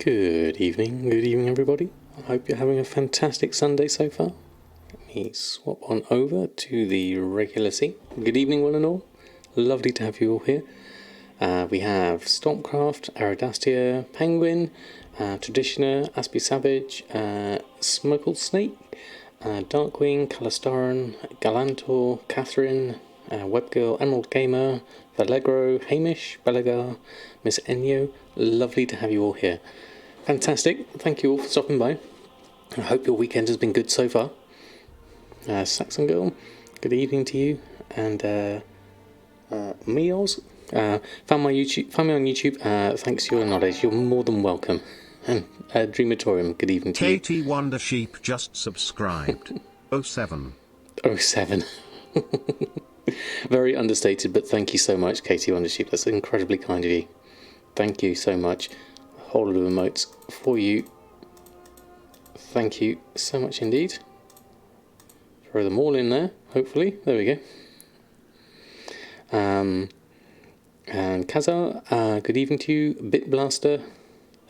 Good evening everybody. I hope you're having a fantastic Sunday so far. Let me swap on over to the regular seat. Good evening one and all. Lovely to have you all here. We have Stormcraft, Aerodastia, Penguin, Traditioner, Aspie Savage, Smoked Snake, Darkwing, Calistaran, Galantor, Catherine, Webgirl, Emerald Gamer, Valegro, Hamish, Belagar, Miss Enyo. Lovely to have you all here. Fantastic. Thank you all for stopping by. I hope your weekend has been good so far. Saxon Girl, good evening to you. And Meals, found me on YouTube. Thanks to your knowledge. You're more than welcome. And Dreamatorium, good evening to you. Katie Wondersheep just subscribed. 07. 07. Very understated, but thank you so much, Katie Wondersheep. That's incredibly kind of you. Thank you so much. A whole lot of emotes for you. Thank you so much indeed. Throw them all in there, hopefully. There we go. And Kazar, good evening to you. Bitblaster.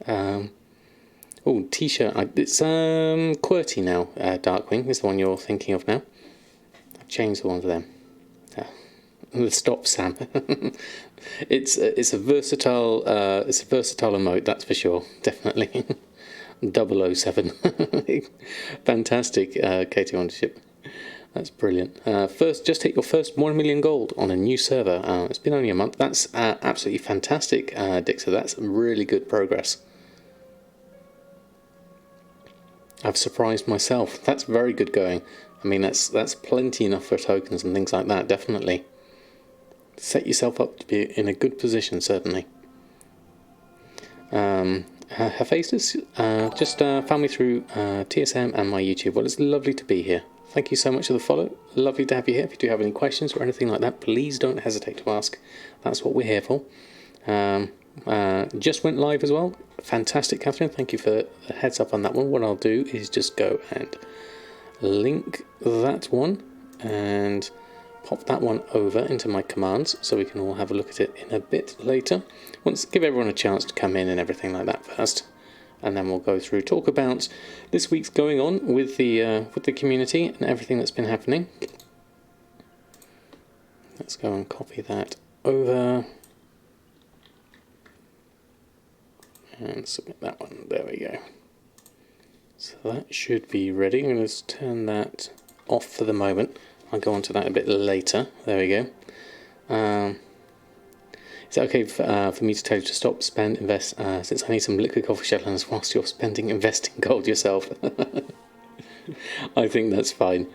Oh, t-shirt. It's QWERTY now. Darkwing is the one you're thinking of now. I've changed the one for them. Stop, Sam. It's a versatile emote, that's for sure. Definitely. 007. Fantastic, Katie Wondership. That's brilliant. Just hit your first 1 million gold on a new server. It's been only a month. That's absolutely fantastic, Dixer. That's really good progress. I've surprised myself. That's very good going. I mean, that's plenty enough for tokens and things like that, definitely. Set yourself up to be in a good position, certainly. Hephaestus just found me through TSM and my YouTube. Well, it's lovely to be here. Thank you so much for the follow. Lovely to have you here. If you do have any questions or anything like that, please don't hesitate to ask. That's what we're here for. Just went live as well. Fantastic, Catherine. Thank you for the heads up on that one. What I'll do is just go and link that one and pop that one over into my commands so we can all have a look at it in a bit later. Give everyone a chance to come in and everything like that first, and then we'll go through, talk about this week's going on with the community and everything that's been happening. Let's go and copy that over and submit that one. There we go. So that should be ready. I'm going to just turn that off for the moment. I'll go on to that a bit later. There we go. Is it okay for me to tell you to stop, spend, invest, since I need some liquid coffee Shadowlands whilst you're investing gold yourself? I think that's fine.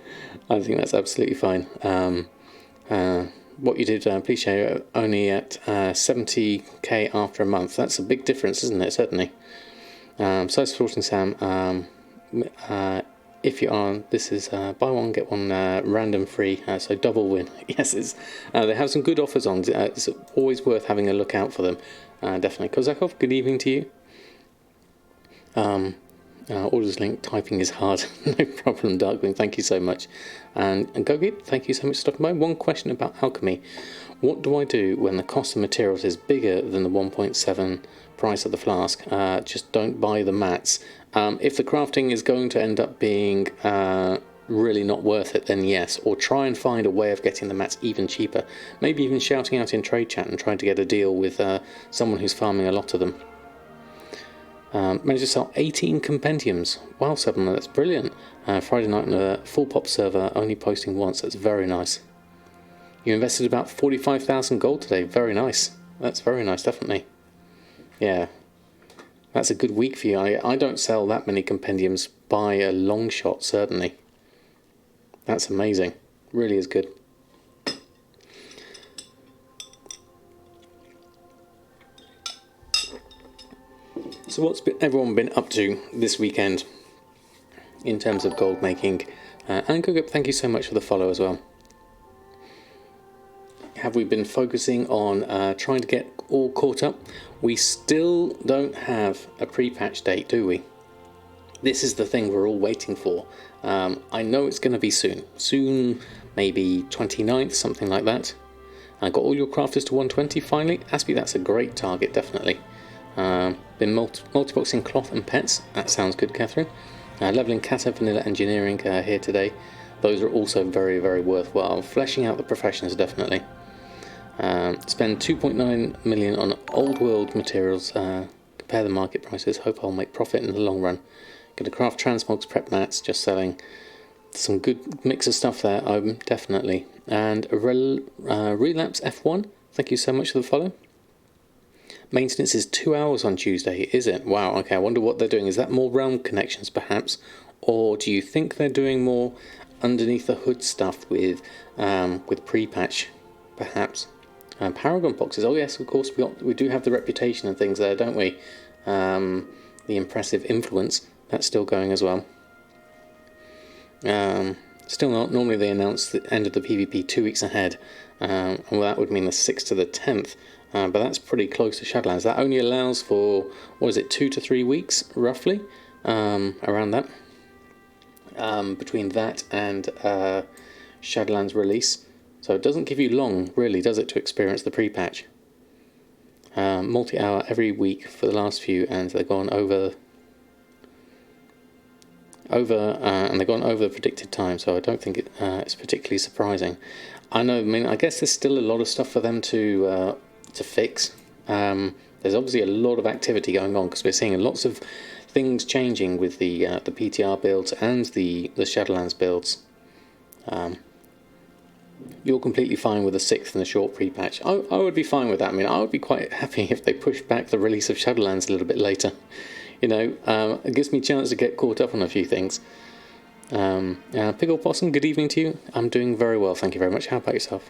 I think that's absolutely fine. What you did, please share, only at 70k after a month. That's a big difference, isn't it? Certainly. So supporting Sam. If you are, this is buy one get one random free, so double win. Yes, they have some good offers on. It's always worth having a look out for them. Definitely. Kozakov, good evening to you. Orders link, typing is hard. No problem, Darkwing. Thank you so much. And Gogit, thank you so much for stopping by. One question about Alchemy. What do I do when the cost of materials is bigger than the 1.7 price of the flask? Just don't buy the mats. If the crafting is going to end up being really not worth it, then yes. Or try and find a way of getting the mats even cheaper. Maybe even shouting out in trade chat and trying to get a deal with someone who's farming a lot of them. Managed to sell 18 compendiums. Wow, 7, that's brilliant. Friday night on a full pop server, only posting once. That's very nice. You invested about 45,000 gold today. Very nice. That's very nice, definitely. Yeah. That's a good week for you. I don't sell that many compendiums by a long shot, certainly. That's amazing. Really is good. So what's everyone been up to this weekend in terms of gold making? And Gogup, thank you so much for the follow as well. Have we been focusing on trying to get all caught up? We still don't have a pre-patch date, do we? This is the thing we're all waiting for. I know it's going to be soon. Soon, maybe 29th, something like that. I got all your crafters to 120 finally. Aspie, that's a great target, definitely. Been multiboxing cloth and pets. That sounds good, Catherine. Leveling Kata Vanilla Engineering here today. Those are also very, very worthwhile. Fleshing out the professions, definitely. Spend 2.9 million on old world materials. Compare the market prices. Hope I'll make profit in the long run. Gonna craft Transmog's prep mats. Just selling. Some good mix of stuff there, definitely. And Relapse F1. Thank you so much for the follow. Maintenance is 2 hours on Tuesday, is it? Wow, okay, I wonder what they're doing. Is that more realm connections, perhaps? Or do you think they're doing more underneath the hood stuff with pre-patch, perhaps? Paragon boxes, oh yes, of course, we do have the reputation and things there, don't we? The impressive influence, that's still going as well. Still not. Normally they announce the end of the PvP 2 weeks ahead, and that would mean the 6th to the 10th. But that's pretty close to Shadowlands. That only allows for, what is it, 2 to 3 weeks, roughly, around that. Between that and Shadowlands release. So it doesn't give you long, really, does it, to experience the pre-patch. Multi-hour every week for the last few, and they've gone over the predicted time, so I don't think it's particularly surprising. I guess there's still a lot of stuff for them to fix. There's obviously a lot of activity going on because we're seeing lots of things changing with the PTR builds and the Shadowlands builds. You're completely fine with the 6th and the short pre-patch. I would be fine with that. I mean, I would be quite happy if they pushed back the release of Shadowlands a little bit later. You know, it gives me a chance to get caught up on a few things. Pickle Possum, good evening to you. I'm doing very well, thank you very much. How about yourself?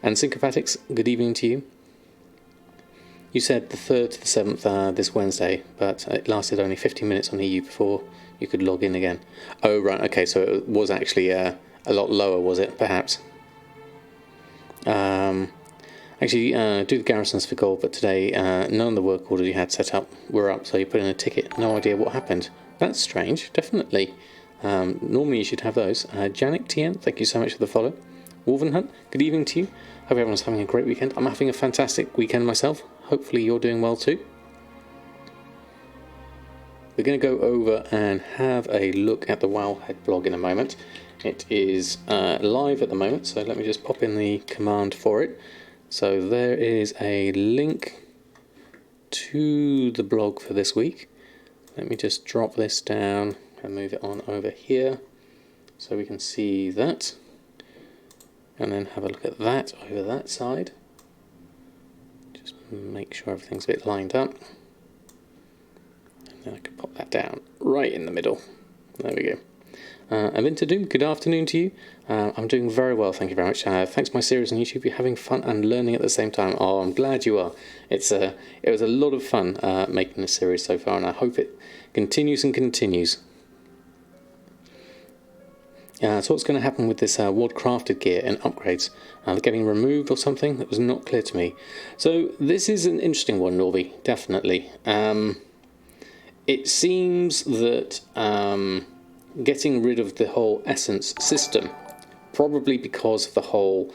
And Syncopatics, good evening to you. You said the 3rd to the 7th this Wednesday, but it lasted only 15 minutes on EU before you could log in again. Oh, right, okay, so it was actually a lot lower, was it, perhaps? Actually, do the garrisons for gold, but today none of the work orders you had set up were up, so you put in a ticket. No idea what happened. That's strange, definitely. Normally you should have those. Janik TN, thank you so much for the follow. Wolvenhunt, good evening to you. Hope everyone's having a great weekend. I'm having a fantastic weekend myself. Hopefully you're doing well too. We're going to go over and have a look at the Wowhead blog in a moment. It is live at the moment, so let me just pop in the command for it. So there is a link to the blog for this week. Let me just drop this down and move it on over here so we can see that. And then have a look at that over that side. Just make sure everything's a bit lined up. And then I can pop that down right in the middle. There we go. Avinta Doom, good afternoon to you. I'm doing very well, thank you very much. Thanks to my series on YouTube, you're having fun and learning at the same time. Oh, I'm glad you are. It was a lot of fun making this series so far, and I hope it continues and continues. So what's going to happen with this WoD crafted gear and upgrades? They're getting removed or something? That was not clear to me. So this is an interesting one, Norby, definitely. It seems that getting rid of the whole essence system, probably because of the whole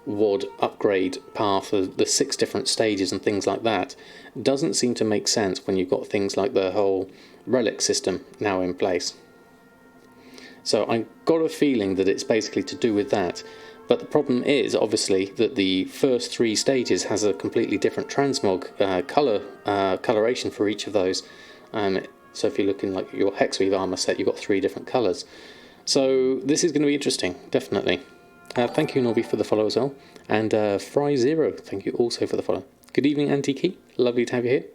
WoD upgrade path, the 6 different stages and things like that, doesn't seem to make sense when you've got things like the whole relic system now in place. So I got a feeling that it's basically to do with that. But the problem is, obviously, that the first 3 stages has a completely different transmog coloration for each of those. So if you're looking like your Hexweave armor set, you've got 3 different colours. So this is going to be interesting, definitely. Thank you, Norby, for the follow as well. And Fry0, thank you also for the follow. Good evening, Antiki. Lovely to have you here.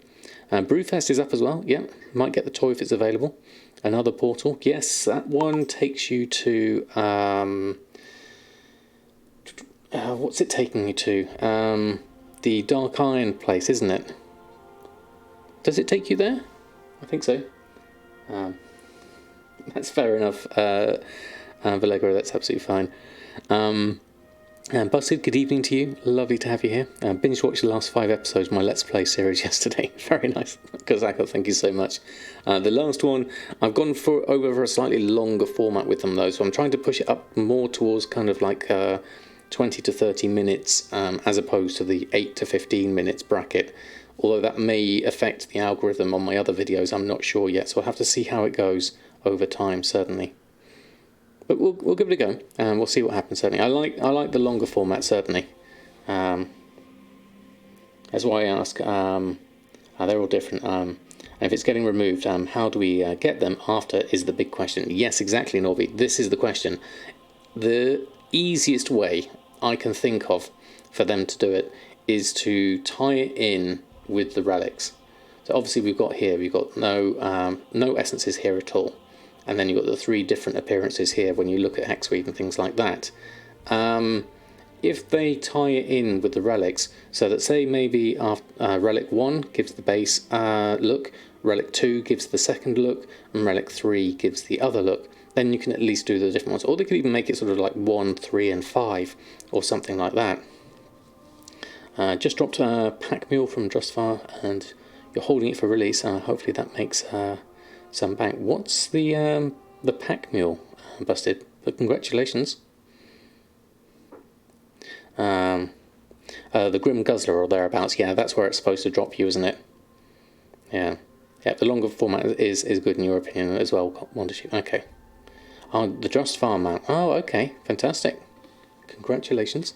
Brewfest is up as well. Yeah, might get the toy if it's available. Another portal. Yes, that one takes you to... what's it taking you to? The Dark Iron place, isn't it? Does it take you there? I think so. That's fair enough, Vallegra, that's absolutely fine. Busted, good evening to you. Lovely to have you here. Binge watched the last 5 episodes of my Let's Play series yesterday. Very nice. Kazako, thank you so much. The last one, I've gone over for a slightly longer format with them though, so I'm trying to push it up more towards kind of like 20 to 30 minutes as opposed to the 8 to 15 minutes bracket although that may affect the algorithm on my other videos. I'm not sure yet, so I'll have to see how it goes over time, certainly. But we'll give it a go, and we'll see what happens. Certainly, I like the longer format. Certainly, that's why I ask. They're all different. And if it's getting removed, how do we get them after is the big question. Yes, exactly, Norby. This is the question. The easiest way I can think of for them to do it is to tie it in with the relics. So obviously we've got no essences here at all. And then you've got the 3 different appearances here when you look at Hexweave and things like that. If they tie it in with the relics, so that say maybe Relic 1 gives the base look, Relic 2 gives the second look, and Relic 3 gives the other look, then you can at least do the different ones. Or they could even make it sort of like 1, 3 and 5 or something like that. Just dropped a pack mule from Drustvar and you're holding it for release. Hopefully that makes some bank. What's the pack mule, Busted? But congratulations. The Grim Guzzler or thereabouts. Yeah, that's where it's supposed to drop you, isn't it? Yeah. Yeah, the longer format is good in your opinion as well, Wondershoot. Okay. Oh, the Drustvar mount. Oh, okay. Fantastic. Congratulations.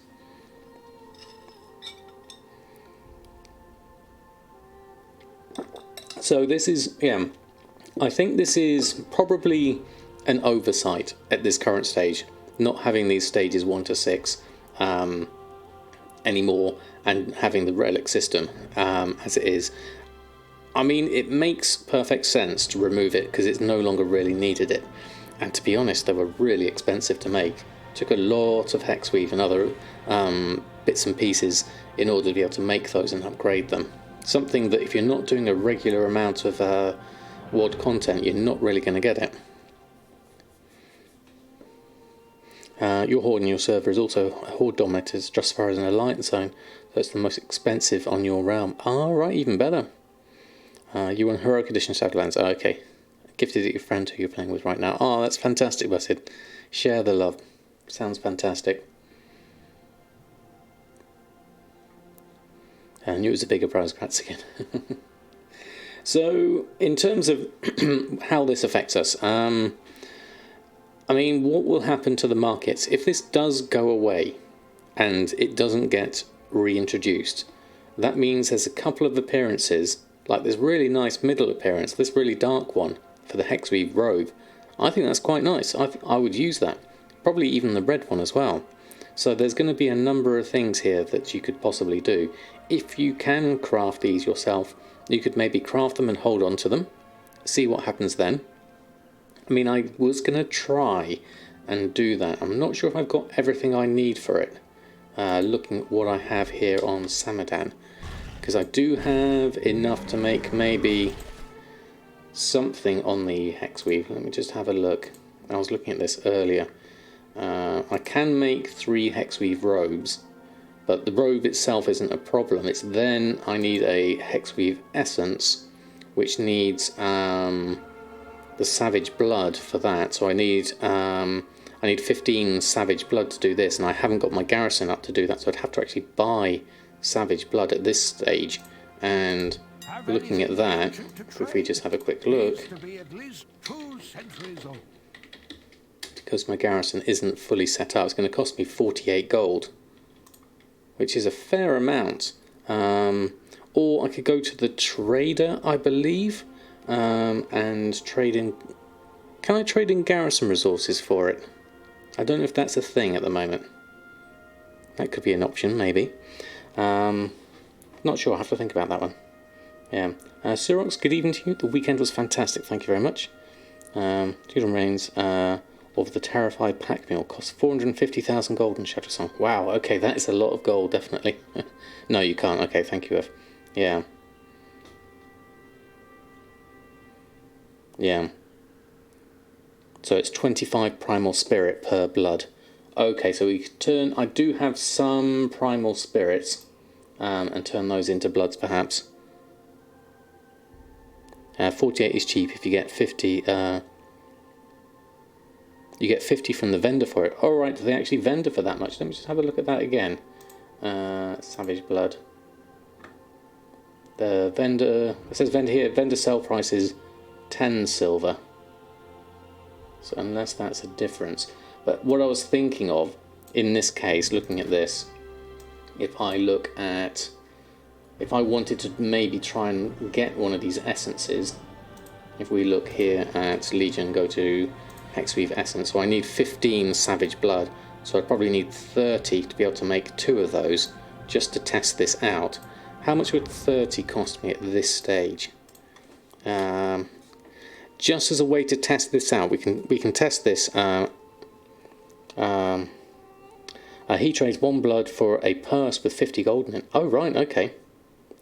So this is, yeah, I think this is probably an oversight at this current stage, not having these stages 1 to 6 anymore and having the relic system as it is. I mean, it makes perfect sense to remove it because it's no longer really needed it. And to be honest, they were really expensive to make. Took a lot of Hexweave and other bits and pieces in order to be able to make those and upgrade them. Something that if you're not doing a regular amount of WoD content, you're not really going to get it. Your horde in your server is also horde dominators just as far as an alliance zone, so it's the most expensive on your realm. Ah, right, even better. You want Heroic Edition Shadowlands? Oh, okay. Gifted it your friend who you're playing with right now. Oh, that's fantastic, Busted. Share the love. Sounds fantastic. I knew it was a bigger prize, Grats again. So, in terms of how this affects us, I mean, what will happen to the markets? If this does go away and it doesn't get reintroduced, that means there's a couple of appearances, like this really nice middle appearance, this really dark one for the Hexweave robe. I think that's quite nice. I would use that. Probably even the red one as well. So there's going to be a number of things here that you could possibly do. If you can craft these yourself, you could maybe craft them and hold on to them, see what happens then. I mean, I was going to try and do that. I'm not sure if I've got everything I need for it, looking at what I have here on Samadan. Because I do have enough to make maybe something on the Hexweave. Let me just have a look. I was looking at this earlier. I can make 3 Hexweave robes, but the robe itself isn't a problem. It's then I need a Hexweave essence, which needs the Savage Blood for that. So I need 15 Savage Blood to do this, and I haven't got my garrison up to do that, so I'd have to actually buy Savage Blood at this stage. And looking at that, if we just have a quick look, because my garrison isn't fully set up, it's going to cost me 48 gold, which is a fair amount. Or I could go to the trader, I believe, and trade in. Can I trade in garrison resources for it? I don't know if that's a thing at the moment. That could be an option, maybe. Not sure, I'll have to think about that one. Yeah. Sirox, good evening to you. The weekend was fantastic, thank you very much. Tudor Reigns of the Terrified Pack Mule costs 450,000 gold in Shadow Song. Wow, okay, that is a lot of gold, definitely. No, you can't. Okay, thank you, Ev. Yeah. Yeah. So it's 25 Primal Spirit per blood. Okay, so we could turn... I do have some Primal Spirits, and turn those into bloods, perhaps. 48 is cheap if you get 50... you get 50 from the vendor for it. Oh, right, do they actually vendor for that much? Let me just have a look at that again. Savage Blood. The vendor, it says vendor here, vendor sell price is 10 silver. So unless that's a difference. But what I was thinking of in this case, looking at this, if I wanted to maybe try and get one of these essences, if we look here at Legion, go to Hexweave Essence, so I need 15 Savage Blood, so I probably need 30 to be able to make 2 of those, just to test this out. How much would 30 cost me at this stage? Just as a way to test this out, we can test this. He trades 1 blood for a purse with 50 gold in it. Oh right, okay.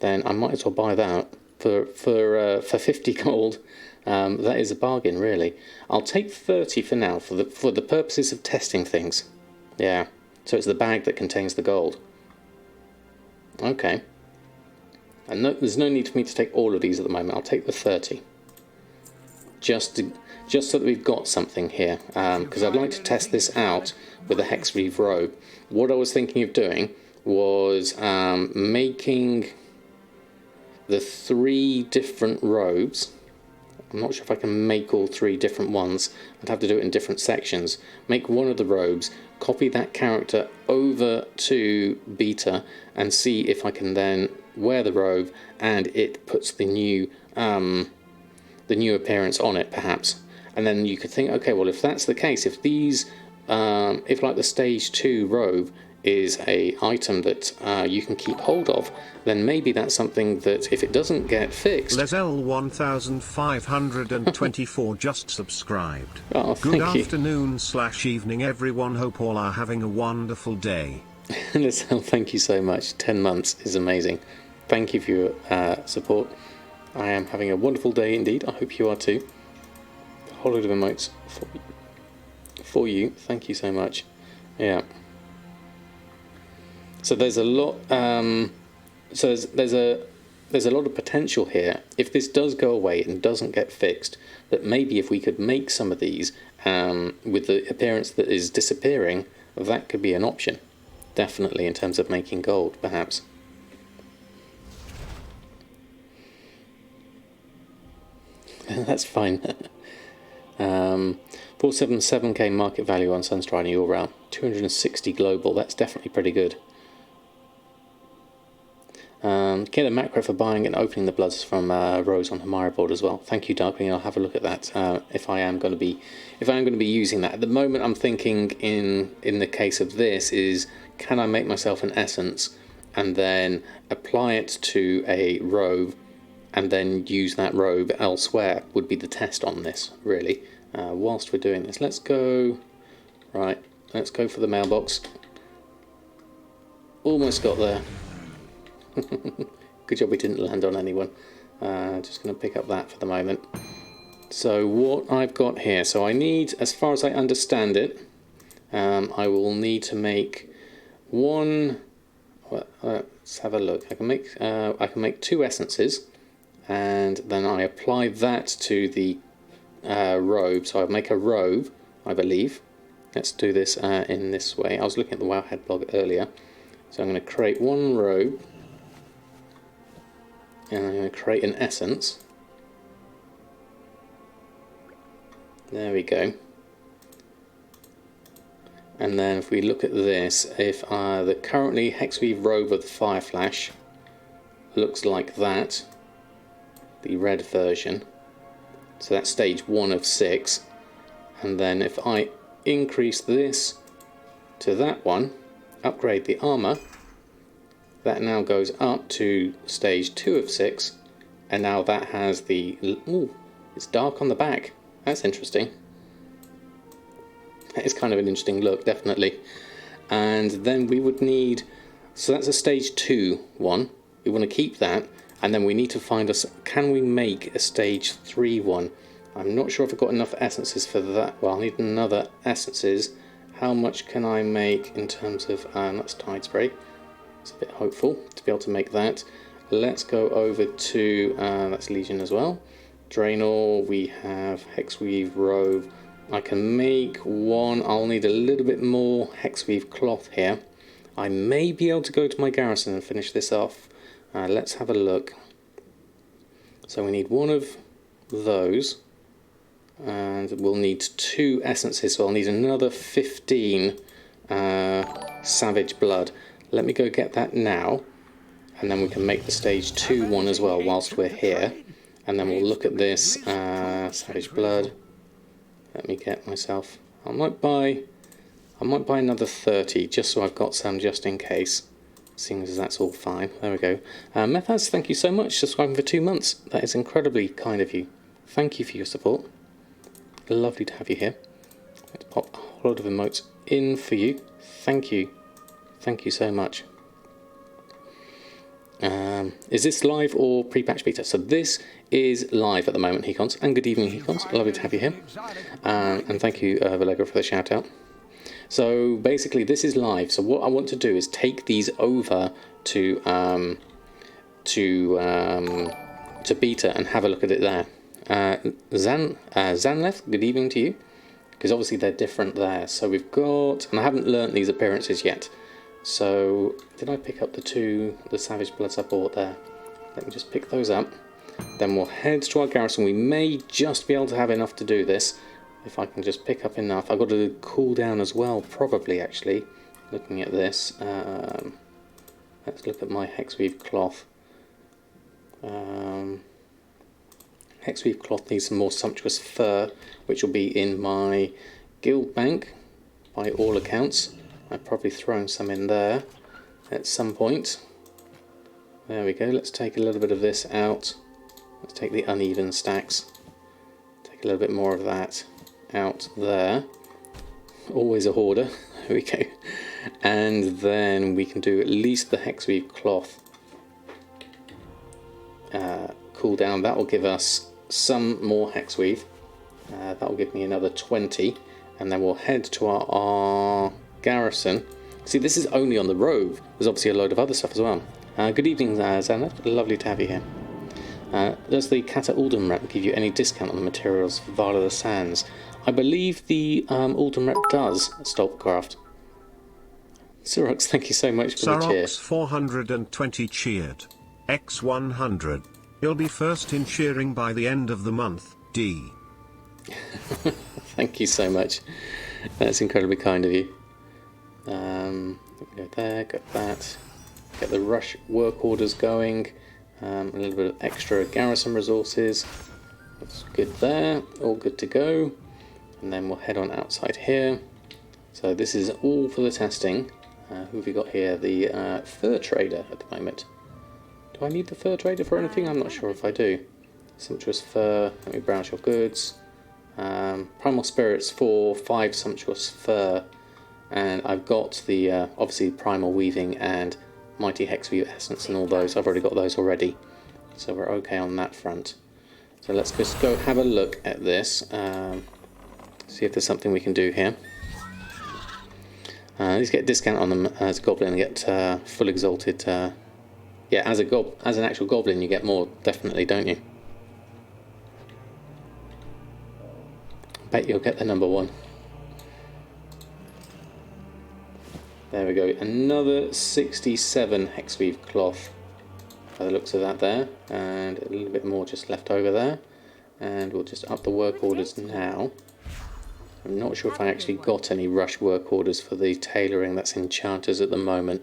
Then I might as well buy that for 50 gold. That is a bargain, really. I'll take 30 for now for the purposes of testing things. Yeah. So it's the bag that contains the gold. Okay. And there's no need for me to take all of these at the moment. I'll take the 30. Just so that we've got something here, because I'd like to test this out with a Hexweave robe. What I was thinking of doing was making the 3 different robes. I'm not sure if I can make all 3 different ones. I'd have to do it in different sections. Make one of the robes, copy that character over to beta, and see if I can then wear the robe and it puts the new appearance on it, perhaps. And then you could think, okay, well, if that's the case, if these, if like the stage 2 robe is a item that you can keep hold of, then maybe that's something that if it doesn't get fixed. Lesl 1524 just subscribed. Oh, Good thank you. afternoon/evening, everyone. Hope all are having a wonderful day. Lesl, thank you so much. 10 months is amazing. Thank you for your support. I am having a wonderful day indeed. I hope you are too. Holiday emotes for you. Thank you so much. Yeah. So there's a lot. So there's a lot of potential here. If this does go away and doesn't get fixed, that maybe if we could make some of these with the appearance that is disappearing, that could be an option. Definitely in terms of making gold, perhaps. That's fine. 477k market value on Sunstrider all round. 260 global. That's definitely pretty good. Get a macro for buying and opening the bloods from Rose on the Mira board as well. Thank you, Darkwing. I'll have a look at that if I am going to be using that. At the moment, I'm thinking in the case of this is, can I make myself an essence and then apply it to a robe and then use that robe elsewhere, would be the test on this, really. Whilst we're doing this, let's go for the mailbox. Almost got there. Good job we didn't land on anyone. Just going to pick up that for the moment. So what I've got here, so I need, as far as I understand it, I will need to make one. Let's have a look. I can make 2 essences, and then I apply that to the robe. So I make a robe, I believe. Let's do this in this way. I was looking at the Wowhead blog earlier, so I'm going to create one robe, and I'm going to create an essence. There we go. And then if we look at this, if the currently Hexweave robe of the Fire Flash looks like that, the red version, so that's stage 1 of 6, and then if I increase this to that one, upgrade the armor, that now goes up to stage 2 of 6, and now that has the, ooh, it's dark on the back. That's interesting. That is kind of an interesting look, definitely. And then we would need, so that's a stage 2 one. We want to keep that, and then we need to find us, can we make a stage 3 one? I'm not sure if I've got enough essences for that. Well, I'll need another essences. How much can I make in terms of, that's Tide Spray. It's a bit hopeful to be able to make that. Let's go over to, that's Legion as well. Draenor, we have Hexweave robe. I can make one. I'll need a little bit more Hexweave cloth here. I may be able to go to my garrison and finish this off. Let's have a look. So we need one of those, and we'll need 2 essences, so I'll need another 15 savage blood. Let me go get that now, and then we can make the stage 2 one as well whilst we're here, and then we'll look at this savage blood. Let me get myself, I might buy another 30 just so I've got some just in case, seeing as that's all fine. There we go. Methaz, thank you so much, subscribing for 2 months. That is incredibly kind of you. Thank you for your support. Lovely to have you here. Let's pop a whole lot of emotes in for you. Thank you. Thank you so much. Is this live or pre-patch beta? So this is live at the moment, Hecons. And good evening, Hecons. Lovely to have you here. And thank you, Valego, for the shout out. So basically this is live. So what I want to do is take these over to beta and have a look at it there. Zanleth, good evening to you, because obviously they're different there. So we've got, and I haven't learnt these appearances yet. So did I pick up the Savage Bloods I bought there? Let me just pick those up. Then we'll head to our garrison. We may just be able to have enough to do this. If I can just pick up enough. I've got to cool down as well, probably, actually, looking at this. Let's look at my hexweave cloth. Hexweave cloth needs some more sumptuous fur, which will be in my guild bank, by all accounts. I've probably thrown some in there at some point. There we go. Let's take a little bit of this out. Let's take the uneven stacks. Take a little bit more of that out there. Always a hoarder. There we go. And then we can do at least the hexweave cloth cool down. That will give us some more hexweave. That will give me another 20, and then we'll head to our garrison. See, this is only on the Rove. There's obviously a load of other stuff as well. Good evening, Zaneth. Lovely to have you here. Does the Kata Alden rep give you any discount on the materials for Vala the Sands? I believe the Alden rep does, Stolpcraft. Surox, thank you so much for the cheer. Surox 420 cheered. X100. You'll be first in cheering by the end of the month, D. Thank you so much. That's incredibly kind of you. Go there, get that. Get the rush work orders going. A little bit of extra garrison resources. That's good there. All good to go. And then we'll head on outside here. So this is all for the testing. Who have we got here? The fur trader at the moment. Do I need the fur trader for anything? I'm not sure if I do. Sumptuous fur. Let me browse your goods. Primal spirits for 5 sumptuous fur. And I've got the obviously primal weaving and mighty hexweave essence and all those. I've already got those already, so we're okay on that front. So let's just go have a look at this, see if there's something we can do here. These get a discount on them as a goblin and get full exalted. Yeah, as an actual goblin you get more, definitely, don't you? I bet you'll get the number 1. There we go, another 67 hexweave cloth by the looks of that there, and a little bit more just left over there. And we'll just up the work orders now. I'm not sure if I actually got any rush work orders for the tailoring. That's enchanters at the moment.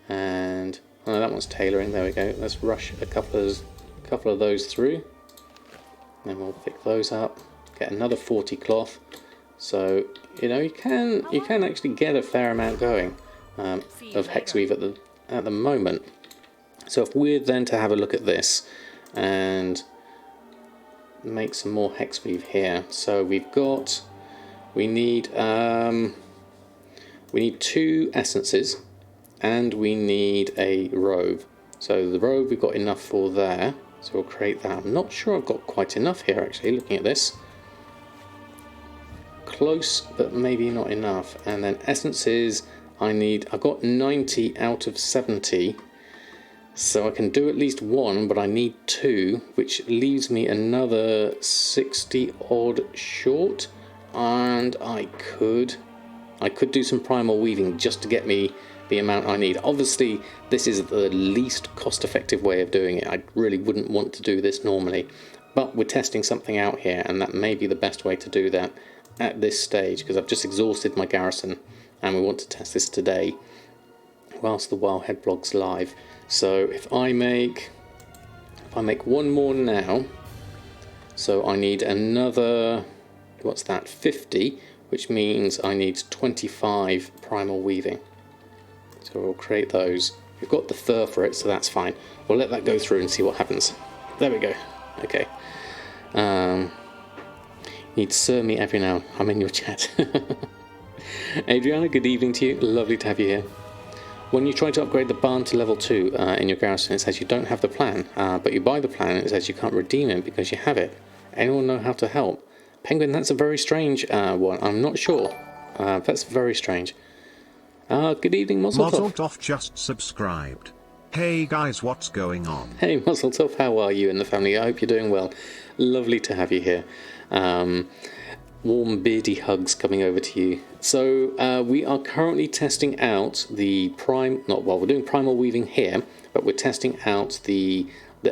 And oh, that one's tailoring, there we go. Let's rush a couple of those through. Then we'll pick those up, get another 40 cloth. So, you know, you can actually get a fair amount going. Of hexweave at the moment. So if we're then to have a look at this and make some more hexweave here, so we need 2 essences and we need a robe. So the robe we've got enough for there, so we'll create that. I'm not sure I've got quite enough here actually, looking at this. Close, but maybe not enough. And then essences, I've got 90 out of 70, so I can do at least 1, but I need 2, which leaves me another 60 odd short. And I could do some primal weaving just to get me the amount I need. Obviously, this is the least cost-effective way of doing it. I really wouldn't want to do this normally, but we're testing something out here, and that may be the best way to do that at this stage, because I've just exhausted my garrison, and we want to test this today whilst the Wowhead blog's live. So if I make one more now, so I need another, what's that, 50, which means I need 25 primal weaving. So we'll create those. We've got the fur for it, so that's fine. We'll let that go through and see what happens. There we go. Okay. Need to serve me every now. I'm in your chat. Adriana, good evening to you. Lovely to have you here. When you try to upgrade the barn to level 2 in your garrison, it says you don't have the plan, but you buy the plan and it says you can't redeem it because you have it. Anyone know how to help? Penguin, that's a very strange one. I'm not sure. That's very strange. Good evening, Muzzletop. Muzzletop just subscribed. Hey guys, what's going on? Hey Muzzletop, how are you and the family? I hope you're doing well. Lovely to have you here. Warm beardy hugs coming over to you. So we are currently testing out the we're doing primal weaving here, but we're testing out the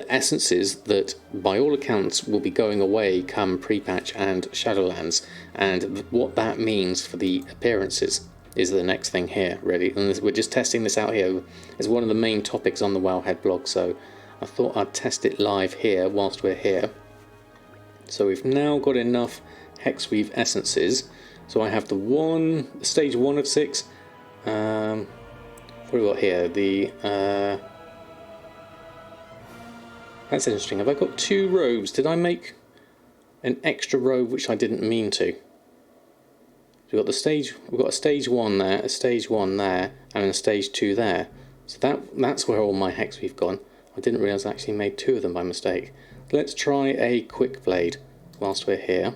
essences that by all accounts will be going away come pre-patch and Shadowlands, and what that means for the appearances is the next thing here, really. And we're just testing this out here as one of the main topics on the Wowhead blog, so I thought I'd test it live here whilst we're here. So we've now got enough Hexweave essences. So I have the stage 1 of 6. What have we got here? That's interesting. Have I got 2 robes? Did I make an extra robe which I didn't mean to? We've got a stage 1 there, a stage 1 there, and a stage 2 there. So that's where all my Hexweave gone. I didn't realise I actually made 2 of them by mistake. Let's try a quick blade whilst we're here.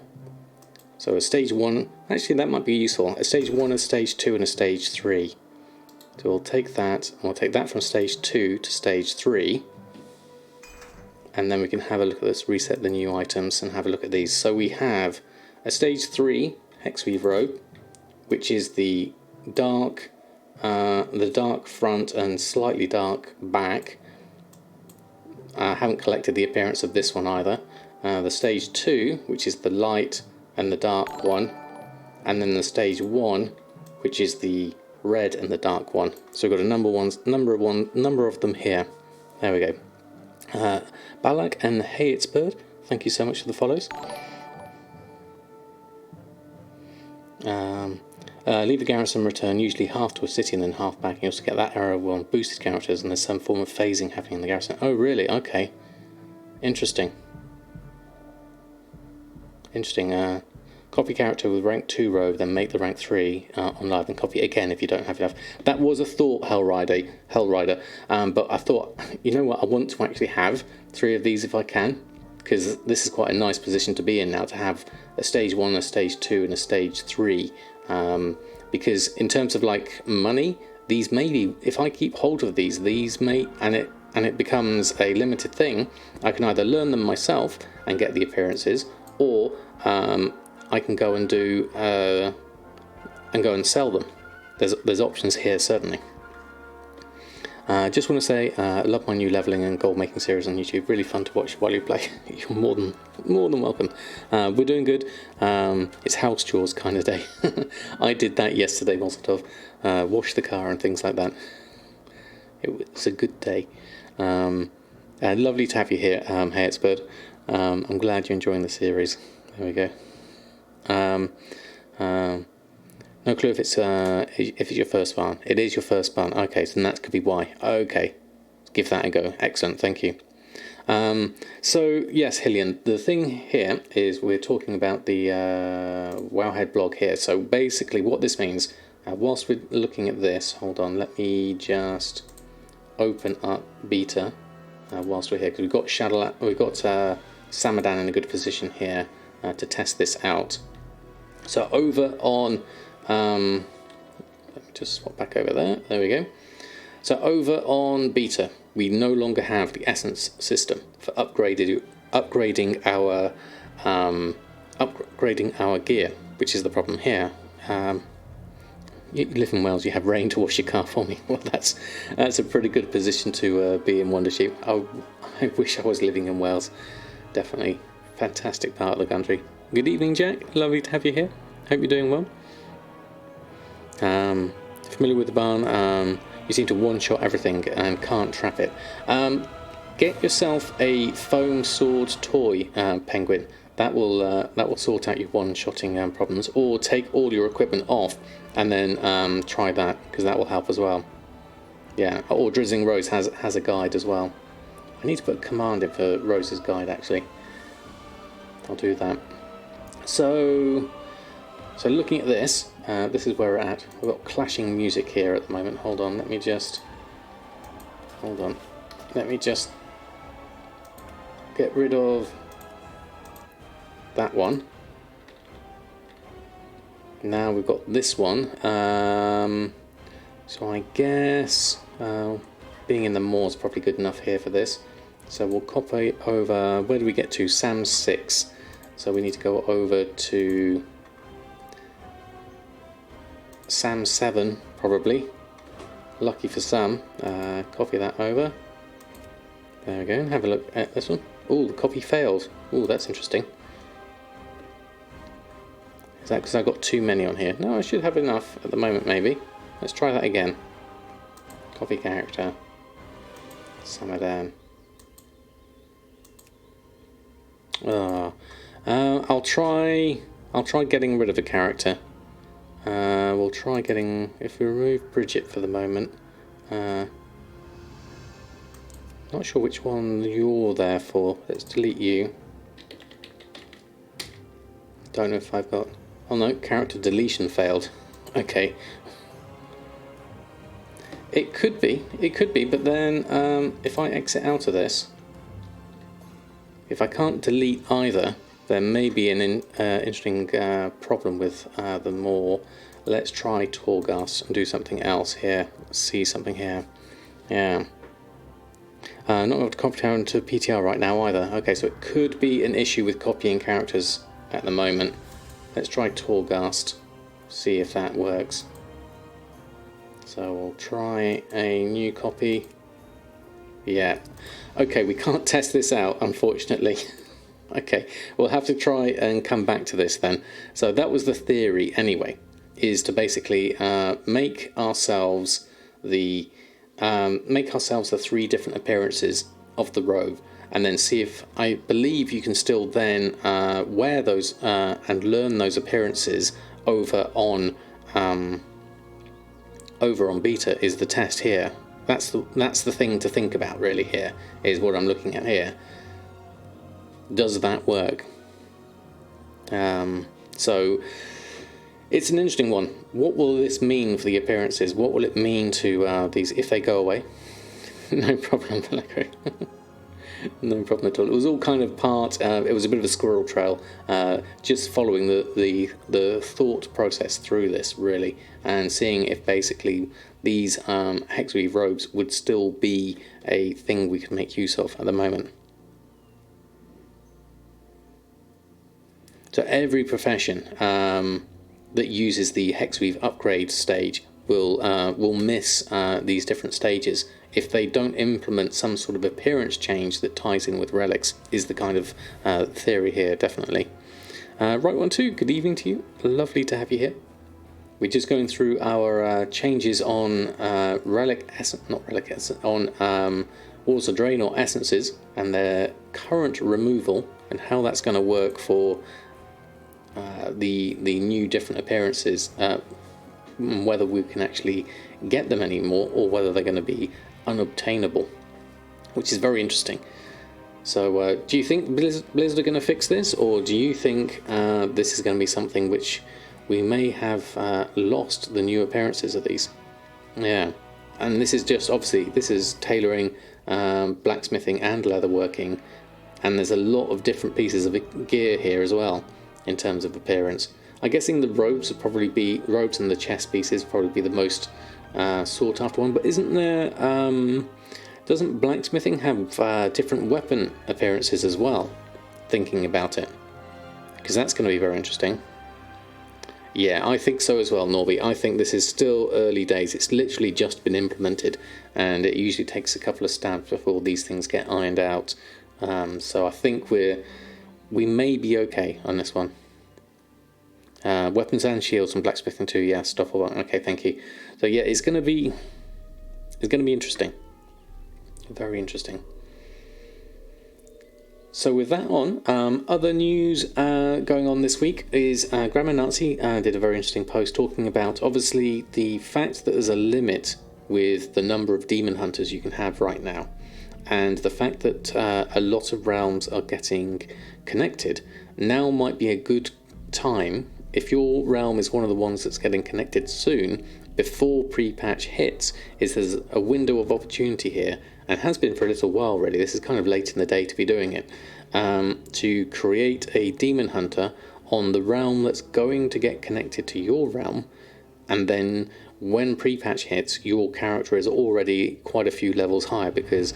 So a stage 1, actually that might be useful. A stage 1, a stage 2 and a stage 3. So we'll take that, and we'll take that from stage 2 to stage 3. And then we can have a look at this, reset the new items and have a look at these. So we have a stage 3 Hexweave robe, which is the dark front and slightly dark back. I haven't collected the appearance of this one either. The stage 2, which is the light and the dark one, and then the stage 1, which is the red and the dark one. So we've got a number of them here. There we go. Balak and Hey It's Bird, thank you so much for the follows. Leave the garrison, return usually half to a city and then half back. You also get that error on boosted characters, and there's some form of phasing happening in the garrison. Oh really? Okay. Interesting. Copy character with rank 2 robe, then make the rank 3 on live, and copy it again if you don't have enough. That was a thought, Hellrider. But I thought, you know what, I want to actually have 3 of these if I can, because this is quite a nice position to be in now, to have a stage 1, a stage 2 and a stage 3. Because in terms of like money, these may be, if I keep hold of these may, and it becomes a limited thing, I can either learn them myself and get the appearances, or I can go and do sell them. There's options here certainly. Just want to say, I love my new leveling and gold making series on YouTube. Really fun to watch while you play. You're more than welcome. We're doing good. It's house chores kind of day. I did that yesterday, Molotov. Washed the car and things like that. It was a good day. Lovely to have you here, Hey It's Bird. I'm glad you're enjoying the series. There we go. No clue if it's your first barn. It is your first barn. Okay, so that could be why. Okay, give that a go. Excellent, thank you. So yes, Hillian, the thing here is we're talking about the Wowhead blog here. So basically, what this means, whilst we're looking at this, hold on, let me just open up beta whilst we're here, because we've got Samadan in a good position here to test this out. So over on, let me just swap back over there. There we go. So over on beta, we no longer have the essence system for upgrading our gear, which is the problem here. You live in Wales, you have rain to wash your car for me. Well, that's a pretty good position to be in, Wondersheep. I wish I was living in Wales. Definitely fantastic part of the country. Good evening, Jack. Lovely to have you here. Hope you're doing well. Familiar with the barn? You seem to one-shot everything and can't trap it. Get yourself a foam sword toy, Penguin. That will sort out your one-shotting problems. Or take all your equipment off and then try that, because that will help as well. Yeah. Or Drizzling Rose has a guide as well. I need to put a command in for Rose's guide, actually. I'll do that. So looking at this, this is where we're at. We've got clashing music here at the moment. Hold on, let me just get rid of that one. Now we've got this one. So I guess being in the moor is probably good enough here for this. So we'll copy over. Where do we get to? Sam 6. So we need to go over to Sam 7, probably. Lucky for Sam. Copy that over. There we go. Have a look at this one. Oh, the copy failed. Oh, that's interesting. Is that because I got too many on here? No, I should have enough at the moment, maybe. Let's try that again. Copy character. Samadan. I'll try getting rid of a character. We'll try getting, if we remove Bridget for the moment. Not sure which one you're there for. Let's delete you. Don't know if I've got. Oh no, character deletion failed. Okay. It could be, but then if I exit out of this, if I can't delete either, there may be an interesting problem with the more. Let's try Torghast and do something else here. See something here. Yeah. Not able to copy into PTR right now either. Okay, so it could be an issue with copying characters at the moment. Let's try Torghast. See if that works. So we'll try a new copy. Yeah. Okay, we can't test this out, unfortunately. Okay, we'll have to try and come back to this then. So that was the theory anyway, is to basically make ourselves the 3 different appearances of the robe, and then see if, I believe you can still then wear those and learn those appearances over on beta is the test here. That's the thing to think about really here, is what I'm looking at here. Does that work? So it's an interesting one. What will this mean for the appearances? What will it mean to these if they go away? No problem, Valkyrie. No problem at all. It was all kind of part. It was a bit of a squirrel trail, just following the thought process through this really, and seeing if basically these hexweave robes would still be a thing we could make use of at the moment. So every profession that uses the hexweave upgrade stage will miss these different stages if they don't implement some sort of appearance change that ties in with relics, is the kind of theory here, definitely. Right one too, good evening to you. Lovely to have you here. We're just going through our changes on Walls of Drain or essences and their current removal and how that's going to work for the new different appearances, whether we can actually get them anymore or whether they're going to be unobtainable, which is very interesting. So do you think Blizzard are going to fix this, or do you think this is going to be something which we may have lost the new appearances of these? Yeah, and this is just obviously this is tailoring, blacksmithing and leatherworking, and there's a lot of different pieces of gear here as well in terms of appearance. I'm guessing the robes would probably be robes, and the chest pieces probably be the most sought after one. But isn't there? Doesn't blacksmithing have different weapon appearances as well? Thinking about it, because that's going to be very interesting. Yeah, I think so as well, Norby. I think this is still early days. It's literally just been implemented, and it usually takes a couple of stabs before these things get ironed out. So I think we may be okay on this one. Weapons and shields and blacksmithing too. Yeah, stuff all that. Okay, thank you. So yeah, it's gonna be interesting. Very interesting. So with that on, other news going on this week is Grammar Nazi did a very interesting post talking about, obviously, the fact that there's a limit with the number of demon hunters you can have right now, and the fact that a lot of realms are getting connected. Now might be a good time, if your realm is one of the ones that's getting connected soon, before pre-patch hits, there's a window of opportunity here, and has been for a little while really. This is kind of late in the day to be doing it, to create a demon hunter on the realm that's going to get connected to your realm, and then when pre-patch hits, your character is already quite a few levels higher, because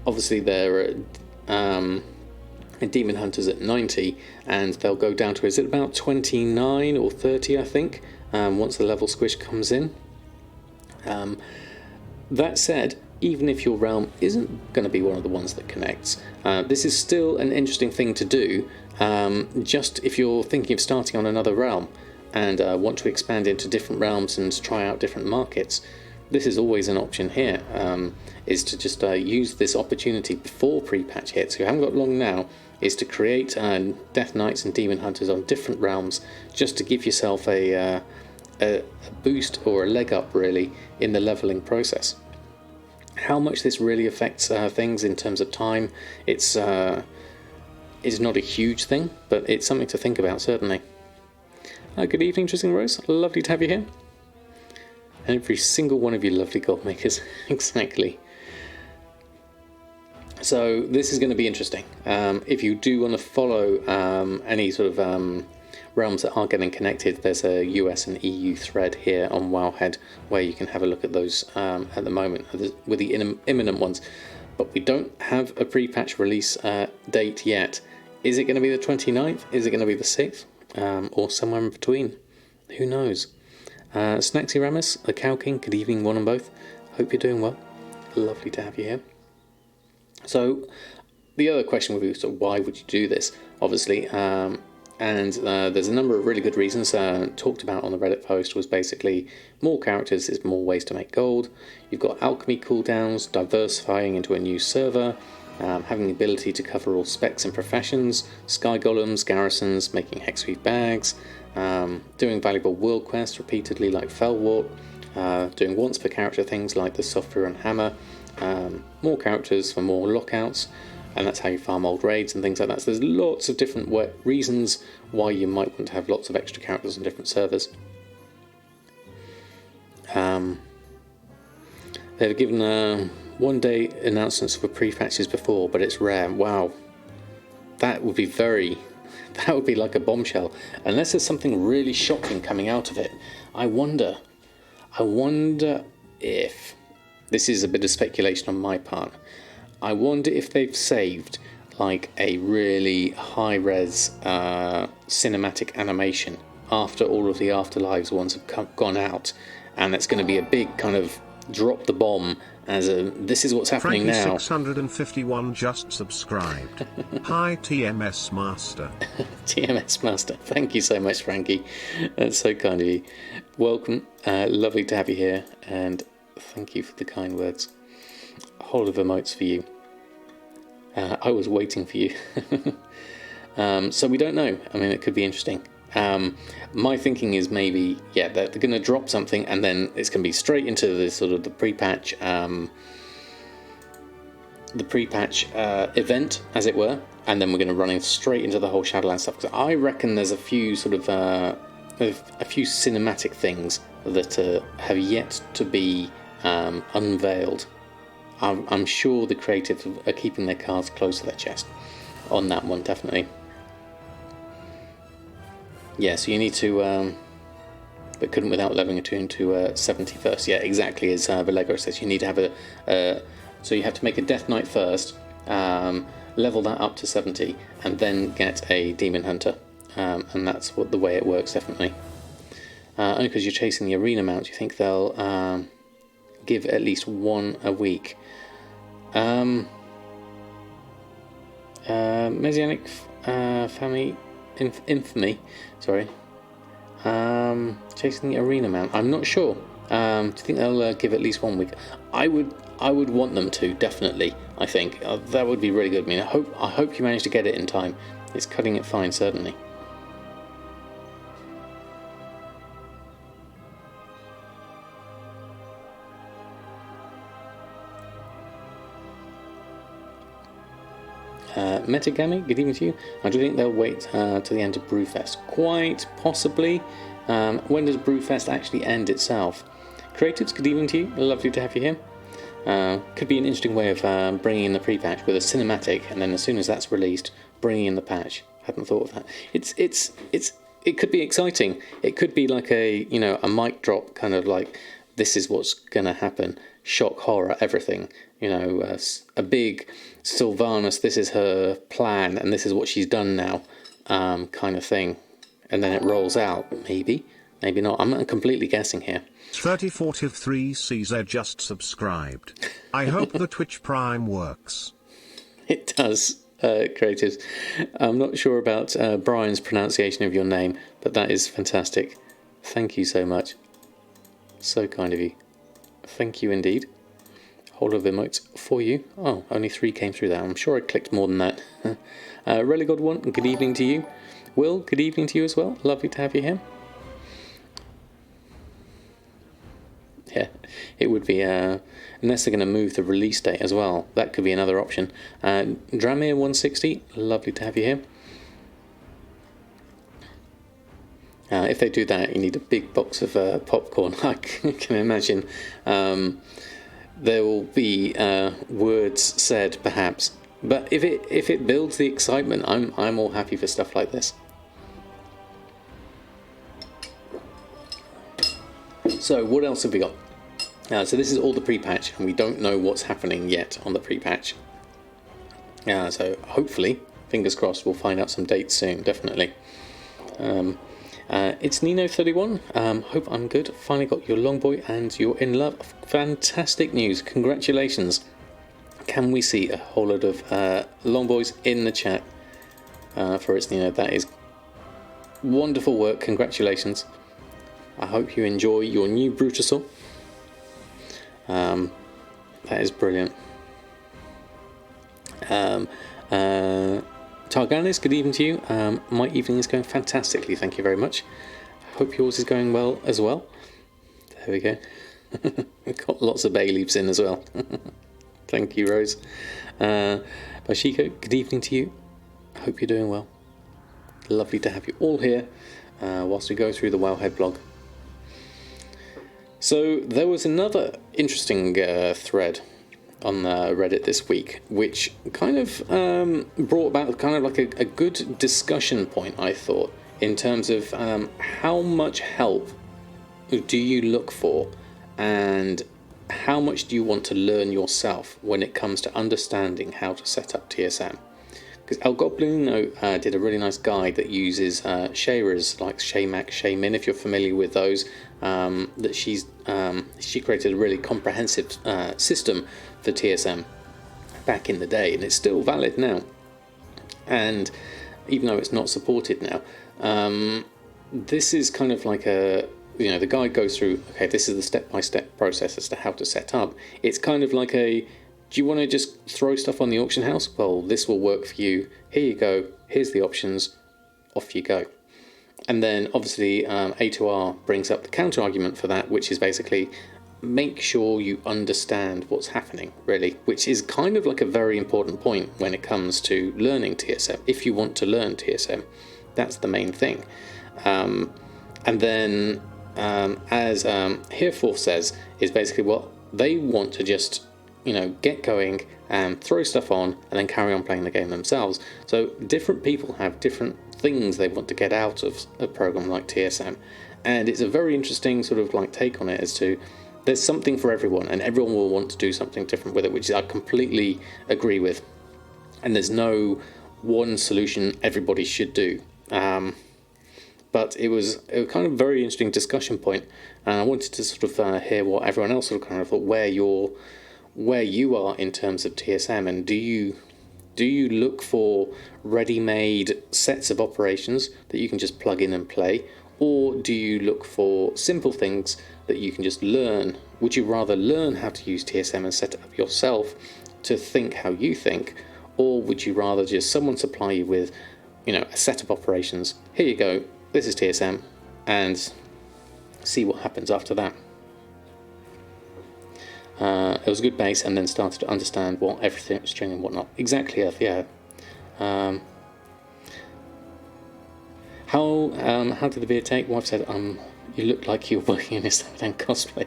obviously there are demon hunters at 90, and they'll go down to, is it about 29 or 30, I think, once the level squish comes in. That said, even if your realm isn't going to be one of the ones that connects, this is still an interesting thing to do, just if you're thinking of starting on another realm and want to expand into different realms and try out different markets. This is always an option here, is to just use this opportunity before pre-patch hits. You haven't got long now, is to create Death Knights and Demon Hunters on different realms, just to give yourself a boost or a leg up really in the leveling process. How much this really affects things in terms of time, it's not a huge thing, but it's something to think about certainly. Good evening, Tristan Rose. Lovely to have you here. Every single one of you lovely gold makers. Exactly. So this is going to be interesting. If you do want to follow any sort of realms that are getting connected, there's a US and EU thread here on Wowhead where you can have a look at those at the moment with the imminent ones. But we don't have a pre-patch release date yet. Is it going to be the 29th? Is it going to be the 6th? Or somewhere in between? Who knows? Snaxy Ramus, the Cow King, good evening, one and both. Hope you're doing well. Lovely to have you here. So, the other question would be, so why would you do this? Obviously, and there's a number of really good reasons talked about on the Reddit post. Was basically more characters is more ways to make gold. You've got alchemy cooldowns, diversifying into a new server, having the ability to cover all specs and professions, sky golems, garrisons, making hexweave bags, doing valuable world quests repeatedly like Felwart, doing once per character things like the Software and Hammer, more characters for more lockouts, and that's how you farm old raids and things like that. So there's lots of different reasons why you might want to have lots of extra characters on different servers. They've given one-day announcements for pre-patches before, but it's rare. Wow, that would be like a bombshell. Unless there's something really shocking coming out of it. I wonder if, this is a bit of speculation on my part, I wonder if they've saved like a really high-res cinematic animation after all of the Afterlives ones have gone out, and that's going to be a big kind of drop the bomb as a, this is what's happening Frankie now. 651 just subscribed. Hi TMS Master. TMS Master, thank you so much, Frankie. That's so kind of you. Welcome, lovely to have you here, and thank you for the kind words. A whole of emotes for you. I was waiting for you. So we don't know. I mean, it could be interesting. My thinking is maybe, yeah, they're going to drop something, and then it's going to be straight into the sort of the pre-patch event, as it were, and then we're going to run straight into the whole Shadowlands stuff. Because I reckon there's a few sort of a few cinematic things that have yet to be unveiled. I'm sure the creatives are keeping their cards close to their chest on that one, definitely. Yeah, so you need to, but couldn't without leveling a tune to 70 first. Yeah, exactly as Valego says. You need to have so you have to make a Death Knight first, level that up to 70, and then get a Demon Hunter and that's what the way it works, definitely. Only because you're chasing the arena mount, you think they'll give at least one a week. Messianic family infamy. Sorry. Chasing the arena mount. I'm not sure. Do you think they'll give at least 1 week? I would want them to, definitely. I think that would be really good. I mean, I hope you manage to get it in time. It's cutting it fine, certainly. Metagami, good evening to you. I do think they'll wait till the end of Brewfest. Quite possibly. When does Brewfest actually end itself? Creatives, good evening to you. Lovely to have you here. Could be an interesting way of bringing in the pre-patch with a cinematic, and then as soon as that's released, bringing in the patch. Hadn't thought of that. It could be exciting. It could be like a mic drop, kind of like, this is what's gonna happen. Shock, horror, everything. A big Sylvanas, this is her plan and this is what she's done now, kind of thing. And then it rolls out. Maybe not. I'm completely guessing here. 3043CZ just subscribed. I hope the Twitch Prime works. It does, creatives. I'm not sure about Brian's pronunciation of your name, but that is fantastic. Thank you so much. So kind of you. Thank you indeed. Hold of emotes for you. Oh, only 3 came through there. I'm sure I clicked more than that. Religod1, good evening to you. Will, good evening to you as well. Lovely to have you here. Yeah, it would be, unless they're going to move the release date as well. That could be another option. Dramir160, lovely to have you here. If they do that, you need a big box of popcorn. I can imagine. There will be words said, perhaps, but if it builds the excitement, I'm all happy for stuff like this. So what else have we got? So this is all the pre-patch, and we don't know what's happening yet on the pre-patch. So hopefully, fingers crossed, we'll find out some dates soon. Definitely. It's Nino31. Hope I'm good. Finally got your Longboy and you're in love. Fantastic news. Congratulations. Can we see a whole lot of Longboys in the chat for It's Nino? That is wonderful work. Congratulations. I hope you enjoy your new Brutasaur. That is brilliant. Targanis, good evening to you. My evening is going fantastically, thank you very much. Hope yours is going well as well. There we go. We've got lots of bay leaves in as well. Thank you, Rose. Bashiko, good evening to you. Hope you're doing well. Lovely to have you all here whilst we go through the Wowhead blog. So there was another interesting thread on Reddit this week, which kind of brought about kind of like a good discussion point, I thought, in terms of how much help do you look for and how much do you want to learn yourself when it comes to understanding how to set up TSM. Because El Goblino did a really nice guide that uses sharers like Shaymac, Shaymin, if you're familiar with those, that she created a really comprehensive system for TSM back in the day, and it's still valid now. And even though it's not supported now, this is kind of like a, the guide goes through, okay, this is the step-by-step process as to how to set up. It's kind of like a, do you want to just throw stuff on the auction house? Well, this will work for you. Here you go. Here's the options. Off you go. And then obviously A2R brings up the counter argument for that, which is basically make sure you understand what's happening, really, which is kind of like a very important point when it comes to learning TSM. If you want to learn TSM, that's the main thing. And then as Hereforth says, is basically what they want to just get going and throw stuff on and then carry on playing the game themselves. So different people have different things they want to get out of a program like TSM, and it's a very interesting sort of like take on it as to there's something for everyone and everyone will want to do something different with it, which I completely agree with, and there's no one solution everybody should do. But it was kind of a very interesting discussion point, and I wanted to sort of hear what everyone else sort of kind of thought, where you are in terms of TSM, and do you look for ready-made sets of operations that you can just plug in and play, or do you look for simple things that you can just learn? Would you rather learn how to use TSM and set it up yourself to think how you think, or would you rather just someone supply you with, a set of operations? Here you go, this is TSM, and see what happens after that. It was a good base, and then started to understand what everything string and whatnot. Exactly, Earth, yeah. How did the beer take? Wife said, you look like you were working in a Samadan cosplay.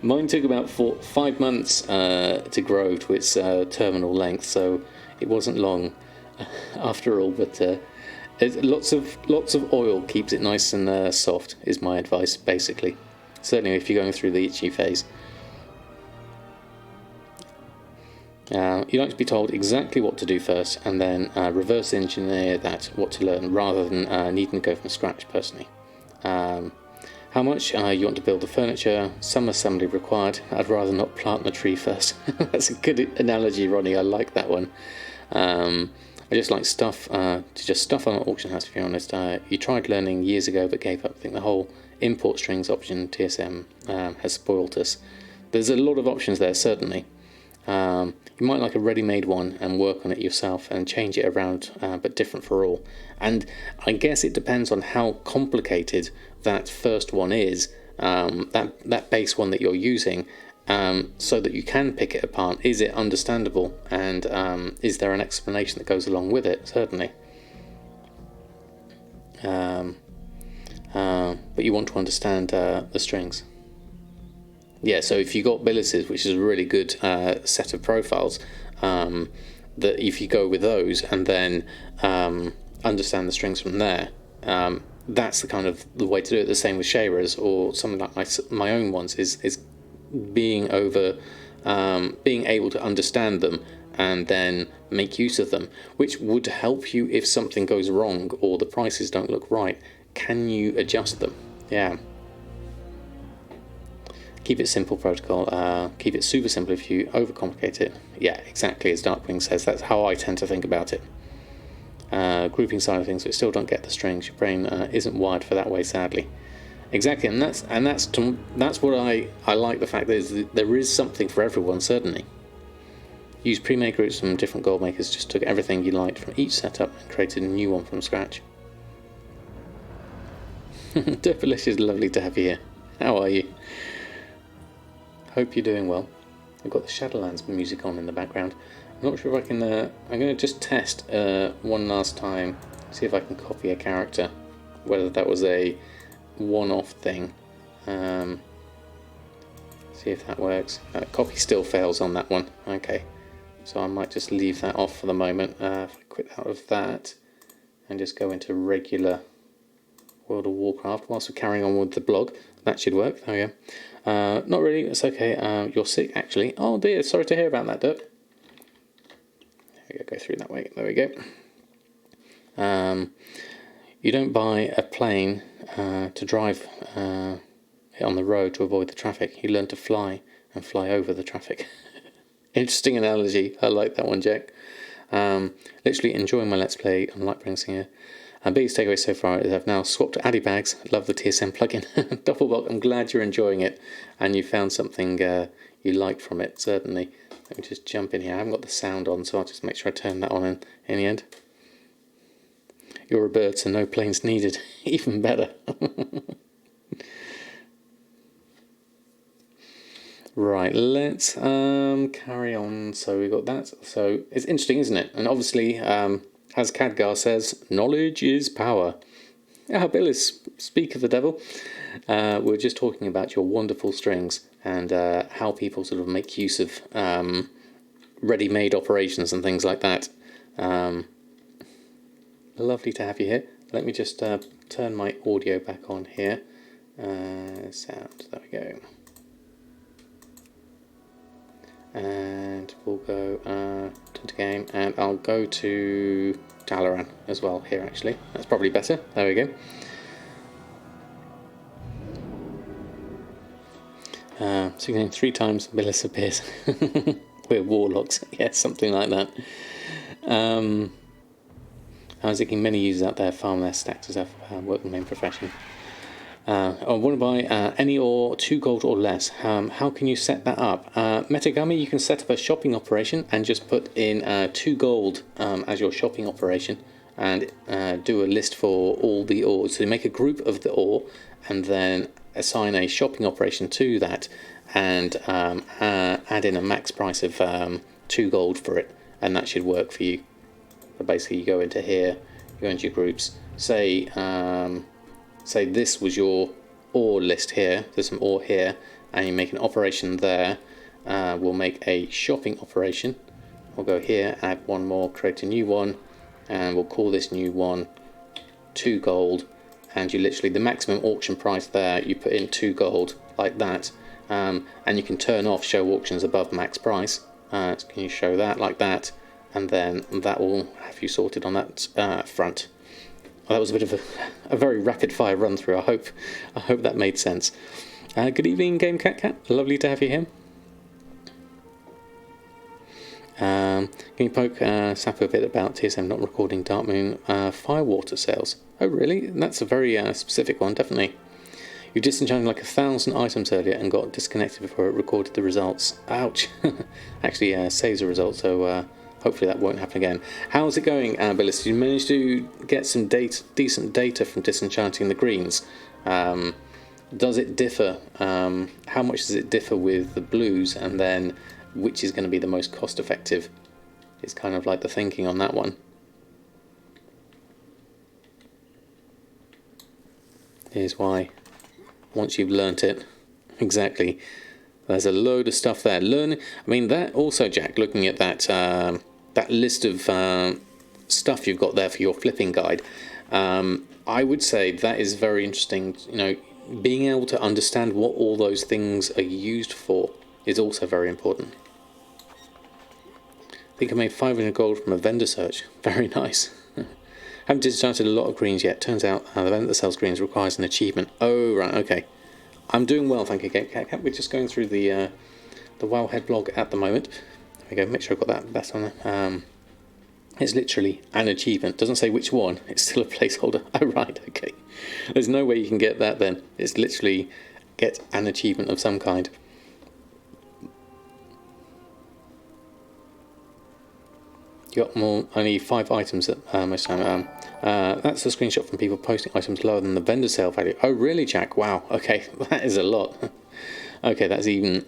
Mine took about 5 months to grow to its terminal length, so it wasn't long after all. But lots of oil keeps it nice and soft, is my advice, basically. Certainly if you're going through the itchy phase. You like to be told exactly what to do first, and then reverse engineer that, what to learn, rather than needing to go from scratch, personally. How much you want to build the furniture, some assembly required. I'd rather not plant the tree first. That's a good analogy, Ronnie, I like that one. I just like stuff, to just stuff on an auction house, to be honest. You tried learning years ago but gave up. I think the whole import strings option TSM has spoilt us. There's a lot of options there, certainly. You might like a ready-made one and work on it yourself and change it around, but different for all. And I guess it depends on how complicated that first one is, that base one that you're using, so that you can pick it apart. Is it understandable, and is there an explanation that goes along with it? Certainly. But you want to understand the strings. Yeah, so if you got Billis's, which is a really good set of profiles, that if you go with those and then understand the strings from there, that's the kind of the way to do it. The same with Shayra's or something like my own ones is being able to understand them and then make use of them, which would help you if something goes wrong or the prices don't look right. Can you adjust them? Yeah. Keep it simple, protocol. Keep it super simple if you overcomplicate it. Yeah, exactly as Darkwing says. That's how I tend to think about it. Grouping side of things, but still don't get the strings. Your brain isn't wired for that way, sadly. Exactly, and that's what I like. The fact that there is something for everyone. Certainly. Use pre-made groups from different gold makers. Just took everything you liked from each setup and created a new one from scratch. Derpalicious, lovely to have you here. How are you? Hope you're doing well. I've got the Shadowlands music on in the background. I'm not sure if I can. I'm going to just test one last time, see if I can copy a character, whether that was a one-off thing. See if that works. Copy still fails on that one. Okay, so I might just leave that off for the moment. If I quit out of that and just go into regular World of Warcraft whilst we're carrying on with the blog, that should work. There we go. Not really, it's okay. You're sick, actually. Oh dear, sorry to hear about that, Dirk. There we go through that way. There we go. You don't buy a plane to drive on the road to avoid the traffic. You learn to fly and fly over the traffic. Interesting analogy. I like that one, Jack. Literally enjoying my Let's Play on Lightbringer Singer. Biggest takeaway so far is I've now swapped to Addy Bags. Love the TSM plugin. Doppelbock, I'm glad you're enjoying it and you found something you like from it, certainly. Let me just jump in here. I haven't got the sound on, so I'll just make sure I turn that on in the end. You're a bird, so no planes needed. Even better. Right, let's carry on. So we've got that. So it's interesting, isn't it? And obviously, as Khadgar says, knowledge is power. Billis, speak of the devil. We're just talking about your wonderful strings and how people sort of make use of ready-made operations and things like that. Lovely to have you here. Let me just turn my audio back on here. Sound, there we go. And we'll go into game, and I'll go to Dalaran as well here actually. That's probably better. There we go. So you're going 3 times, Millis appears. We're warlocks, yeah, something like that. I was thinking many users out there farm their stacks as a work in main profession. I want to buy any ore, 2 gold or less. How can you set that up? Metagami, you can set up a shopping operation and just put in 2 gold as your shopping operation, and do a list for all the ores. So you make a group of the ore and then assign a shopping operation to that, and add in a max price of 2 gold for it, and that should work for you. So basically you go into here, you go into your groups, say this was your ore list here, there's some ore here, and you make an operation there. We'll make a shopping operation. We'll go here, add 1 more, create a new one, and we'll call this new one 2 gold, and you literally, the maximum auction price there, you put in 2 gold like that, and you can turn off show auctions above max price. Can you show that like that, and then that will have you sorted on that front. Well, that was a bit of a very rapid fire run through. I hope that made sense. Good evening, Game Cat. Lovely to have you here. Can you poke Sapo a bit about TSM not recording Dark Moon firewater sales? Oh really? That's a very specific one, definitely. You disenchanted like 1,000 items earlier and got disconnected before it recorded the results. Ouch. Actually saves the results, so hopefully that won't happen again. How's it going, Billis? Did you manage to get some decent data from disenchanting the greens? Does it differ? How much does it differ with the blues, and then which is going to be the most cost effective? It's kind of like the thinking on that one. Here's why. Once you've learnt it, exactly. There's a load of stuff there. I mean, that also, Jack, looking at that that list of stuff you've got there for your flipping guide, I would say that is very interesting. You know, being able to understand what all those things are used for is also very important. I think I made 500 gold from a vendor search. Very nice. Haven't disenchanted a lot of greens yet. Turns out the vendor that sells greens requires an achievement. Oh, right, okay. I'm doing well, thank you, Cat. We're just going through the Wowhead blog at the moment. There we go, make sure I've got that on there. It's literally an achievement. Doesn't say which one, it's still a placeholder. Oh, right, okay. There's no way you can get that then. It's literally get an achievement of some kind. You got only 5 items at most of the time. That's a screenshot from people posting items lower than the vendor sale value. Oh really, Jack? Wow, okay, that is a lot. Okay, that's even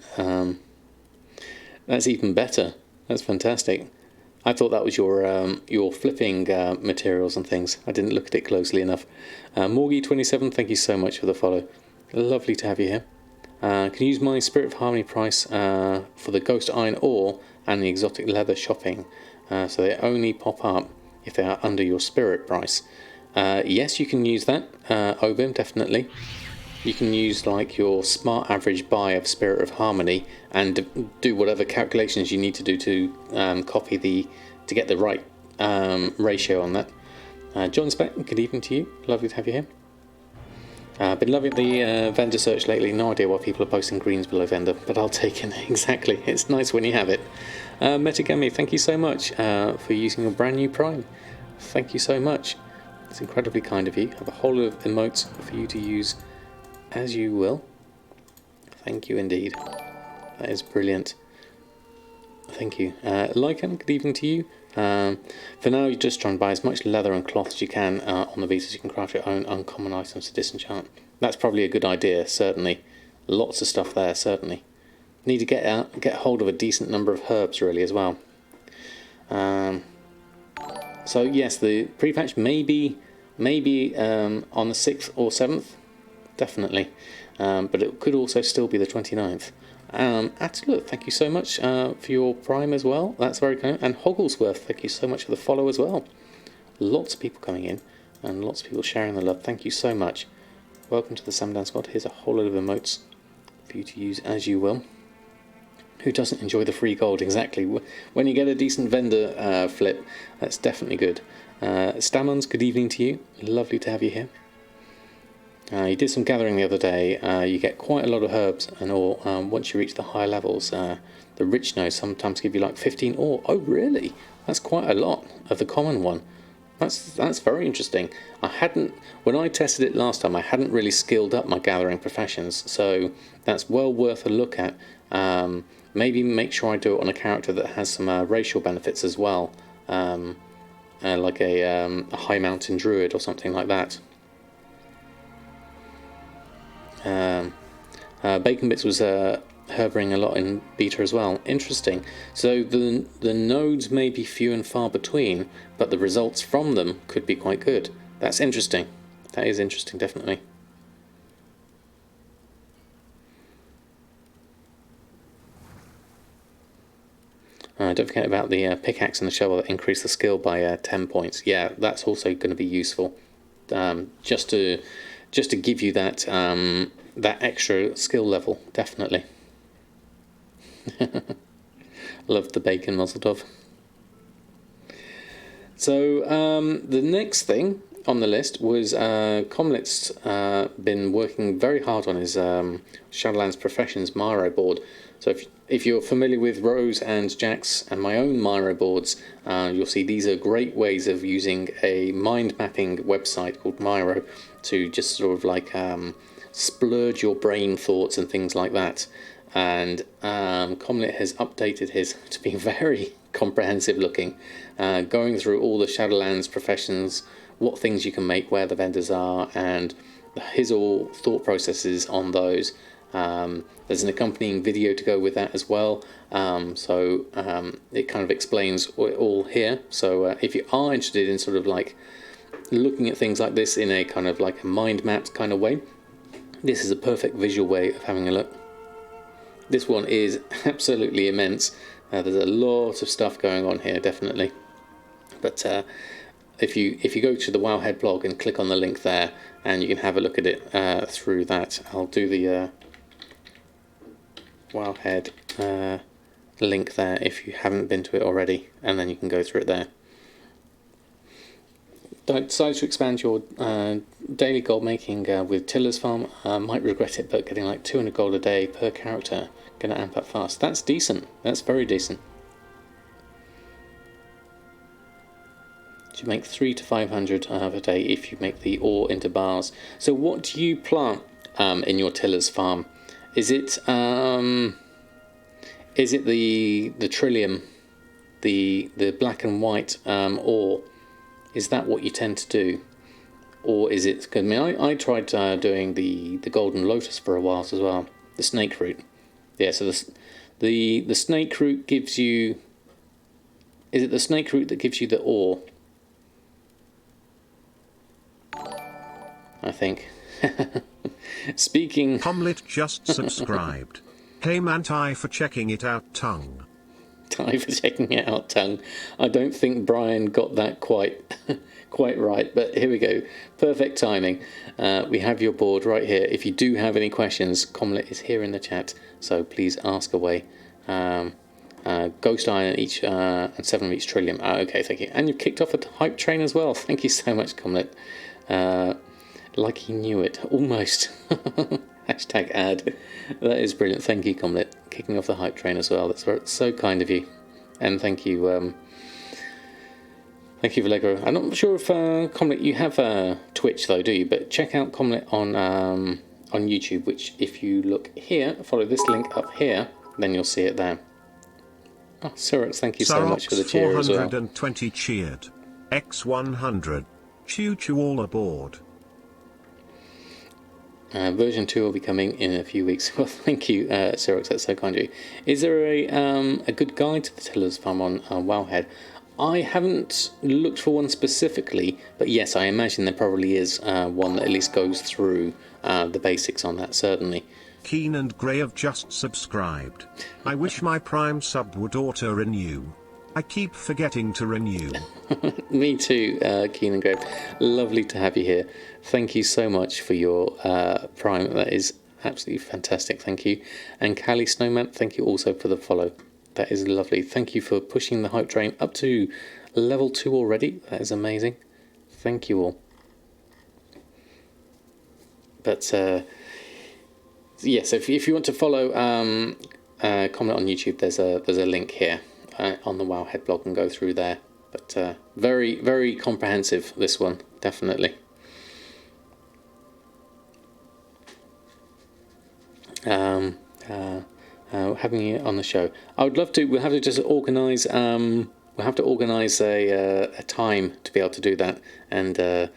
better. That's fantastic. I thought that was your flipping materials and things. I didn't look at it closely enough. Morgie27, thank you so much for the follow. Lovely to have you here. Can you use my Spirit of Harmony price for the Ghost Iron ore and the exotic leather shopping, so they only pop up if they are under your spirit price? Yes, you can use that, Obim, definitely. You can use like your smart average buy of Spirit of Harmony and do whatever calculations you need to do to to get the right ratio on that. John Speck, good evening to you. Lovely to have you here. Been loving the vendor search lately. No idea why people are posting greens below vendor, but I'll take it. Exactly. It's nice when you have it. Metagami, thank you so much for using your brand new Prime. Thank you so much. It's incredibly kind of you. Have a whole lot of emotes for you to use as you will. Thank you indeed. That is brilliant. Thank you. Lycan, good evening to you. For now, you just try and buy as much leather and cloth as you can on the Vita so you can craft your own uncommon items to disenchant. That's probably a good idea, certainly. Lots of stuff there, certainly. Need to get hold of a decent number of herbs, really, as well. So, yes, the pre-patch may be on the 6th or 7th. Definitely. But it could also still be the 29th. Atala, thank you so much for your Prime as well. That's very kind. And Hogglesworth, thank you so much for the follow as well. Lots of people coming in and lots of people sharing the love. Thank you so much. Welcome to the Samadan squad. Here's a whole lot of emotes for you to use as you will. Who doesn't enjoy the free gold? Exactly. When you get a decent vendor flip, that's definitely good. Stamons, good evening to you. Lovely to have you here. You did some gathering the other day. You get quite a lot of herbs and ore. Once you reach the higher levels, the rich nodes sometimes give you like 15 ore. Oh, really? That's quite a lot of the common one. That's very interesting. When I tested it last time, I hadn't really skilled up my gathering professions, so that's well worth a look at. Maybe make sure I do it on a character that has some racial benefits as well, like a high mountain druid or something like that. Bacon Bits was hovering a lot in beta as well. Interesting. So the nodes may be few and far between, but the results from them could be quite good. That's interesting. That is interesting, definitely. Don't forget about the pickaxe and the shovel that increase the skill by 10 points. Yeah, that's also going to be useful. Just to give you that that extra skill level, definitely. Love the bacon, Mazel Tov. So the next thing on the list was Comlet's been working very hard on his Shadowlands Professions Miro board. So if you're familiar with Rose and Jack's and my own Miro boards, you'll see these are great ways of using a mind mapping website called Miro to just sort of like splurge your brain thoughts and things like that. And Comlet has updated his to be very comprehensive looking, going through all the Shadowlands Professions, what things you can make, where the vendors are, and his all thought processes on those. There's an accompanying video to go with that as well, so it kind of explains it all here. So if you are interested in sort of like looking at things like this in a kind of like a mind mapped kind of way, this is a perfect visual way of having a look. This one is absolutely immense. There's a lot of stuff going on here, definitely. But if you go to the Wowhead blog and click on the link there, and you can have a look at it through that. I'll do the Wowhead link there if you haven't been to it already, and then you can go through it there. Decide to expand your daily gold making with Tiller's Farm. Might regret it, but getting like 200 gold a day per character, gonna amp up fast. That's decent. That's very decent. You make 300 to 500 a day if you make the ore into bars. So what do you plant in your Tiller's Farm? Is it the Trillium, the black and white ore? Is that what you tend to do, or is it? I mean, I tried doing the Golden Lotus for a while as well. The snake root. Yeah. So the snake root gives you. Is it the snake root that gives you the ore? I think. Speaking. Comlet just subscribed. Hey Manti for checking it out, tongue. Ty for checking it out, tongue. I don't think Brian got that quite right, but here we go. Perfect timing. We have your board right here. If you do have any questions, Comlet is here in the chat, so please ask away. Ghost Iron each and 7 of each Trillium. Okay, thank you. And you've kicked off a hype train as well. Thank you so much, Comlet. Like he knew it, almost. Hashtag ad. That is brilliant. Thank you, Comlet. Kicking off the hype train as well. That's so kind of you. And thank you, Vallegro. I'm not sure if Comlet, you have Twitch though, do you? But check out Comlet on YouTube. Which, if you look here, follow this link up here, then you'll see it there. Oh, Syrox, thank you so much for the cheer as well. 420 cheered. X100. Choo all aboard. Version 2 will be coming in a few weeks. Well, thank you, Syrox, that's so kind of you. Is there a good guide to the Tiller's Farm on Wowhead? I haven't looked for one specifically, but yes, I imagine there probably is one that at least goes through the basics on that, certainly. Keen and Grey have just subscribed. I wish my Prime sub would auto-renew. I keep forgetting to renew. Me too, Keen and Grey. Lovely to have you here. Thank you so much for your Prime. That is Absolutely fantastic, thank you. And Callie Snowman, thank you also for the follow. That is lovely. Thank you for pushing the hype train up to level 2 already. That is amazing. Thank you all. But yes, if you want to follow, comment on YouTube. There's a link here on the Wowhead blog, and go through there. But very, very comprehensive, this one, definitely. Having you on the show, I would love to. We'll have to just organise. We'll have to organise a time to be able to do that, and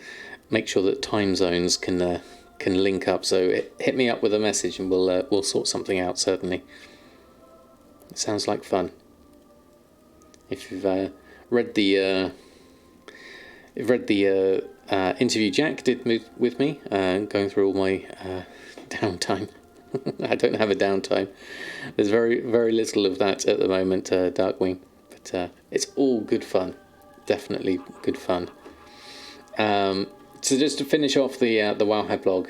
make sure that time zones can link up. So hit me up with a message, and we'll sort something out. Certainly, it sounds like fun. If you've read the interview Jack did with me, going through all my downtime. I don't have a downtime. There's very, very little of that at the moment, Darkwing. But it's all good fun. Definitely good fun. So just to finish off the Wowhead blog,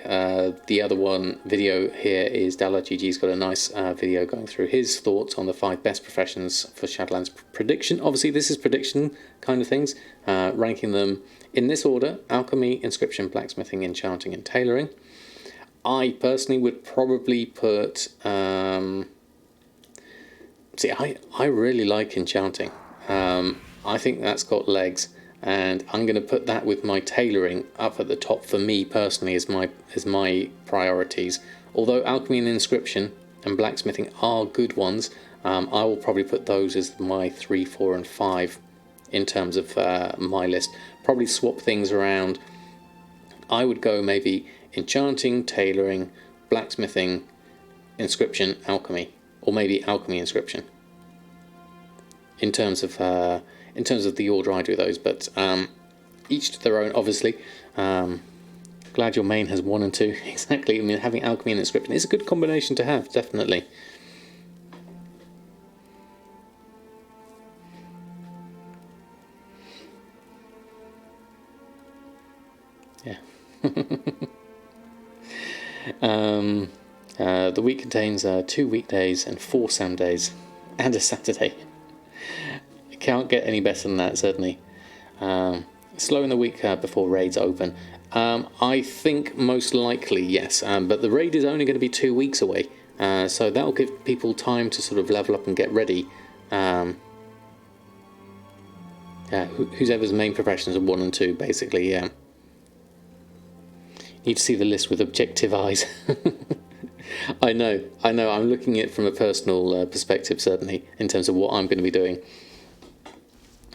the other one video here is DalaGG's got a nice video going through his thoughts on the 5 best professions for Shadowlands prediction. Obviously, this is prediction kind of things, ranking them in this order: Alchemy, Inscription, Blacksmithing, Enchanting, and Tailoring. I personally would probably put... I really like Enchanting. I think that's got legs, and I'm going to put that with my Tailoring up at the top for me personally as my priorities. Although Alchemy and Inscription and Blacksmithing are good ones, I will probably put those as my 3, 4 and 5 in terms of my list. Probably swap things around. I would go maybe Enchanting, Tailoring, Blacksmithing, Inscription, Alchemy, or maybe Alchemy, Inscription. In terms of the order I do those, but each to their own. Obviously, glad your main has 1 and 2. Exactly. I mean, having Alchemy and Inscription is a good combination to have, definitely. Yeah. The week contains 2 weekdays and 4 Sam days, and a Saturday. It can't get any better than that, certainly. Slow in the week before raids open. I think most likely yes, but the raid is only going to be 2 weeks away, so that will give people time to sort of level up and get ready. Whoever's main professions are 1 and 2, basically, yeah. Need to see the list with objective eyes. I know. I'm looking at it from a personal perspective, certainly, in terms of what I'm going to be doing.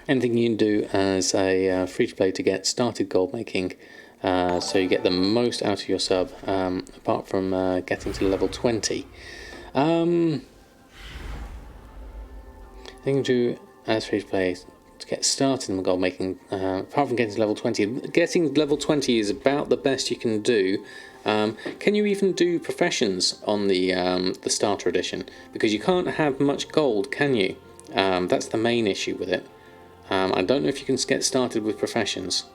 Anything you can do as a free-to-play to get started gold making, so you get the most out of your sub, apart from getting to level 20. Anything you can do as free-to-play to get started in gold making, apart from getting to level 20. Getting level 20 is about the best you can do. Can you even do professions on the starter edition? Because you can't have much gold, can you? That's the main issue with it. I don't know if you can get started with professions.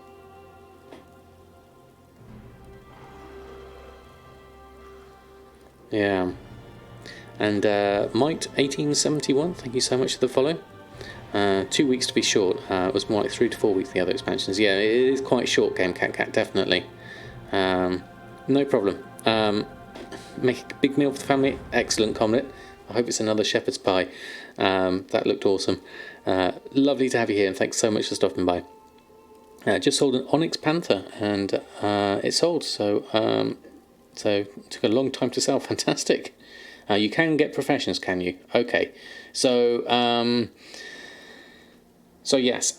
Yeah. And Might1871, thank you so much for the follow. 2 weeks to be short. It was more like 3 to 4 weeks the other expansions. Yeah, it is quite short, Game Cat, definitely. No problem. Make a big meal for the family. Excellent comment. I hope it's another shepherd's pie. That looked awesome. Lovely to have you here, and thanks so much for stopping by. Just sold an Onyx Panther, and it sold, so it took a long time to sell. Fantastic. You can get professions, can you? Okay. So yes,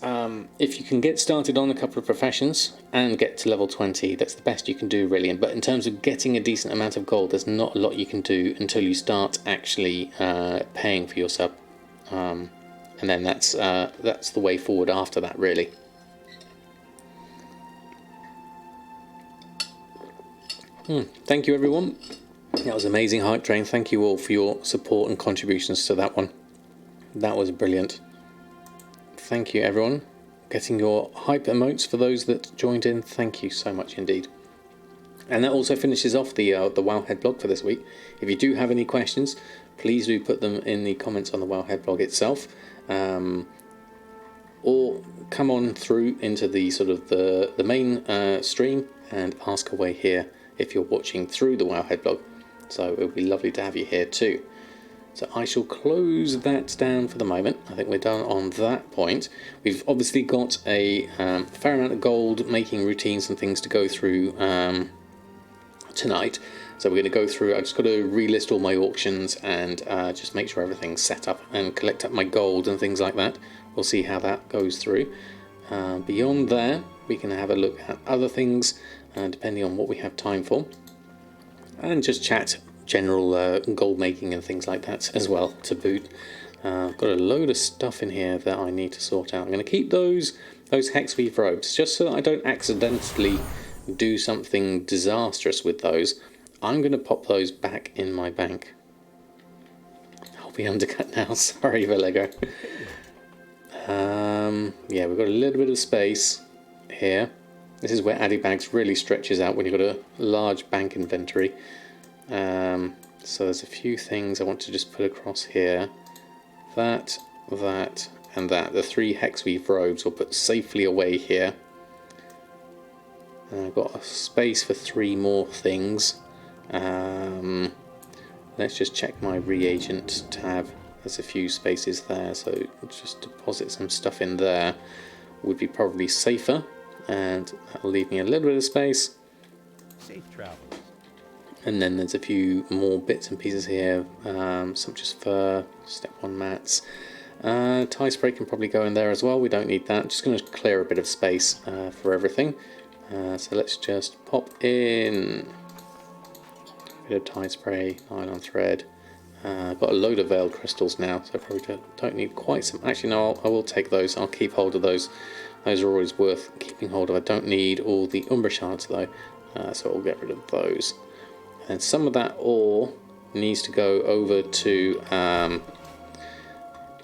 if you can get started on a couple of professions and get to level 20, that's the best you can do, really. But in terms of getting a decent amount of gold, there's not a lot you can do until you start actually paying for your sub, and then that's the way forward after that, really. Thank you, everyone. That was amazing, Hype Train. Thank you all for your support and contributions to that one. That was brilliant. Thank you, everyone. Getting your hype emotes for those that joined in. Thank you so much indeed. And that also finishes off the Wowhead blog for this week. If you do have any questions, please do put them in the comments on the Wowhead blog itself, or come on through into the sort of the main stream and ask away here if you're watching through the Wowhead blog. So it would be lovely to have you here too. So I shall close that down for the moment. I think we're done on that point. We've obviously got a fair amount of gold making routines and things to go through tonight. So we're going to go through, I've just got to relist all my auctions and just make sure everything's set up and collect up my gold and things like that. We'll see how that goes through. Beyond there, we can have a look at other things depending on what we have time for. And just chat general gold making and things like that as well to boot. I've got a load of stuff in here that I need to sort out. I'm going to keep those hex weave robes just so that I don't accidentally do something disastrous with those. I'm going to pop those back in my bank. I'll be undercut now. Sorry, Valego. Yeah, we've got a little bit of space here. This is where Addybags really stretches out when you've got a large bank inventory. So there's a few things I want to just put across here. That, and that. The 3 hex weave robes will put safely away here. And I've got a space for 3 more things. Let's just check my reagent tab. There's a few spaces there, so just deposit some stuff in there would be probably safer, and that'll leave me a little bit of space. Safe travels. And then there's a few more bits and pieces here, some just fur, step 1 mats. Tie spray can probably go in there as well, we don't need that. Just going to clear a bit of space for everything. So let's just pop in a bit of tie spray, nylon thread. I've got a load of veiled crystals now, so I probably don't need quite some. Actually, no, I will take those. I'll keep hold of those. Those are always worth keeping hold of. I don't need all the Umbra shards though, so I'll get rid of those. And some of that ore needs to go over to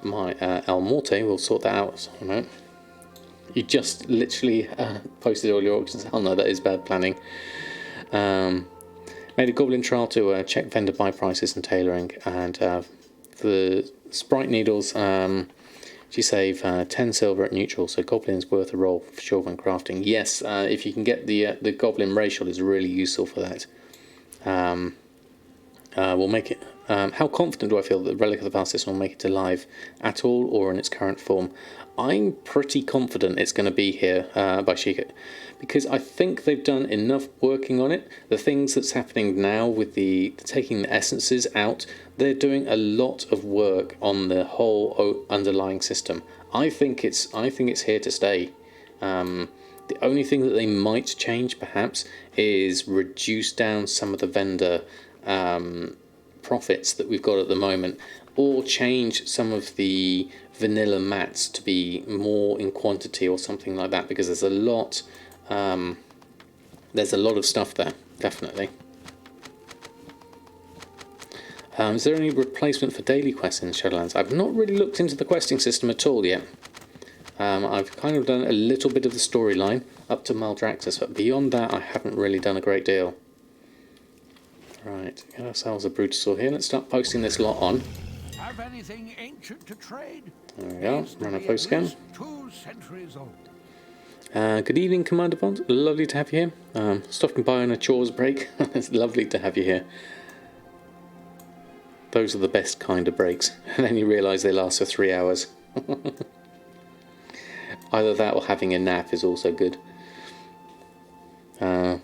my El Morte. We'll sort that out in a moment. You just literally posted all your auctions. Oh no, that is bad planning. Made a goblin trial to check vendor buy prices and tailoring, and the sprite needles, she save 10 silver at neutral, so goblin's worth a roll for sure when crafting. Yes, if you can get the goblin racial is really useful for that. We'll make it. How confident do I feel that the Relic of the Past system will make it alive at all, or in its current form? I'm pretty confident it's going to be here by Sheikah, because I think they've done enough working on it. The things that's happening now with the taking the essences out, they're doing a lot of work on the whole underlying system. I think it's here to stay. The only thing that they might change perhaps is reduce down some of the vendor profits that we've got at the moment, or change some of the vanilla mats to be more in quantity or something like that, because there's a lot of stuff there, definitely. Is there any replacement for daily quests in Shadowlands? I've not really looked into the questing system at all yet. I've kind of done a little bit of the storyline up to Maldraxxus, but beyond that I haven't really done a great deal. Right, get ourselves a Brutosaur here. Let's start posting this lot on. Have anything ancient to trade? There we go, run a post scan. 2 centuries old. Good evening, Commander Bond. Lovely to have you here. Stopping by on a chores break. It's lovely to have you here. Those are the best kind of breaks. And then you realise they last for 3 hours. Either that or having a nap is also good.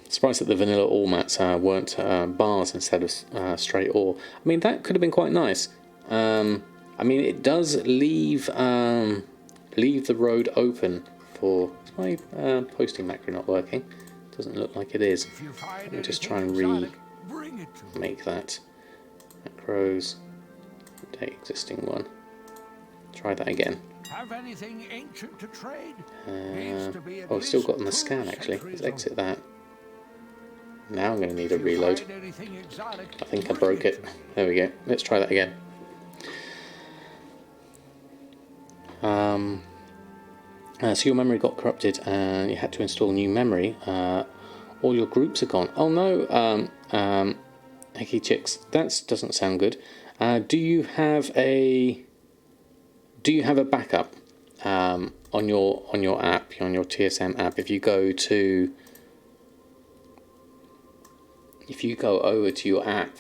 Surprised that the vanilla ore mats weren't bars instead of straight ore. I mean, that could have been quite nice. I mean, it does leave the road open for... Is my posting macro not working? Doesn't look like it is. Let me just try and remake that. Macros. Update existing one. Try that again. Have anything ancient to trade? Oh, I've still got on the scan actually. Let's exit that. Now I'm going to need a reload. I think I broke it. There we go. Let's try that again. So your memory got corrupted and you had to install new memory. All your groups are gone. Oh no, Hickey Chicks, that doesn't sound good. Do you have a backup on your app, on your TSM app? If you go over to your app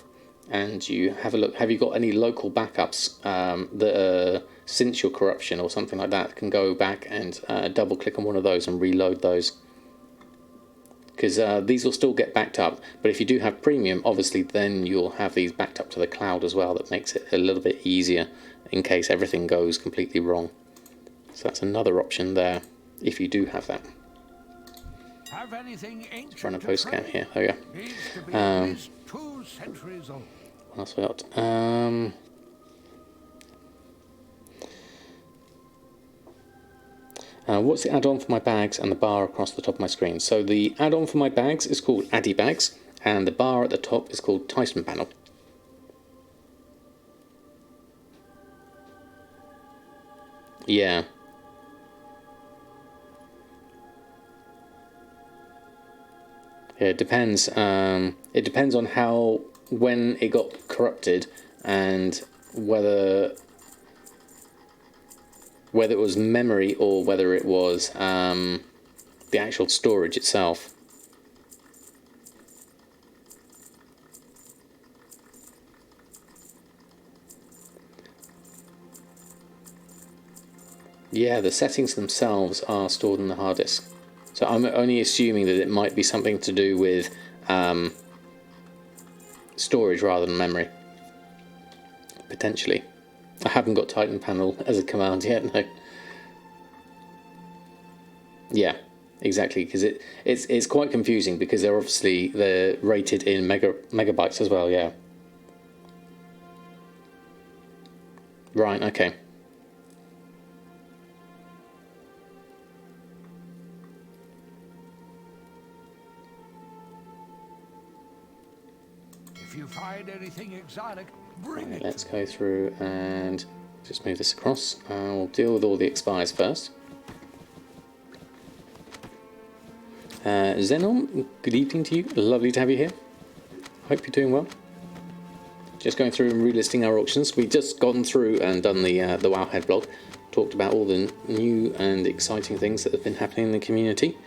and you have a look, have you got any local backups that since your corruption or something like that can go back and double click on one of those and reload those? Because these will still get backed up, but if you do have premium, obviously then you'll have these backed up to the cloud as well. That makes it a little bit easier in case everything goes completely wrong. So that's another option there if you do have that. Have anything ancient Let's run a to post scan trade? here. Oh yeah. Needs to be at least 2 centuries old. What else we got? What's the add-on for my bags and the bar across the top of my screen? So the add-on for my bags is called Addy Bags, and the bar at the top is called Tyson Panel. Yeah. Yeah, it depends. It depends on when it got corrupted and whether it was memory or whether it was the actual storage itself. Yeah, the settings themselves are stored on the hard disk. So I'm only assuming that it might be something to do with storage rather than memory. Potentially. I haven't got Titan Panel as a command yet, no. Yeah, exactly, because it's quite confusing because they're rated in megabytes as well, yeah. Right, okay. If you find anything exotic, bring Right, it. let's go through and just move this across. We'll deal with all the expires first. Zenon, good evening to you. Lovely to have you here. Hope you're doing well. Just going through and relisting our auctions. We've just gone through and done the Wowhead blog. Talked about all the new and exciting things that have been happening in the community.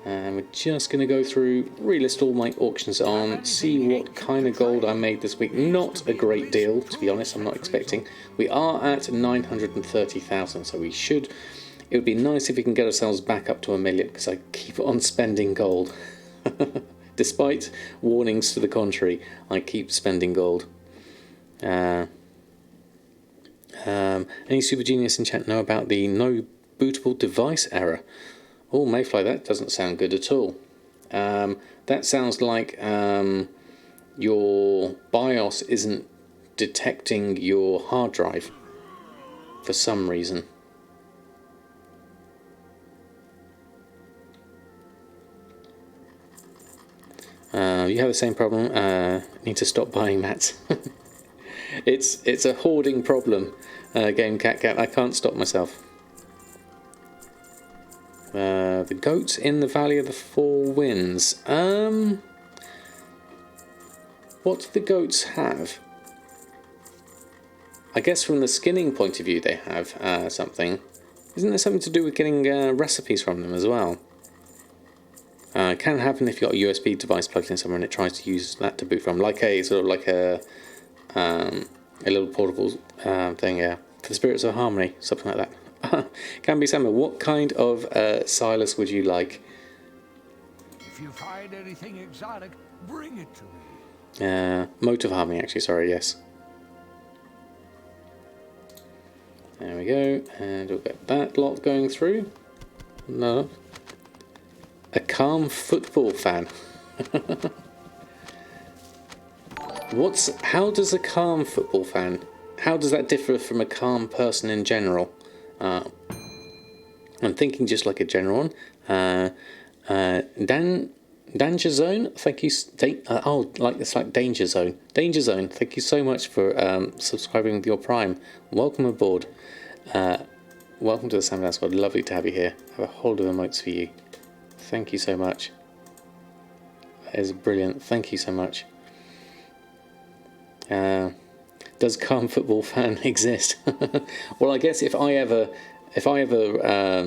And we're just going to go through, relist all my auctions on, see what kind of gold I made this week. Not a great deal, to be honest, I'm not expecting. We are at 930,000, so we should... It would be nice if we can get ourselves back up to 1 million, because I keep on spending gold. Despite warnings to the contrary, I keep spending gold. Any Super Genius in chat know about the no bootable device error? Oh, Mayfly, that doesn't sound good at all. That sounds like your BIOS isn't detecting your hard drive for some reason. You have the same problem. Need to stop buying mats. It's a hoarding problem. Game Cat. I can't stop myself. The goats in the Valley of the Four Winds. What do the goats have? I guess from the skinning point of view they have something. Isn't there something to do with getting recipes from them as well? It can happen if you've got a USB device plugged in somewhere and it tries to use that to boot from, like a little portable thing, yeah. For the Spirits of Harmony, something like that. Can be Samuel, what kind of Silas would you like? If you find anything exotic, bring it to me. Motive Harmony, actually, sorry, yes. There we go, and we'll get that lot going through. No. A calm football fan. How does a calm football fan, how does that differ from a calm person in general? I'm thinking just like a general one. Danger Zone, thank you. It's like Danger Zone. Danger Zone, thank you so much for subscribing with your Prime. Welcome aboard. Welcome to the Samadan Squad. Lovely to have you here. I have a whole of emotes for you. Thank you so much. That is brilliant. Thank you so much. Does Calm Football Fan exist? Well, I guess if I ever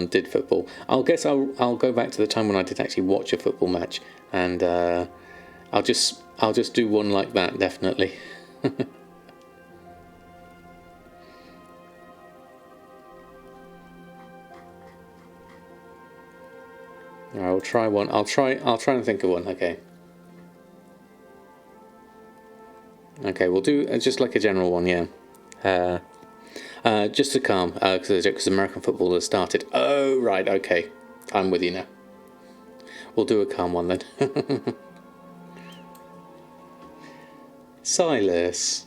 did football, I'll go back to the time when I did actually watch a football match, and I'll just do one like that, definitely. I'll try one. I'll try and think of one. Okay. Okay, we'll do just like a general one, yeah. Just to calm, because American football has started. Oh, right, okay. I'm with you now. We'll do a calm one then. Silas.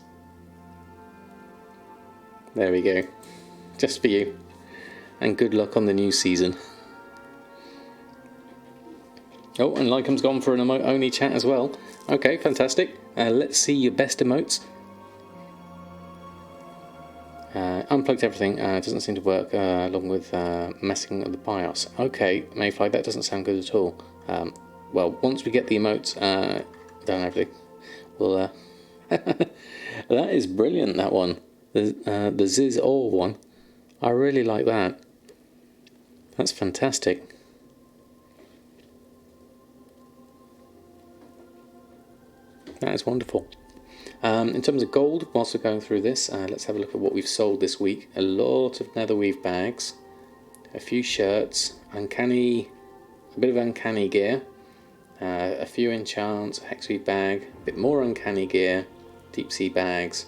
There we go. Just for you. And good luck on the new season. Oh, and Lycom's gone for an emote only chat as well. Okay, fantastic. Let's see your best emotes. Unplugged everything. Doesn't seem to work along with messing with the BIOS. Okay, Mayfly, that doesn't sound good at all. Well, once we get the emotes done, everything, we'll. That is brilliant. That one, the Ziz All one. I really like that. That's fantastic. That is wonderful. In terms of gold, whilst we're going through this, let's have a look at what we've sold this week. A lot of netherweave bags, a few shirts, a bit of uncanny gear, a few enchants, a hexweave bag, a bit more uncanny gear, deep sea bags,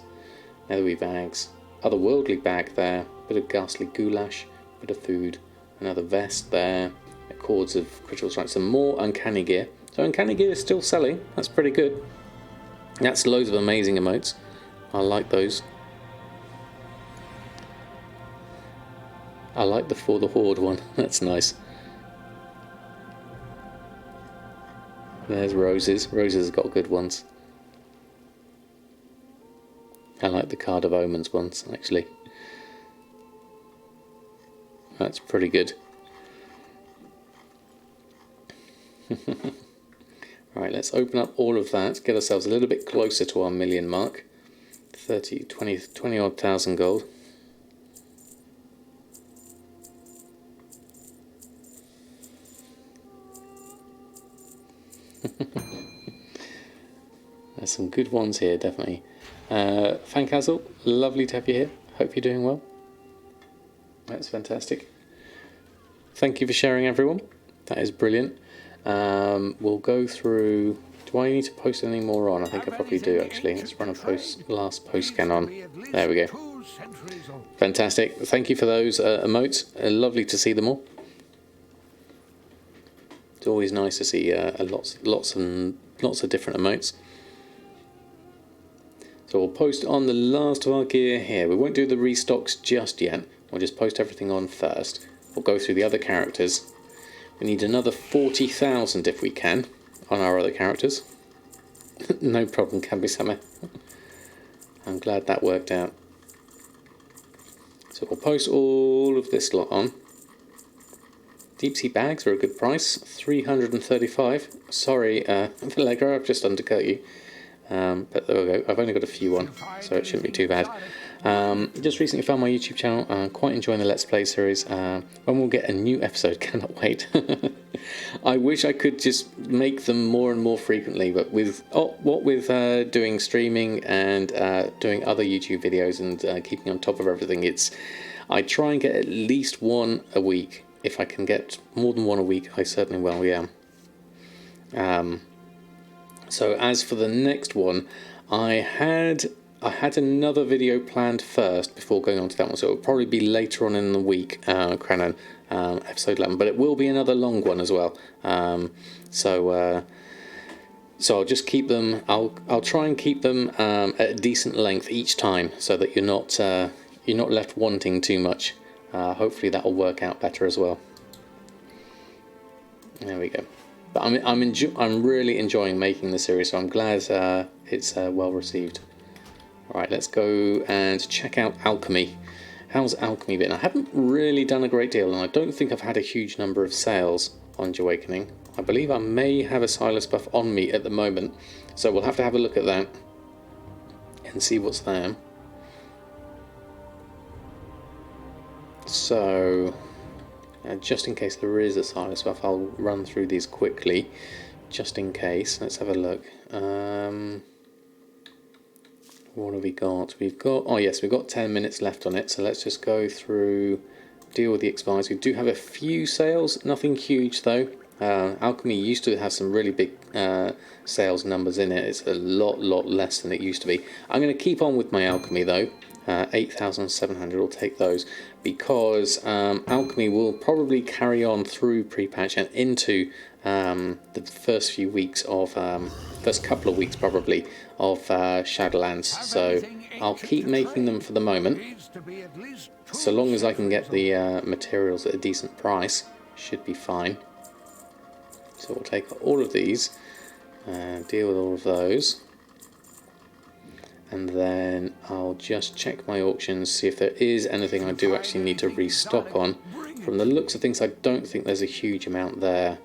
netherweave bags, otherworldly bag there, a bit of ghastly goulash, a bit of food, another vest there, cords of critical strike, some more uncanny gear. So uncanny gear is still selling. That's pretty good. That's loads of amazing emotes. I like those. I like the For the Horde one. That's nice. There's Roses. Roses has got good ones. I like the Card of Omens ones, actually. That's pretty good. Right, let's open up all of that, get ourselves a little bit closer to our million mark. 20 odd thousand gold. There's some good ones here, definitely. Fancastle, lovely to have you here. Hope you're doing well. That's fantastic. Thank you for sharing, everyone. That is brilliant. We'll go through. Do I need to post anything more on? I think I probably do, actually. Let's run a last post scan on. There we go. Fantastic. Thank you for those emotes. Lovely to see them all. It's always nice to see lots of different emotes. So we'll post on the last of our gear here. We won't do the restocks just yet. We'll just post everything on first. We'll go through the other characters. We need another 40,000 if we can on our other characters. No problem, can be summer. I'm glad that worked out. So we'll post all of this lot on. Deep sea bags are a good price, 335. Sorry, Allegra, I've just undercut you. But there we go, I've only got a few on, so it shouldn't be too bad. Just recently found my YouTube channel, quite enjoying the Let's Play series. When we'll get a new episode, cannot wait. I wish I could just make them more and more frequently, but with doing streaming and doing other YouTube videos and keeping on top of everything, I try and get at least one a week. If I can get more than one a week, I certainly will, yeah. So as for the next one, I had another video planned first before going on to that one, so it'll probably be later on in the week, Cranon, episode 11, but it will be another long one as well. So I'll just keep them. I'll try and keep them at a decent length each time, so that you're not left wanting too much. Hopefully that will work out better as well. There we go. But I'm really enjoying making the series, so I'm glad it's well received. Alright, let's go and check out Alchemy. How's Alchemy been? I haven't really done a great deal, and I don't think I've had a huge number of sales on Awakening. I believe I may have a Silas buff on me at the moment, so we'll have to have a look at that and see what's there. So, just in case there is a Silas buff, I'll run through these quickly, just in case. Let's have a look. What have we got? We've got, oh yes, we've got 10 minutes left on it, so let's just go through, deal with the expires. We do have a few sales, nothing huge though. Alchemy used to have some really big sales numbers in it. It's a lot less than it used to be. I'm going to keep on with my Alchemy though. 8,700, we'll take those, because Alchemy will probably carry on through pre-patch and into the first few weeks of, first couple of weeks probably, of Shadowlands, so I'll keep making them for the moment, so long as I can get the materials at a decent price, should be fine. So we'll take all of these, deal with all of those, and then I'll just check my auctions, see if there is anything I do actually need to restock on. From the looks of things, I don't think there's a huge amount there.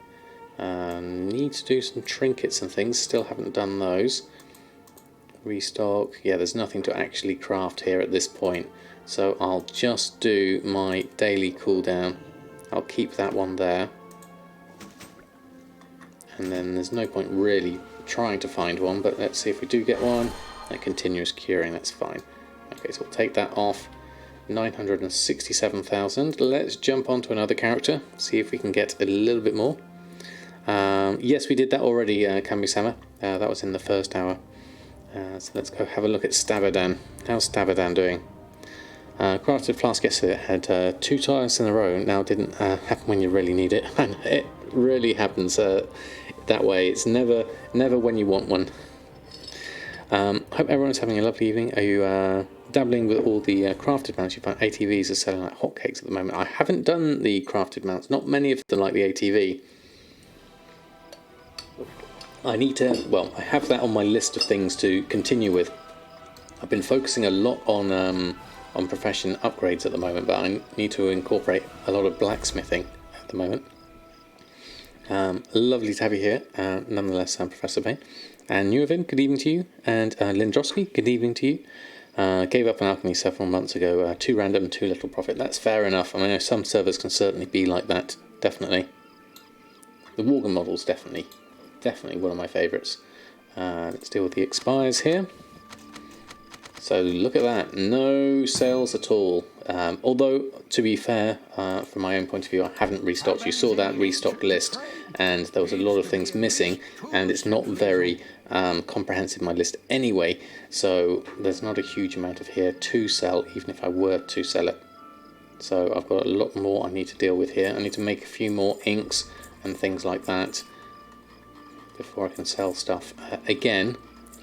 Need to do some trinkets and things, still haven't done those. Restock, yeah, there's nothing to actually craft here at this point, so I'll just do my daily cooldown. I'll keep that one there, and then there's no point really trying to find one, but let's see if we do get one. That continuous curing, that's fine. Okay, so we'll take that off. 967,000. Let's jump on to another character, see if we can get a little bit more. Yes, we did that already, Kami-sama. That was in the first hour. So let's go have a look at Samadan. How's Samadan doing? Crafted flask yesterday had 2 tires in a row. Now it didn't happen when you really need it. And it really happens that way. It's never when you want one. Hope everyone's having a lovely evening. Are you dabbling with all the crafted mounts? You find ATVs are selling like hotcakes at the moment. I haven't done the crafted mounts. Not many of them like the ATV. I need to, well, I have that on my list of things to continue with. I've been focusing a lot on profession upgrades at the moment, but I need to incorporate a lot of blacksmithing at the moment. Lovely to have you here, nonetheless, Professor Payne. And Newavin, good evening to you. And Lindrosky, good evening to you. Gave up on Alchemy several months ago. Too random, too little profit. That's fair enough. I mean, some servers can certainly be like that, definitely. The Worgen model's definitely one of my favourites. Let's deal with the expires here. So look at that, no sales at all. Although, to be fair, from my own point of view, I haven't restocked. You saw that restock list, and there was a lot of things missing, and it's not very comprehensive, my list anyway, so there's not a huge amount of here to sell, even if I were to sell it. So I've got a lot more I need to deal with here. I need to make a few more inks and things like that before I can sell stuff again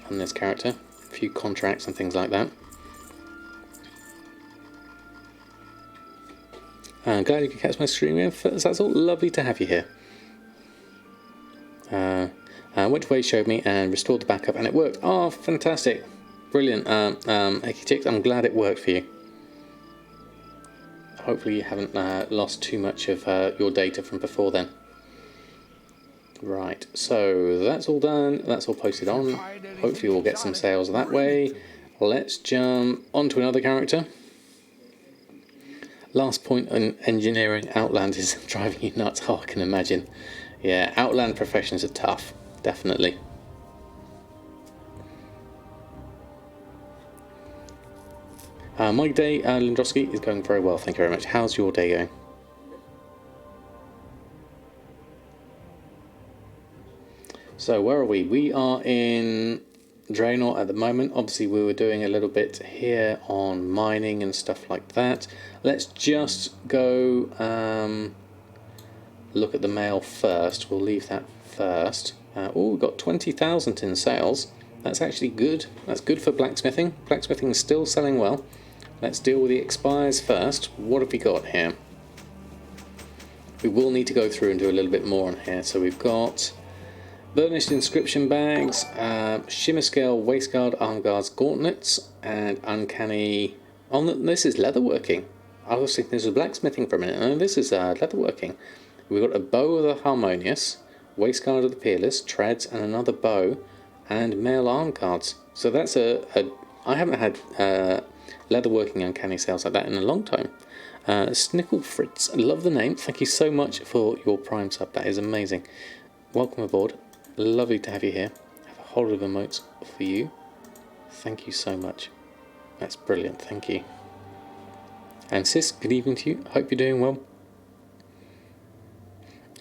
on this character. A few contracts and things like that. Glad you could catch my stream. That's all. Lovely to have you here. Went away, showed me, and restored the backup, and it worked. Oh, fantastic! Brilliant. Chicks, I'm glad it worked for you. Hopefully you haven't lost too much of your data from before then. Right, so that's all done, that's all posted on. Hopefully we'll get some sales that way. Let's jump onto another character. Last point on engineering, Outland is driving you nuts. Oh, I can imagine. Yeah, Outland Professions are tough, definitely. My day, Lindrosky, is going very well, thank you very much. How's your day going? So where are we? We are in Draenor at the moment. Obviously we were doing a little bit here on mining and stuff like that. Let's just go look at the mail first. We'll leave that first. Oh, we've got 20,000 in sales. That's actually good. That's good for blacksmithing. Blacksmithing is still selling well. Let's deal with the expires first. What have we got here? We will need to go through and do a little bit more on here. So we've got burnished inscription bags, shimmer scale waistguard, arm guards, gauntlets, and uncanny. Oh, this is leatherworking. I was thinking this was blacksmithing for a minute. No, this is leatherworking. We've got a bow of the harmonious, Waistguard of the Peerless, Treads, and another bow, and male arm cards. So that's I haven't had leatherworking uncanny sales like that in a long time. Snickle Fritz, love the name. Thank you so much for your Prime sub. That is amazing. Welcome aboard. Lovely to have you here. Have a whole lot of emotes for you. Thank you so much. That's brilliant. Thank you. And Sis, good evening to you. Hope you're doing well.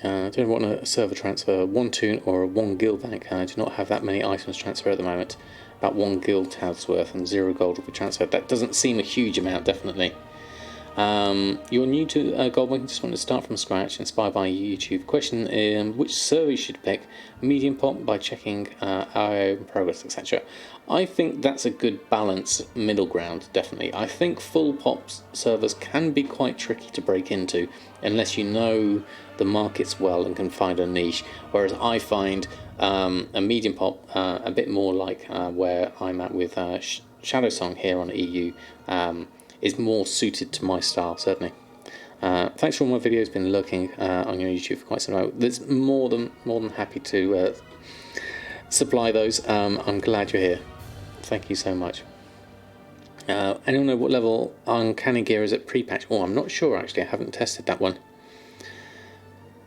I don't want a server transfer, 1 toon or a 1 guild bank. I do not have that many items transfer at the moment. About 1 guild tab's worth and 0 gold will be transferred. That doesn't seem a huge amount, definitely. You're new to Goldmaking, just want to start from scratch, inspired by YouTube. Question: which server you should pick? Medium pop by checking IO progress, etc. I think that's a good balance, middle ground, definitely. I think full pop servers can be quite tricky to break into unless you know the markets well and can find a niche. Whereas I find a medium pop a bit more like where I'm at with Shadowsong here on EU. Is more suited to my style, certainly. Thanks for all my videos, been lurking on your YouTube for quite some time. There's more than happy to supply those. I'm glad you're here. Thank you so much. Anyone know what level Uncanny Gear is at pre-patch? Oh, I'm not sure actually, I haven't tested that one.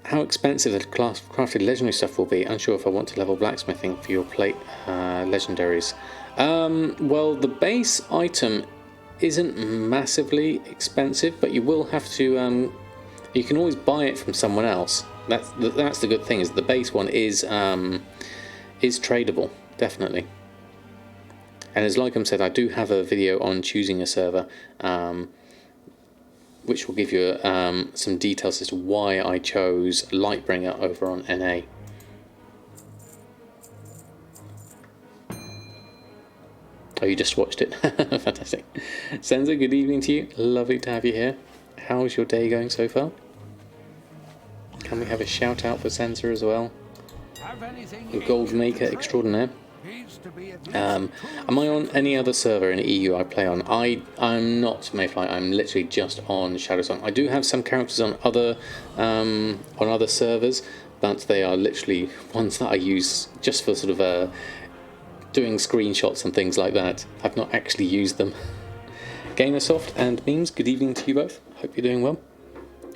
How expensive the crafted legendary stuff will be? Unsure if I want to level blacksmithing for your plate legendaries. Well, the base item isn't massively expensive, but you will have to you can always buy it from someone else. That's the good thing, is the base one is tradable, definitely. And as Lycom said, I do have a video on choosing a server, which will give you some details as to why I chose Lightbringer over on NA. Oh, you just watched it. Fantastic. Senza, good evening to you. Lovely to have you here. How's your day going so far? Can we have a shout out for Senza as well? The Goldmaker extraordinaire. Am I on any other server in EU I play on? I'm not Mayfly. I'm literally just on Shadowsong. I do have some characters on other servers, but they are literally ones that I use just for sort of doing screenshots and things like that. I've not actually used them. Gamersoft and Memes, good evening to you both. Hope you're doing well.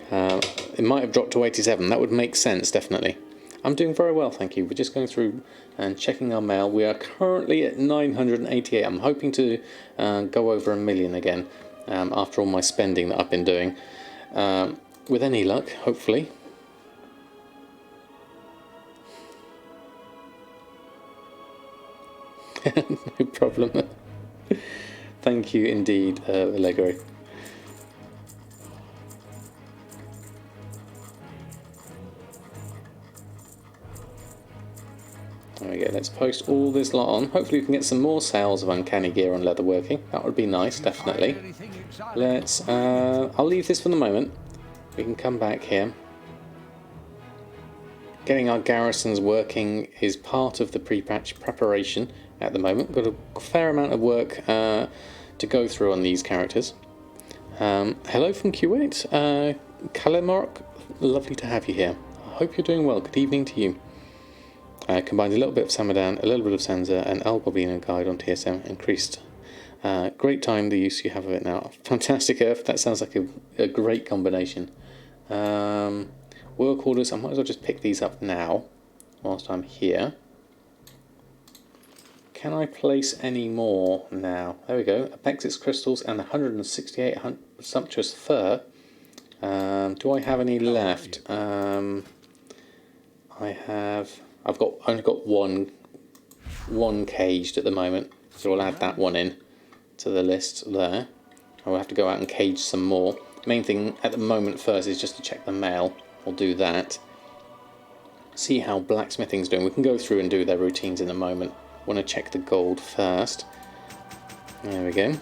It might have dropped to 87. That would make sense, definitely. I'm doing very well, thank you. We're just going through and checking our mail. We are currently at 988. I'm hoping to go over 1 million again after all my spending that I've been doing. With any luck, hopefully. No problem. Thank you indeed, Allegro. There we go, let's post all this lot on. Hopefully we can get some more sales of Uncanny Gear on leatherworking. That would be nice, definitely. Let's, I'll leave this for the moment. We can come back here. Getting our garrisons working is part of the pre-patch preparation at the moment. We've got a fair amount of work to go through on these characters. Hello from Kuwait. Kalemark, lovely to have you here. I hope you're doing well. Good evening to you. Combined a little bit of Samadan, a little bit of Sansa, and El Goblino guide on TSM. Increased. Great time, the use you have of it now. Fantastic Earth, that sounds like a great combination. Work orders, I might as well just pick these up now, whilst I'm here. Can I place any more now? There we go. Apexis crystals and 168 sumptuous fur. Do I have any left? I've only got one caged at the moment, so I'll add that one in to the list there. I'll have to go out and cage some more. Main thing at the moment first is just to check the mail. We'll do that. See how blacksmithing's doing. We can go through and do their routines in a moment. Want to check the gold first. There we go.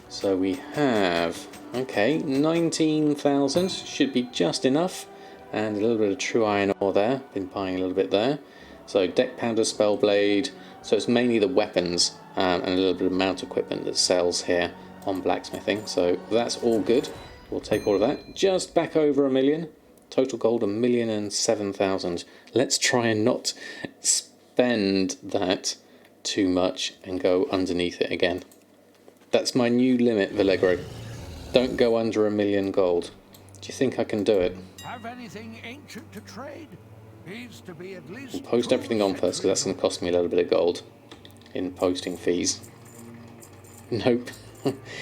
So we have, okay, 19,000 should be just enough, and a little bit of true iron ore there. Been buying a little bit there. So deck pounder, spell blade. So it's mainly the weapons and a little bit of mount equipment that sells here on blacksmithing. So that's all good. We'll take all of that. Just back over 1 million. Total gold 1,007,000. Let's try and not spend that too much and go underneath it again. That's my new limit, Vallegro. Don't go under 1,000,000 gold. Do you think I can do it? Have anything ancient to trade? Needs to be at least We'll post everything on first, because that's going to cost me a little bit of gold in posting fees. Nope.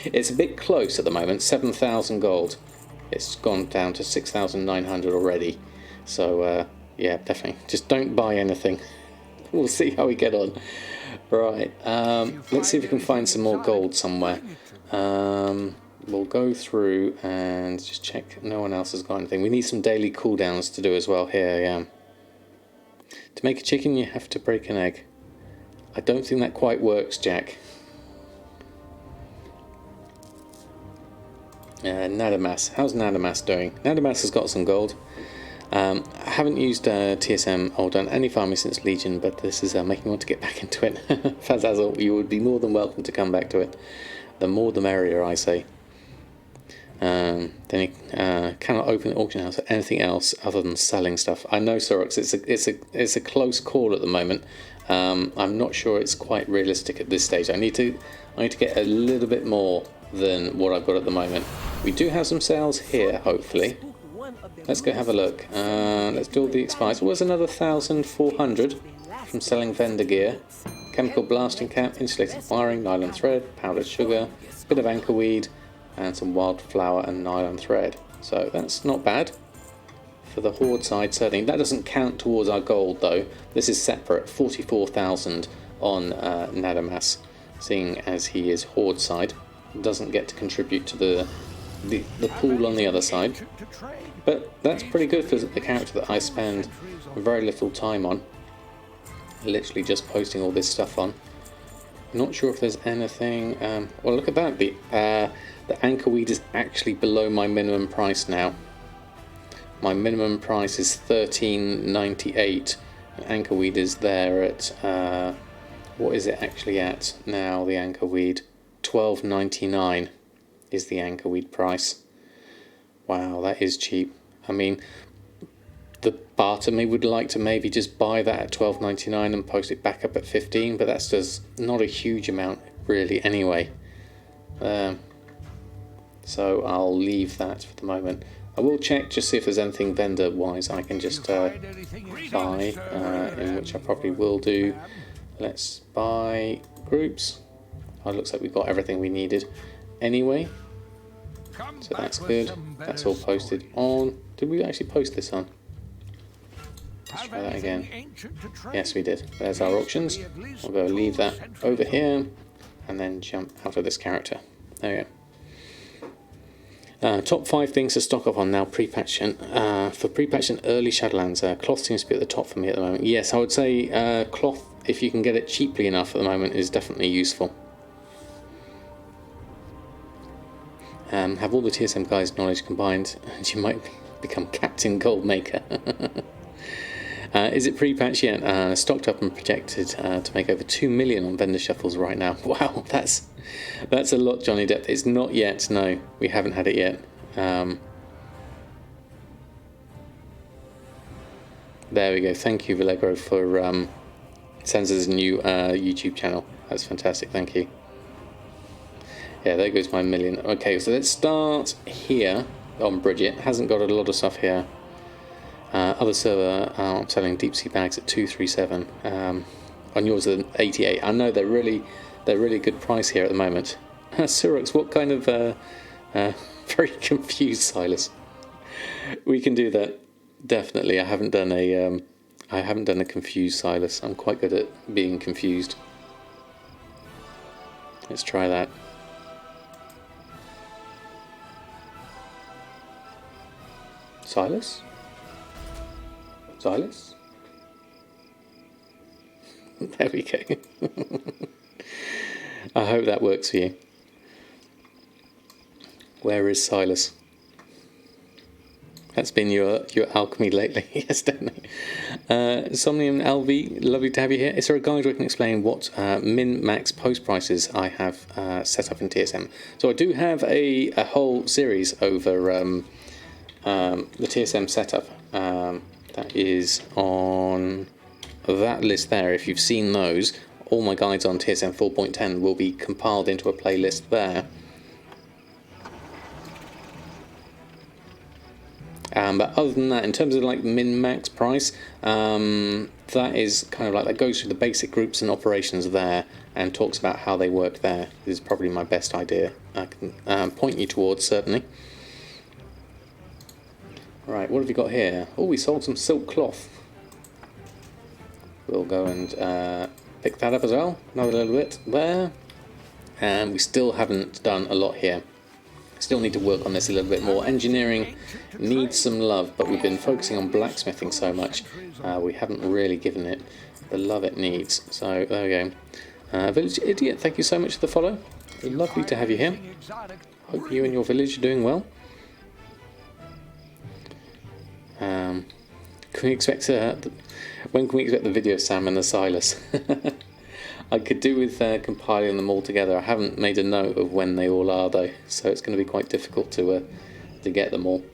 It's a bit close at the moment. 7,000 gold. It's gone down to 6,900 already. So, yeah, definitely. Just don't buy anything. We'll see how we get on. Right. Let's see if we can find some more gold somewhere. We'll go through and just check no one else has got anything. We need some daily cooldowns to do as well here, yeah. To make a chicken, you have to break an egg. I don't think that quite works, Jack. Nadamas. How's Nadamas doing? Nadamas has got some gold. I haven't used TSM or done any farming since Legion, but this is making me want to get back into it. Fazazzle, you would be more than welcome to come back to it. The more the merrier, I say. Then you cannot open the auction house or anything else other than selling stuff. I know, Sorox, it's a close call at the moment. I'm not sure it's quite realistic at this stage. I need to get a little bit more than what I've got at the moment. We do have some sales here, hopefully. Let's go have a look. Let's do all the expires. What was another 1,400 from selling vendor gear? Chemical blasting cap, insulated wiring, nylon thread, powdered sugar, bit of anchor weed, and some wildflower and nylon thread. So that's not bad for the horde side, certainly. That doesn't count towards our gold though. This is separate, 44,000 on Nadamas, seeing as he is horde side. Doesn't get to contribute to the pool on the other side. But that's pretty good for the character that I spend very little time on. Literally just posting all this stuff on. Not sure if there's anything. Well, look at that. The anchor weed is actually below my minimum price now. My minimum price is 13.98. Anchor weed is there at what is it actually at now? The anchor weed 12.99 is the anchor weed price. Wow, that is cheap. I mean, the part of me would like to maybe just buy that at 12.99 and post it back up at 15, but that's just not a huge amount really anyway. So I'll leave that for the moment. I will check just see if there's anything vendor wise I can just buy, in which I probably will do. Let's buy groups. Oh, it looks like we've got everything we needed anyway. So that's good. That's all posted on. Did we actually post this on? Let's try that again. Yes, we did. There's our auctions. We'll go leave that over here and then jump out of this character. There we go. Top 5 things to stock up on now pre-patch. For pre-patch and early Shadowlands, cloth seems to be at the top for me at the moment. Yes, I would say cloth, if you can get it cheaply enough at the moment, is definitely useful. Have all the TSM guys' knowledge combined and you might become Captain Goldmaker. Is it pre-patch yet? Stocked up and projected to make over 2 million on vendor shuffles right now. Wow, that's a lot, Johnny Depp. It's not yet, no, we haven't had it yet. There we go. Thank you, Vallegro, for sends us a new YouTube channel. That's fantastic. Thank you. Yeah, there goes my million. Okay, so let's start here on Bridget. Hasn't got a lot of stuff here. Other server, I'm selling deep sea bags at 237. On yours at 88. I know they're really good price here at the moment. Surox, what kind of very confused, Silas? We can do that definitely. I haven't done a confused Silas. I'm quite good at being confused. Let's try that. Silas? Silas? There we go. I hope that works for you. Where is Silas? That's been your alchemy lately. Yes, definitely. Somnium LV, lovely to have you here. Is there a guide where I can explain what min-max post prices I have set up in TSM? So I do have a whole series over the TSM setup. That is on that list there. If you've seen those, all my guides on TSM 4.10 will be compiled into a playlist there. But other than that, in terms of like min-max price, that is kind of like, that goes through the basic groups and operations there and talks about how they work there. This is probably my best idea I can point you towards, certainly. Right, what have we got here? Oh, we sold some silk cloth. We'll go and pick that up as well. Another little bit there. And we still haven't done a lot here. Still need to work on this a little bit more. Engineering needs some love, but we've been focusing on blacksmithing so much, we haven't really given it the love it needs. So there we go. Village Idiot, thank you so much for the follow. Lovely to have you here. Hope you and your village are doing well. Can we expect when can we expect the video of Sam and the Silas? I could do with compiling them all together. I haven't made a note of when they all are though, so it's going to be quite difficult to get them all.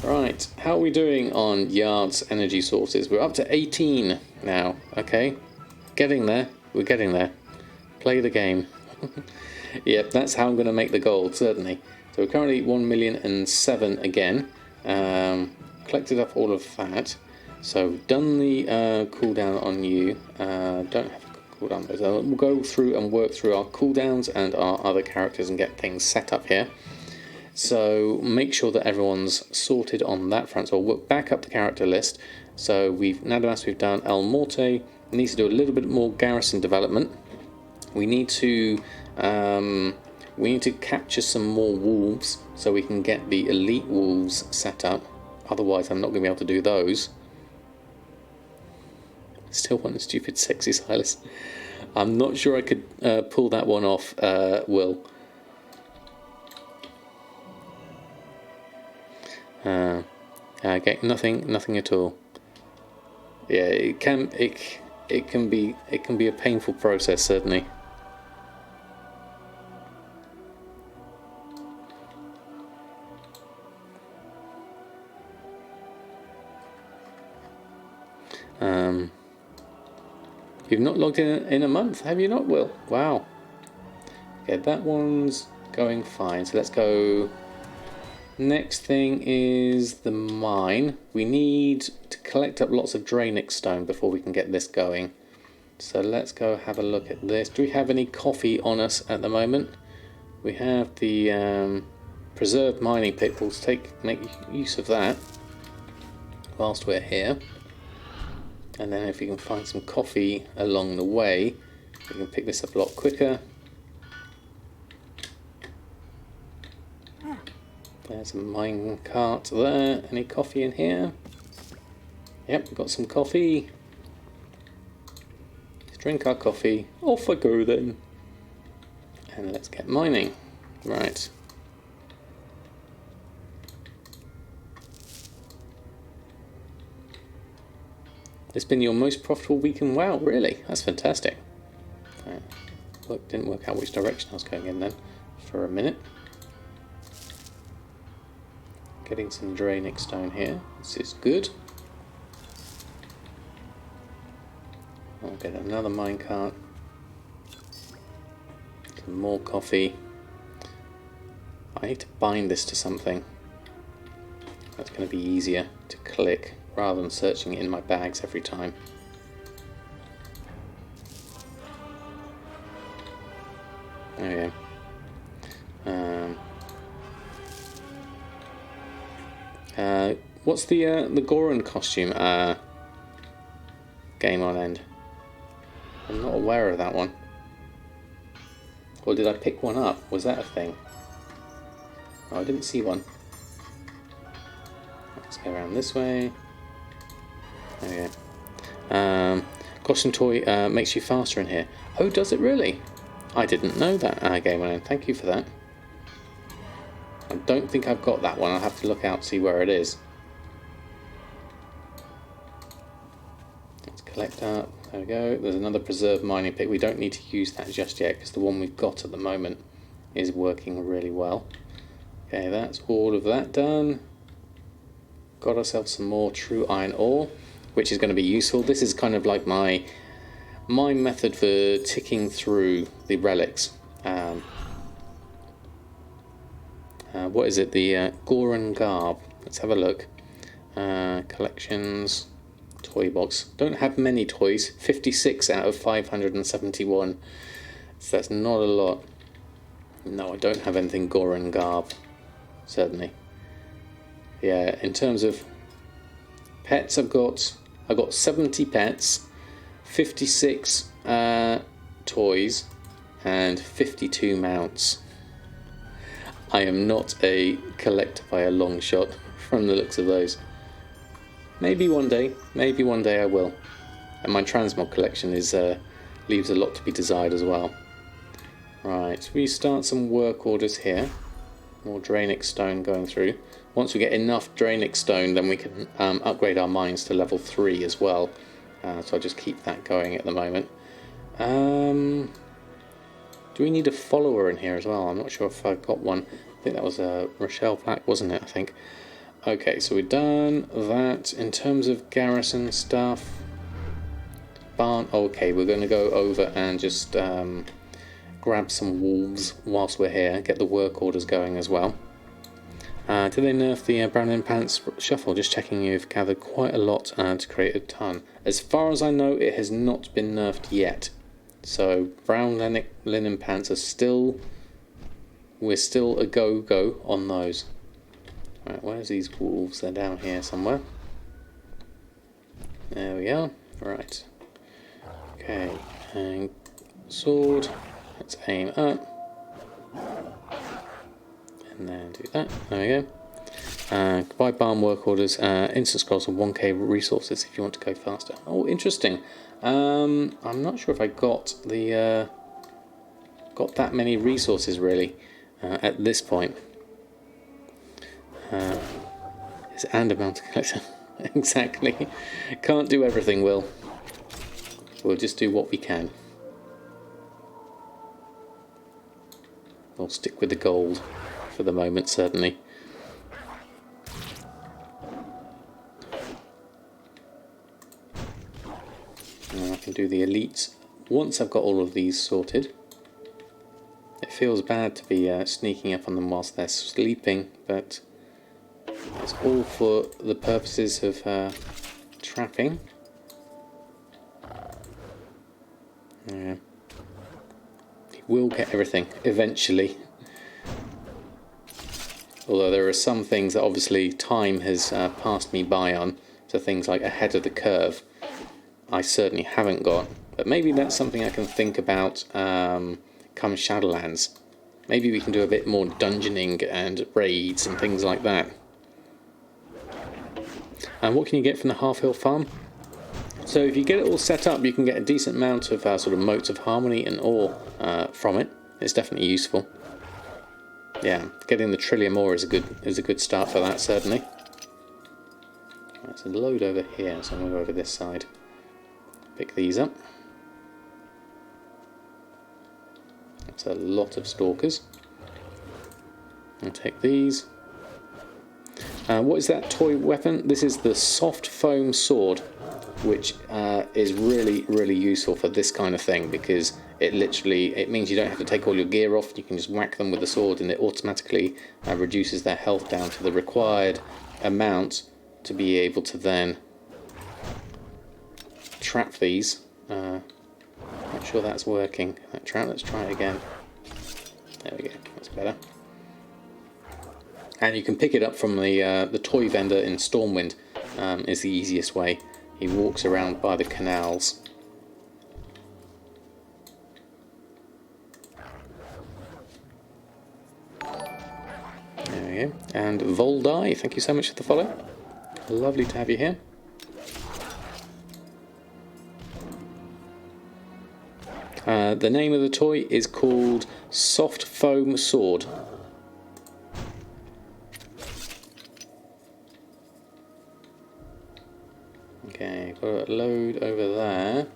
Right, how are we doing on yards energy sources? We're up to 18 now. Okay, getting there. We're getting there. Play the game. Yep, that's how I'm going to make the gold, certainly. So we're currently 1,000,007 again. Collected up all of that. So done the cooldown on you. Don't have a cooldown. So we'll go through and work through our cooldowns and our other characters and get things set up here. So make sure that everyone's sorted on that front. So we'll work back up the character list. So Nadamas we've done. El Morte needs to do a little bit more garrison development. We need to capture some more wolves so we can get the elite wolves set up. Otherwise, I'm not going to be able to do those. Still want a stupid sexy Silas. I'm not sure I could pull that one off, Will. Okay, nothing at all. Yeah, it can be a painful process, certainly. You've not logged in a month, have you not, Will? Wow. Okay, that one's going fine. So let's go. Next thing is the mine. We need to collect up lots of Draenic stone before we can get this going. So let's go have a look at this. Do we have any coffee on us at the moment? We have the preserved mining pit. We'll make use of that whilst we're here. And then if we can find some coffee along the way, we can pick this up a lot quicker. There's a mine cart there. Any coffee in here? Yep, we've got some coffee. Let's drink our coffee. Off I go then. And let's get mining. Right. It's been your most profitable week in WoW, really? That's fantastic. Didn't work out which direction I was going in then for a minute. Getting some Draenic stone here. This is good. I'll get another minecart. Some more coffee. I need to bind this to something. That's going to be easier to click rather than searching in my bags every time. There we go. What's the Goran costume game on end? I'm not aware of that one. Or did I pick one up? Was that a thing? Oh, I didn't see one. Let's go around this way. There we go. Costume toy makes you faster in here. Oh, does it really? I didn't know that. Game on end. Thank you for that. I don't think I've got that one. I'll have to look out, see where it is. Let's collect up. There we go. There's another preserved mining pit. We don't need to use that just yet because the one we've got at the moment is working really well. Okay, that's all of that done. got ourselves some more true iron ore, which is going to be useful. This is kind of like my method for ticking through the relics. What is it? The Goran Garb. Let's have a look. Collections, toy box. Don't have many toys. 56 out of 571. So that's not a lot. No, I don't have anything Goran Garb. Certainly. Yeah, in terms of pets, I've got 70 pets, 56 toys, and 52 mounts. I am not a collector by a long shot from the looks of those. Maybe one day I will. And my Transmog collection is leaves a lot to be desired as well. Right, we start some work orders here. More Draenic stone going through. Once we get enough Draenic stone, then we can upgrade our mines to level 3 as well. So I'll just keep that going at the moment. Do we need a follower in here as well? I'm not sure if I've got one. I think that was Rochelle Black, wasn't it? I think. Okay, so we've done that. In terms of garrison stuff, barn. Okay, we're going to go over and just grab some wolves whilst we're here. Get the work orders going as well. Did they nerf the brown linen pants shuffle? Just checking you've gathered quite a lot to create a ton. As far as I know, it has not been nerfed yet. So brown linen pants are still... We're still a go-go on those. Right, where's these wolves? They're down here somewhere. There we are. Right. Okay, and sword. Let's aim up. And then do that. There we go. Buy barn work orders, instant scrolls and 1k resources if you want to go faster. Oh, interesting. I'm not sure if I got the got that many resources really at this point. It's and a mountain collector. Exactly. Can't do everything, Will. We'll just do what we can. We'll stick with the gold for the moment, certainly. And I can do the elites once I've got all of these sorted. It feels bad to be sneaking up on them whilst they're sleeping, but it's all for the purposes of trapping. Yeah. We'll get everything eventually. Although there are some things that obviously time has passed me by on, so things like ahead of the curve I certainly haven't got. But maybe that's something I can think about come Shadowlands. Maybe we can do a bit more dungeoning and raids and things like that. And what can you get from the Half Hill Farm? So if you get it all set up, you can get a decent amount of sort of motes of harmony and ore from it. It's definitely useful. Yeah, getting the Trillium ore is a good start for that, certainly. There's a load over here, so I'm going to go over this side. Pick these up. That's a lot of stalkers. I'll take these. What is that toy weapon? This is the soft foam sword, which is really, really useful for this kind of thing, because it means you don't have to take all your gear off. You can just whack them with the sword and it automatically reduces their health down to the required amount to be able to then trap these. Not sure that's working. That trap, let's try it again. There we go, that's better. And you can pick it up from the toy vendor in Stormwind, is the easiest way. He walks around by the canals. There we go. And Voldi, thank you so much for the follow. Lovely to have you here. The name of the toy is called Soft Foam Sword. Okay, got a load over there.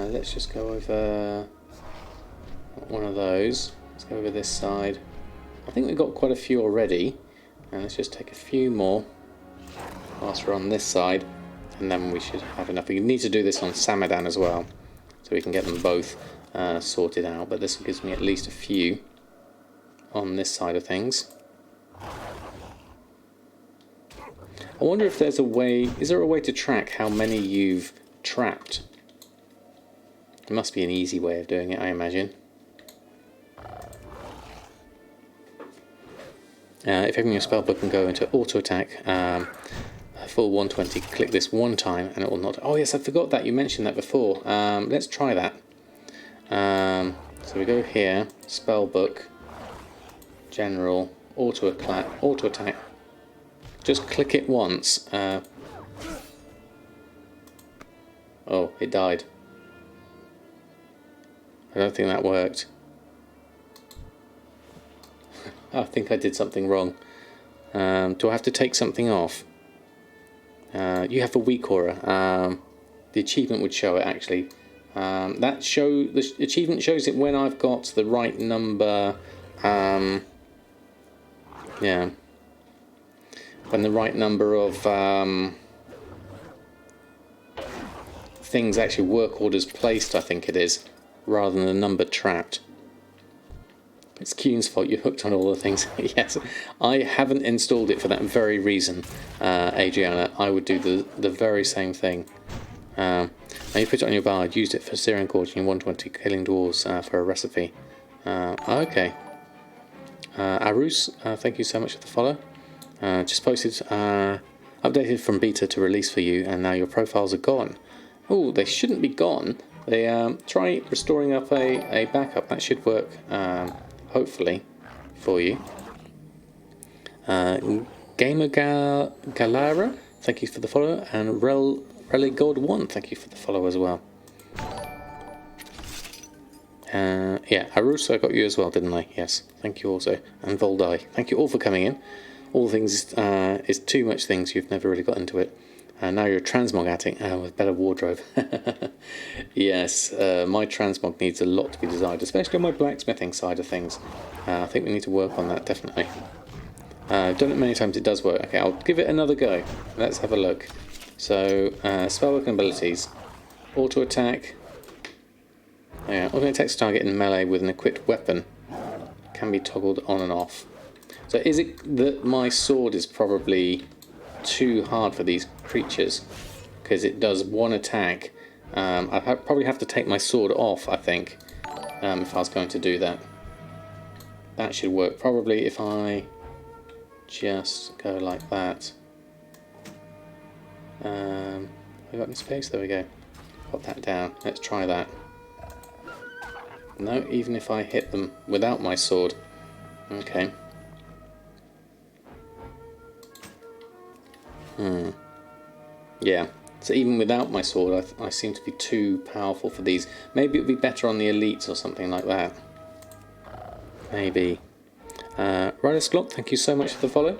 Let's just go over one of those. Let's go over this side. I think we've got quite a few already. And let's just take a few more. whilst we're on this side, and then we should have enough. We need to do this on Samadan as well, so we can get them both sorted out, but this gives me at least a few on this side of things. I wonder if there's a way, is there a way to track how many you've trapped? There must be an easy way of doing it, I imagine. If you open your spellbook and go into auto attack, full 120, click this one time and it will not. Oh yes, I forgot that, you mentioned that before. Let's try that. So we go here, spellbook, general, auto attack. Just click it once. Oh, it died. I don't think that worked. I think I did something wrong. Do I have to take something off? You have a weak aura. The achievement would show it actually. The achievement shows it when I've got the right number. Yeah. When the right number of things actually work orders placed, I think it is, rather than the number trapped. It's Kuhn's fault, you're hooked on all the things. Yes, I haven't installed it for that very reason, Adriana. I would do the very same thing. Now you put it on your bard, used it for Syrian Gorging 120, killing dwarves for a recipe. Okay. Arus, thank you so much for the follow. Just posted, updated from beta to release for you, and now your profiles are gone. Oh, they shouldn't be gone. They try restoring up a backup. That should work, hopefully, for you. Gamer Galara, thank you for the follow, and Religod1, thank you for the follow as well. Yeah, Arus, I got you as well, didn't I? Yes, thank you also. And Voldai, thank you all for coming in. All things is too much things, you've never really got into it. Now you're a transmog addict with better wardrobe. Yes, my transmog needs a lot to be desired, especially on my blacksmithing side of things. I think we need to work on that, definitely. I've done it many times, it does work. Okay, I'll give it another go. Let's have a look. So, spellbook and abilities. Auto attack. Yeah, auto attacks target in melee with an equipped weapon. Can be toggled on and off. So is it that my sword is probably too hard for these creatures? Because it does one attack. I'd probably have to take my sword off, I think, if I was going to do that. That should work. Probably if I just go like that. Have I got any space? There we go. Pop that down. Let's try that. No, even if I hit them without my sword. Okay. Yeah, so even without my sword, I seem to be too powerful for these. Maybe it would be better on the elites or something like that. Maybe. Rider Glock, thank you so much for the follow.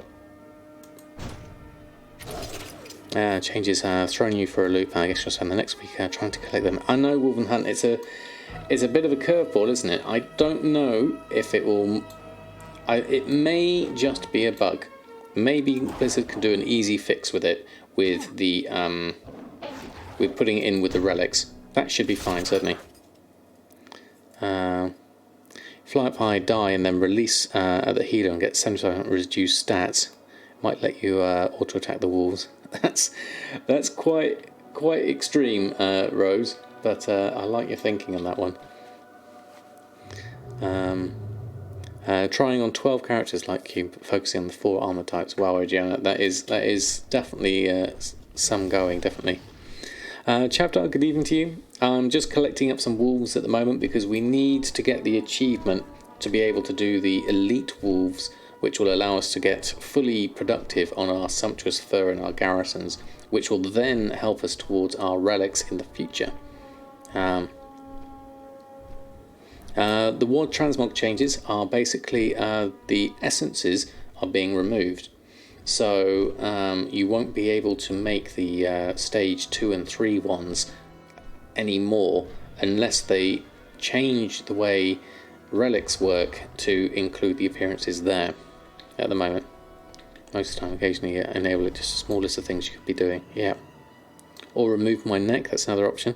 Changes throwing you for a loop. I guess you'll spend the next week trying to collect them. I know Wolven Hunt. It's a bit of a curveball, isn't it? I don't know if it will. It may just be a bug. Maybe Blizzard can do an easy fix with it, with the with putting it in with the relics. That should be fine, certainly. Fly up high, die, and then release at the healer and get 75% reduced stats. Might let you auto attack the wolves. That's quite extreme, Rose. But I like your thinking on that one. Trying on 12 characters like you, focusing on the 4 armor types. Wow, Gianna, that is definitely some going, definitely. Chapter, good evening to you. I'm just collecting up some wolves at the moment because we need to get the achievement to be able to do the elite wolves, which will allow us to get fully productive on our sumptuous fur and our garrisons, which will then help us towards our relics in the future. The WoD transmog changes are basically the essences are being removed. So you won't be able to make the stage 2 and 3 ones anymore unless they change the way relics work to include the appearances there at the moment. Most of the time, occasionally enable it just a small list of things you could be doing. Yeah. Or remove my neck, that's another option.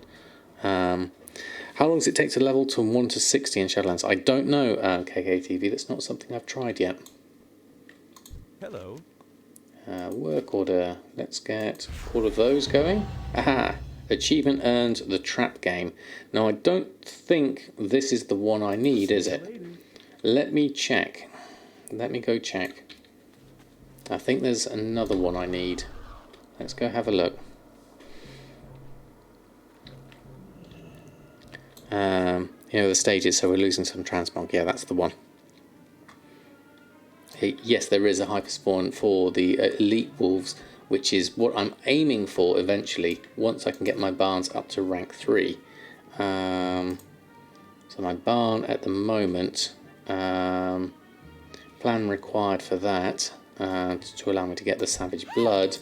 How long does it take to level to 1 to 60 in Shadowlands? I don't know, KKTV. That's not something I've tried yet. Hello. Work order. Let's get all of those going. Aha! Achievement earned, the trap game. Now, I don't think this is the one I need, is it? Let me check. Let me go check. I think there's another one I need. Let's go have a look. You know, the stages, so we're losing some transmog. Yeah, that's the one. Yes, there is a hyperspawn for the elite wolves, which is what I'm aiming for eventually, once I can get my barns up to rank 3. So my barn at the moment, plan required for that, to allow me to get the savage blood,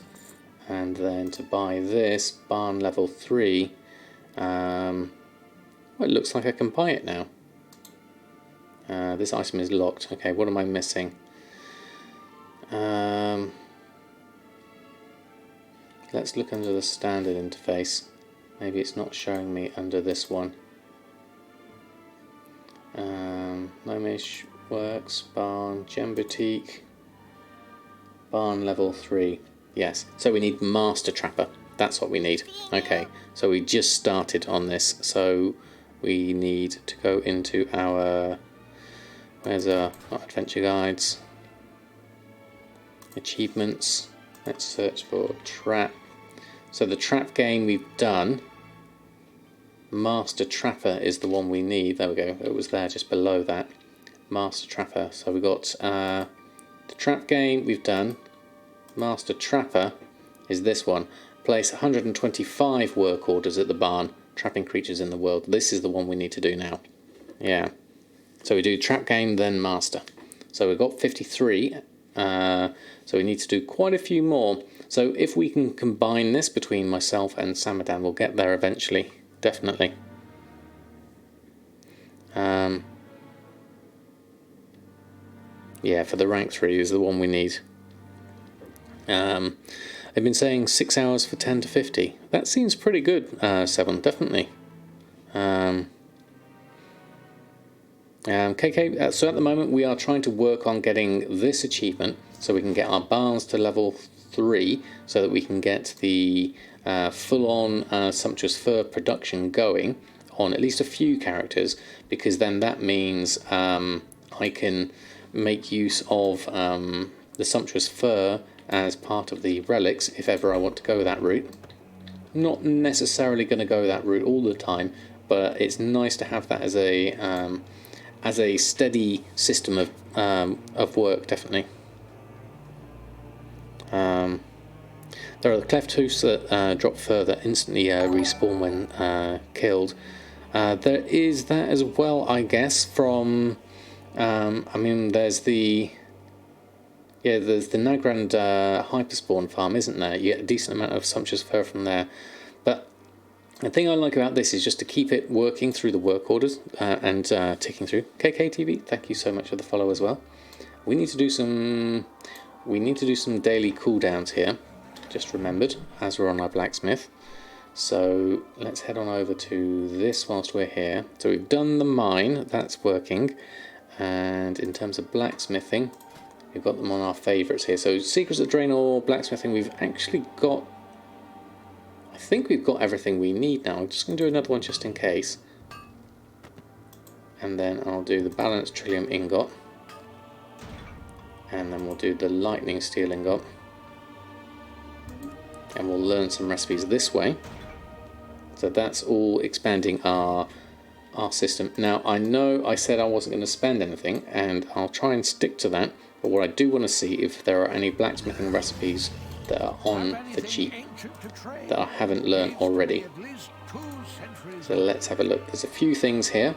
and then to buy this, barn level 3. Well, it looks like I can buy it now. This item is locked. Okay, what am I missing? Let's look under the standard interface. Maybe it's not showing me under this one. Nomish works, barn, gem boutique, barn level 3. Yes, so we need master trapper. That's what we need. Okay, so we just started on this, so we need to go into our, where's our adventure guides, achievements. Let's search for trap. So the trap game we've done. Master trapper is the one we need. There we go. It was there just below that. Master trapper. So we got the trap game we've done. Master trapper is this one. Place 125 work orders at the barn, trapping creatures in the world. This is the one we need to do now. Yeah. So we do trap game, then master. So we've got 53. So we need to do quite a few more. So if we can combine this between myself and Samadan, we'll get there eventually. Definitely. Yeah, for the rank 3 is the one we need. They've been saying 6 hours for 10 to 50. That seems pretty good, 7, definitely. KK, so at the moment we are trying to work on getting this achievement so we can get our barns to level 3 so that we can get the full-on Sumptuous Fur production going on at least a few characters, because then that means I can make use of the Sumptuous Fur as part of the relics if ever I want to go that route. Not necessarily going to go that route all the time, but it's nice to have that as a steady system of work, definitely. There are the cleft hoofs that drop further, instantly respawn when killed. There is that as well, I guess, from... I mean, there's the... Yeah, there's the Nagrand hyperspawn farm, isn't there? You get a decent amount of Sumptuous Fur from there. But the thing I like about this is just to keep it working through the work orders and ticking through. KKTV, thank you so much for the follow as well. We need to do some daily cooldowns here. Just remembered as we're on our blacksmith. So let's head on over to this whilst we're here. So we've done the mine, that's working. And in terms of blacksmithing, we've got them on our favourites here. So Secrets of Draenor, blacksmithing, we've actually got... I think we've got everything we need now. I'm just going to do another one just in case. And then I'll do the balanced trillium ingot. And then we'll do the lightning steel ingot. And we'll learn some recipes this way. So that's all expanding our system. Now, I know I said I wasn't going to spend anything, and I'll try and stick to that. But what I do want to see if there are any blacksmithing recipes that are on the cheap that I haven't learned already. So let's have a look. There's a few things here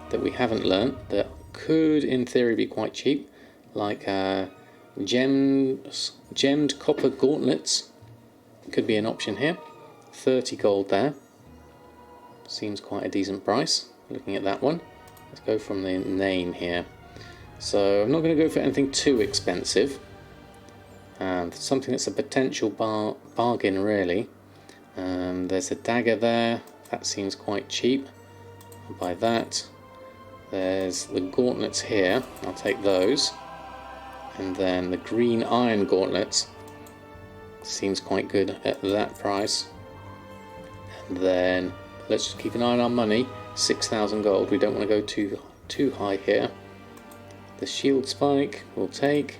that we haven't learned that could, in theory, be quite cheap, like gemmed copper gauntlets. Could be an option here. 30 gold there. Seems quite a decent price. Looking at that one. Let's go from the name here. So I'm not going to go for anything too expensive. Something that's a potential bargain really. There's a dagger there, that seems quite cheap. I'll buy that. There's the gauntlets here, I'll take those. And then the green iron gauntlets seems quite good at that price. And then let's just keep an eye on our money. 6,000 gold, we don't want to go too high here. The shield spike we'll take.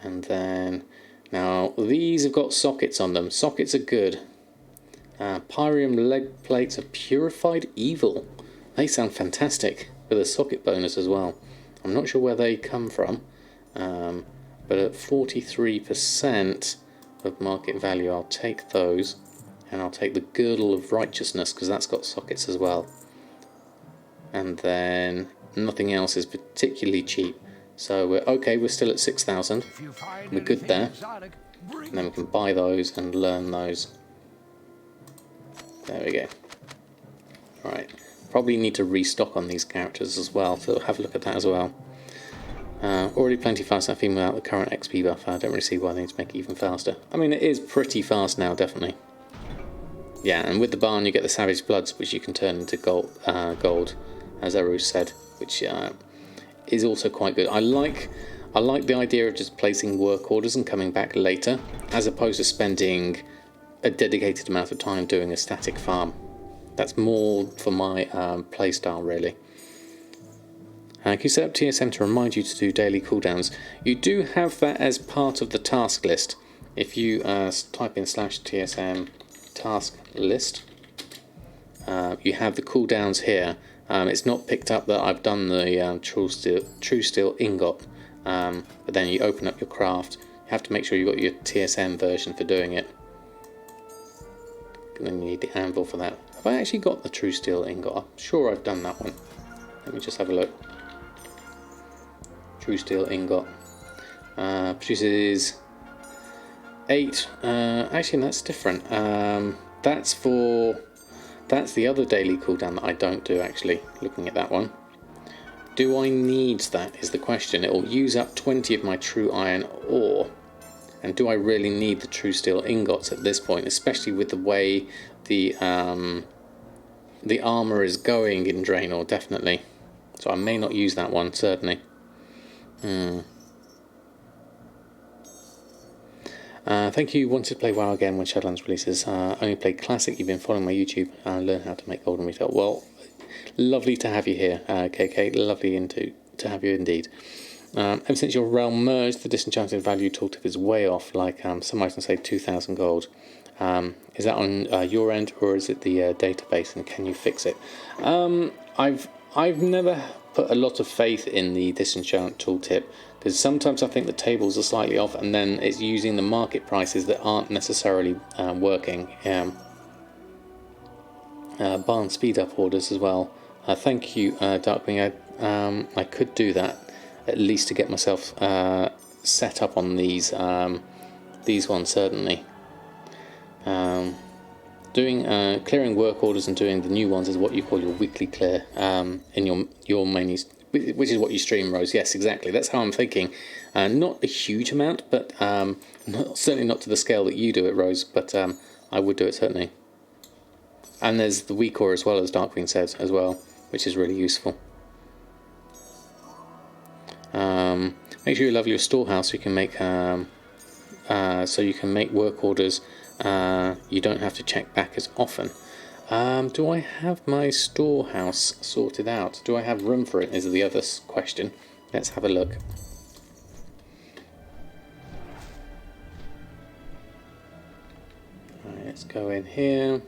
And then now these have got sockets on them. Sockets are good. Pyrium leg plates of purified evil. They sound fantastic with a socket bonus as well. I'm not sure where they come from, but at 43% of market value I'll take those, and I'll take the girdle of righteousness because that's got sockets as well. And then nothing else is particularly cheap, so we're okay. We're still at 6,000. We're good there. And then we can buy those and learn those. There we go. Right, probably need to restock on these characters as well, so have a look at that as well. Already plenty fast enough even without the current XP buff. I don't really see why they need to make it even faster. I mean, it is pretty fast now, definitely. Yeah, and with the barn you get the Savage Bloods, which you can turn into gold, as Aru said, which is also quite good. I like the idea of just placing work orders and coming back later, as opposed to spending a dedicated amount of time doing a static farm. That's more for my playstyle, really. Can you set up TSM to remind you to do daily cooldowns? You do have that as part of the task list. If you type in /TSM task list, you have the cooldowns here. It's not picked up that I've done the true steel ingot, but then you open up your craft. You have to make sure you've got your TSM version for doing it. And then you need the anvil for that. Have I actually got the true steel ingot? I'm sure I've done that one. Let me just have a look. True steel ingot produces 8. Actually, that's different. That's the other daily cooldown that I don't do. Actually, looking at that one, do I need that? Is the question. It will use up 20 of my true iron ore. And do I really need the true steel ingots at this point, especially with the way the armor is going in Draenor? Definitely. So I may not use that one, certainly. Thank you. Wanted to play WoW again when Shadowlands releases. Only played Classic. You've been following my YouTube and learn how to make gold and retail. Well, lovely to have you here, KK. Lovely to have you indeed. Ever since your realm merged, the disenchanted value tooltip is way off, like some items say 2,000 gold. Is that on your end, or is it the database, and can you fix it? I've never put a lot of faith in the disenchant tooltip, because sometimes I think the tables are slightly off, and then it's using the market prices that aren't necessarily working. Barn speed up orders as well. Thank you, Darkwing. I could do that, at least to get myself set up on these ones, certainly. Clearing work orders and doing the new ones is what you call your weekly clear in your menus, which is what you stream, Rose. Yes, exactly. That's how I'm thinking. Not a huge amount, but certainly not to the scale that you do it, Rose. But I would do it, certainly. And there's the week ore as well, as Darkwing said as well, which is really useful. Make sure you love your storehouse so you can make work orders. You don't have to check back as often. Do I have my storehouse sorted out? Do I have room for it is the other question. Let's have a look. Right, let's go in here.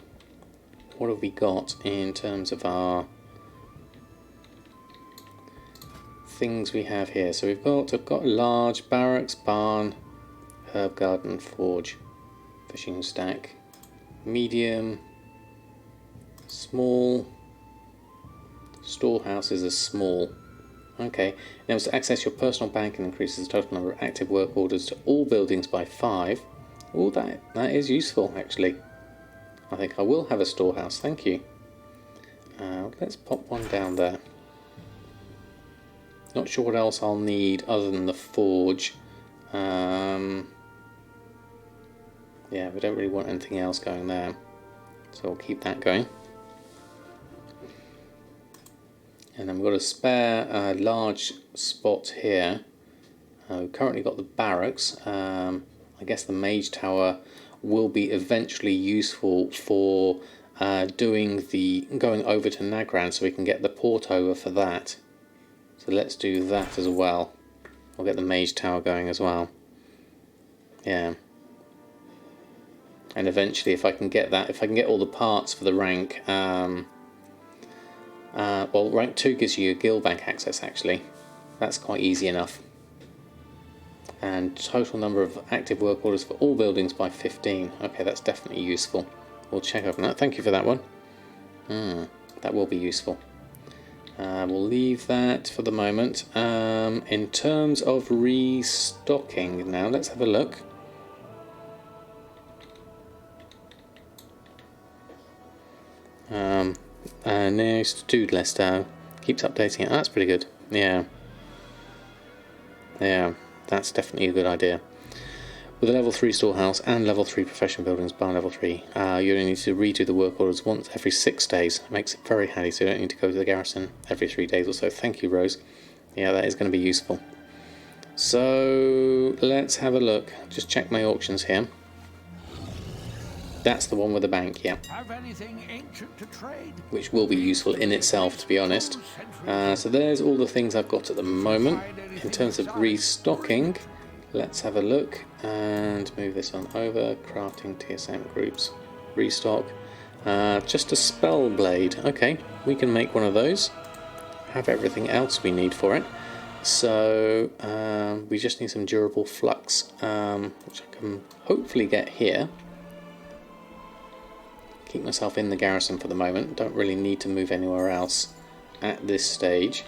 What have we got in terms of our things we have here? So I've got large barracks, barn, herb garden, forge, fishing stack, medium, small, storehouses are small. Okay, now to access your personal bank and increases the total number of active work orders to all buildings by 5. Oh, that is useful actually. I think I will have a storehouse, thank you. Let's pop one down there. Not sure what else I'll need other than the forge. Yeah, we don't really want anything else going there, so we'll keep that going. And then we've got a spare large spot here. We've currently got the barracks. I guess the mage tower will be eventually useful for going over to Nagran, so we can get the port over for that. So let's do that as well. We'll get the mage tower going as well. Yeah. And eventually, if I can get that, if I can get all the parts for the rank, well, rank 2 gives you a guild bank access actually. That's quite easy enough. And total number of active work orders for all buildings by 15. Okay, that's definitely useful. We'll check over that. Thank you for that one. That will be useful. We'll leave that for the moment. In terms of restocking now, let's have a look. Next to-do list keeps updating it. That's pretty good. Yeah, that's definitely a good idea. With a level 3 storehouse and level 3 profession buildings by level 3, you only need to redo the work orders once every 6 days. It makes it very handy, so you don't need to go to the garrison every 3 days or so. Thank you, Rose. Yeah, that is going to be useful. So let's have a look. Just check my auctions here. That's the one with the bank, yeah. Have anything ancient to trade? Which will be useful in itself, to be honest. So there's all the things I've got at the moment. In terms of restocking, let's have a look and move this on over. Crafting TSM groups, restock. Just a spell blade. Okay, we can make one of those. Have everything else we need for it. So we just need some durable flux, which I can hopefully get here. Keep myself in the garrison for the moment. Don't really need to move anywhere else at this stage.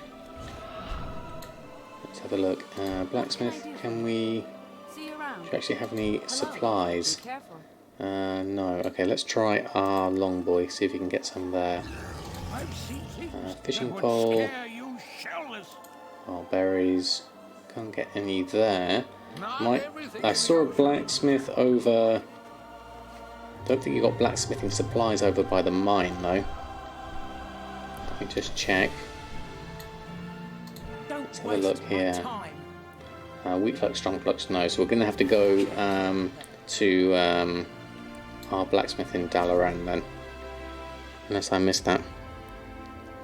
Let's have a look. Blacksmith, can we... Do you actually have any supplies? No. Okay, let's try our long boy, see if we can get some there. Fishing pole. Oh, berries. Can't get any there. I saw a blacksmith over... Don't think you got blacksmithing supplies over by the mine though. Let me just check. Let's have a look here. Weak flux, strong flux, no. So we're going to have to go to our blacksmith in Dalaran then. Unless I missed that.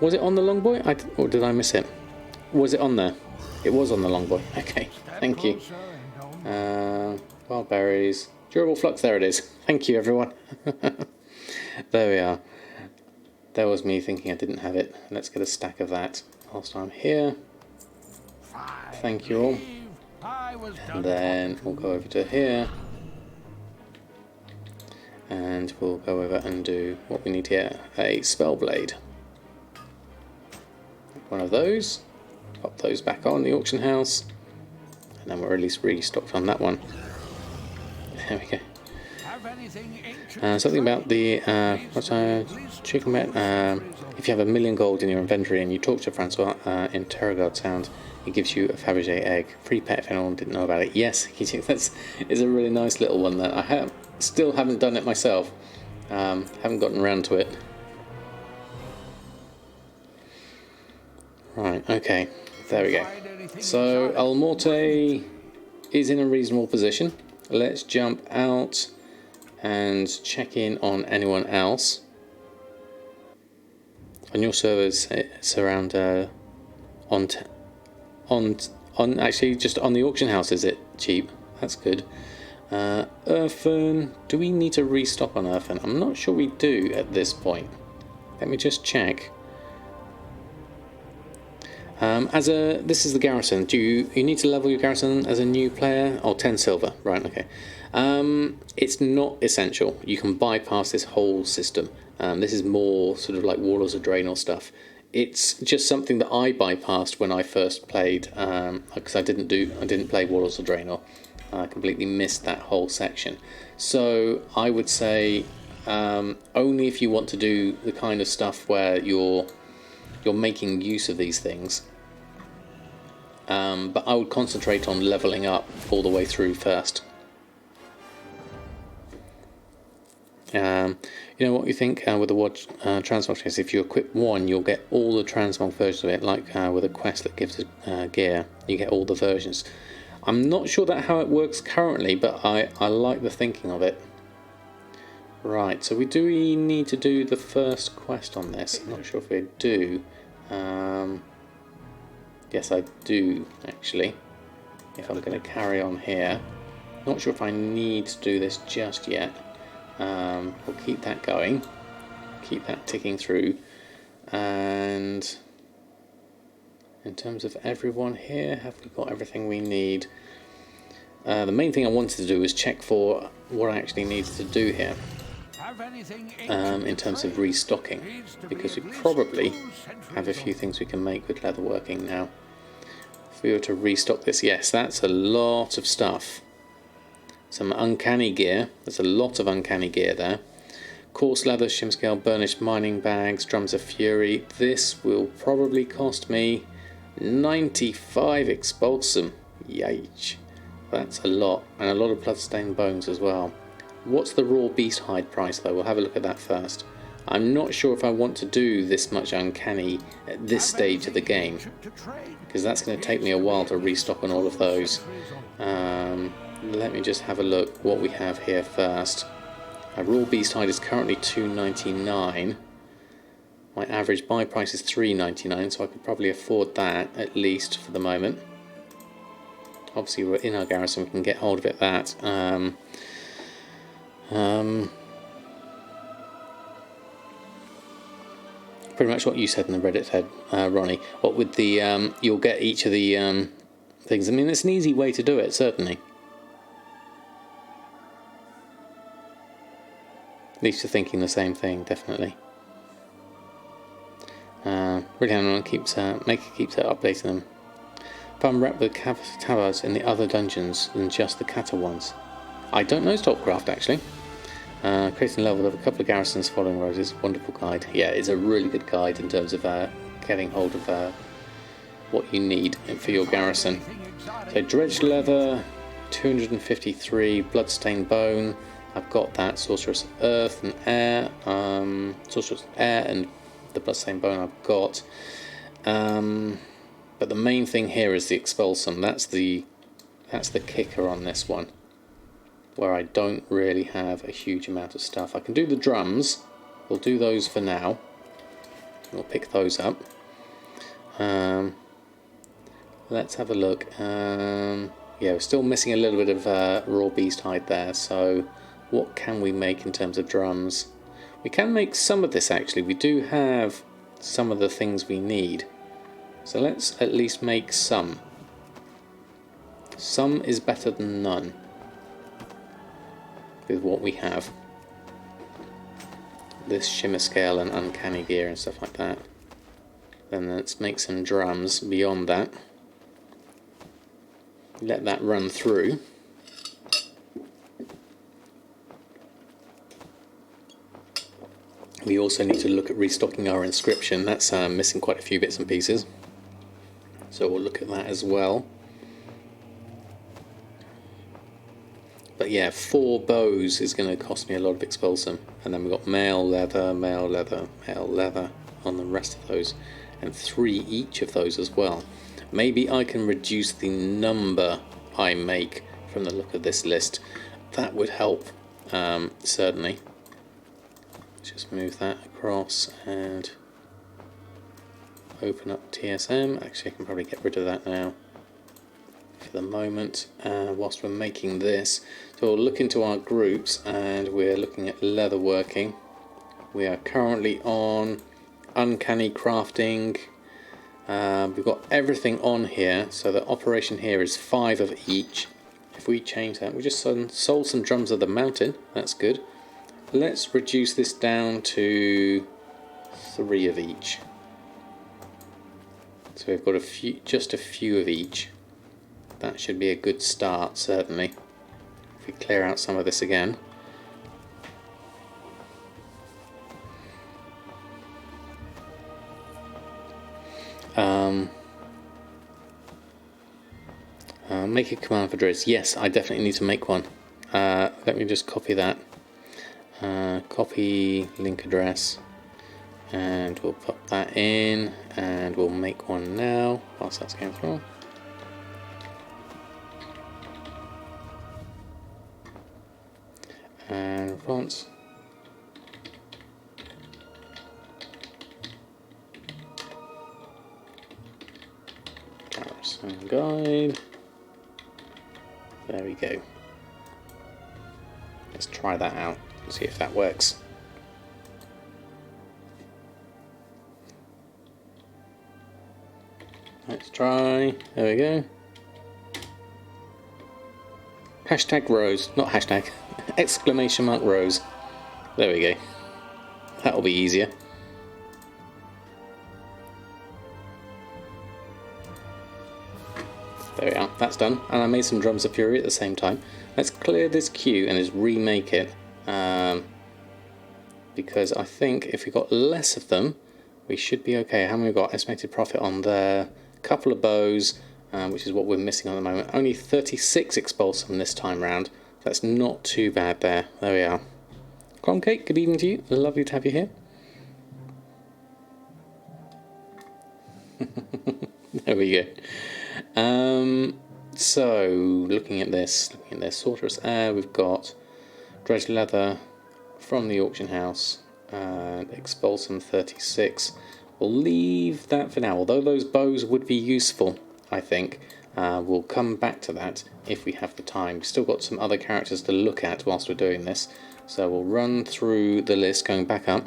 Was it on the longboy? Or did I miss it? Was it on there? It was on the longboy. Okay, thank you. Wild berries. Durable flux, there it is. Thank you, everyone. There we are. There was me thinking I didn't have it. Let's get a stack of that whilst I'm here. Thank you all. And then we'll go over to here. And we'll go over and do what we need here. A spell blade. One of those. Pop those back on the auction house. And then we're at least restocked on that one. There we go. Something about the what's chicken about if you have 1,000,000 gold in your inventory and you talk to Francois in Terragard Sound, he gives you a Fabergé egg, free pet if anyone didn't know about it. Yes, that's is a really nice little one that I still haven't done it myself. Haven't gotten around to it. Right, okay, there we go. So Almorte is in a reasonable position. Let's jump out and check in on anyone else. On your servers, it's around actually just on the auction house. Is it cheap? That's good. Earthen. Do we need to restock on Earthen? I'm not sure we do at this point. Let me just check. This is the garrison. Do you need to level your garrison as a new player? Oh, 10 silver. Right, okay. It's not essential. You can bypass this whole system. This is more sort of like Warlords of Draenor stuff. It's just something that I bypassed when I first played, because I didn't play Warlords of Draenor. I completely missed that whole section. So I would say only if you want to do the kind of stuff where you're making use of these things. but I would concentrate on leveling up all the way through first. You know what you think with the WoD transmog chest? If you equip one, you'll get all the transmog versions of it, like with a quest that gives gear. You get all the versions. I'm not sure that how it works currently, but I like the thinking of it. Right, so we need to do the first quest on this. I'm not sure if we do. Yes, I do actually. If I'm going to carry on here, not sure if I need to do this just yet. We'll keep that going, keep that ticking through, and in terms of everyone here, have we got everything we need? The main thing I wanted to do was check for what I actually needed to do here in terms of restocking, because we probably have a few things we can make with leatherworking now. If we were to restock this, yes, that's a lot of stuff. Some uncanny gear. There's a lot of uncanny gear there. Coarse leather, shim scale, burnished mining bags, drums of fury. This will probably cost me 95 expulsum. Yikes. That's a lot. And a lot of bloodstained bones as well. What's the raw beast hide price though? We'll have a look at that first. I'm not sure if I want to do this much uncanny at this stage of the game, because that's going to take me a while to restock on all of those. Let me just have a look what we have here first. Raw beast hide is currently $2.99. My average buy price is $3.99, so I could probably afford that, at least for the moment. Obviously we're in our garrison, we can get hold of it that. Pretty much what you said in the Reddit thread, Ronnie. What with the you'll get each of the things. I mean, it's an easy way to do it, certainly. At least you're thinking the same thing, definitely. Really, anyone keeps updating them. Fun rep with Tavas in the other dungeons than just the Kata ones. I don't know Stopcraft actually. Creating level of a couple of garrisons following Rose's wonderful guide. Yeah, it's a really good guide in terms of getting hold of what you need for your garrison. So dredged leather, 253, bloodstained bone. I've got that. Sorcerous earth and air. Sorcerous air and the bloodstained bone I've got. But the main thing here is the expulsum. That's the kicker on this one, where I don't really have a huge amount of stuff. I can do the drums. We'll do those for now. We'll pick those up. Let's have a look. Yeah, we're still missing a little bit of raw beast hide there, so what can we make in terms of drums? We can make some of this actually. We do have some of the things we need. So let's at least make some. Some is better than none with what we have. This shimmer scale and uncanny gear and stuff like that. Then let's make some drums beyond that. Let that run through. We also need to look at restocking our inscription. That's missing quite a few bits and pieces. So we'll look at that as well. But yeah, 4 bows is going to cost me a lot of expulsum. And then we've got mail leather, mail leather, mail leather on the rest of those. And 3 each of those as well. Maybe I can reduce the number I make from the look of this list. That would help, certainly. Let's just move that across and open up TSM. Actually, I can probably get rid of that now for the moment whilst we're making this. So we'll look into our groups and we're looking at leatherworking. We are currently on uncanny crafting. We've got everything on here, so the operation here is 5 of each. If we change that, we just sold some drums of the mountain. That's good. Let's reduce this down to 3 of each. So we've got just a few of each. That should be a good start, certainly. If we clear out some of this again. Make a command for Driz. Yes, I definitely need to make one. Let me just copy that. Copy link address. And we'll put that in. And we'll make one now whilst that's going through. And response. Garrison guide. There we go. Let's try that out and see if that works. Let's try. There we go. Hashtag Rose, not hashtag. Exclamation mark Rose. There we go. That'll be easier. There we are, that's done. And I made some Drums of Fury at the same time. Let's clear this queue and just remake it. Because I think if we've got less of them, we should be okay. How many we got? Estimated profit on there. Couple of bows, which is what we're missing at the moment. Only 36 expulsum this time round. That's not too bad there. There we are. Cromcake, good evening to you. Lovely to have you here. There we go. So looking at this sorceress air, we've got dredge leather from the auction house and expulsum 36. We'll leave that for now, although those bows would be useful, I think. We'll come back to that if we have the time. We've still got some other characters to look at whilst we're doing this, so we'll run through the list going back up.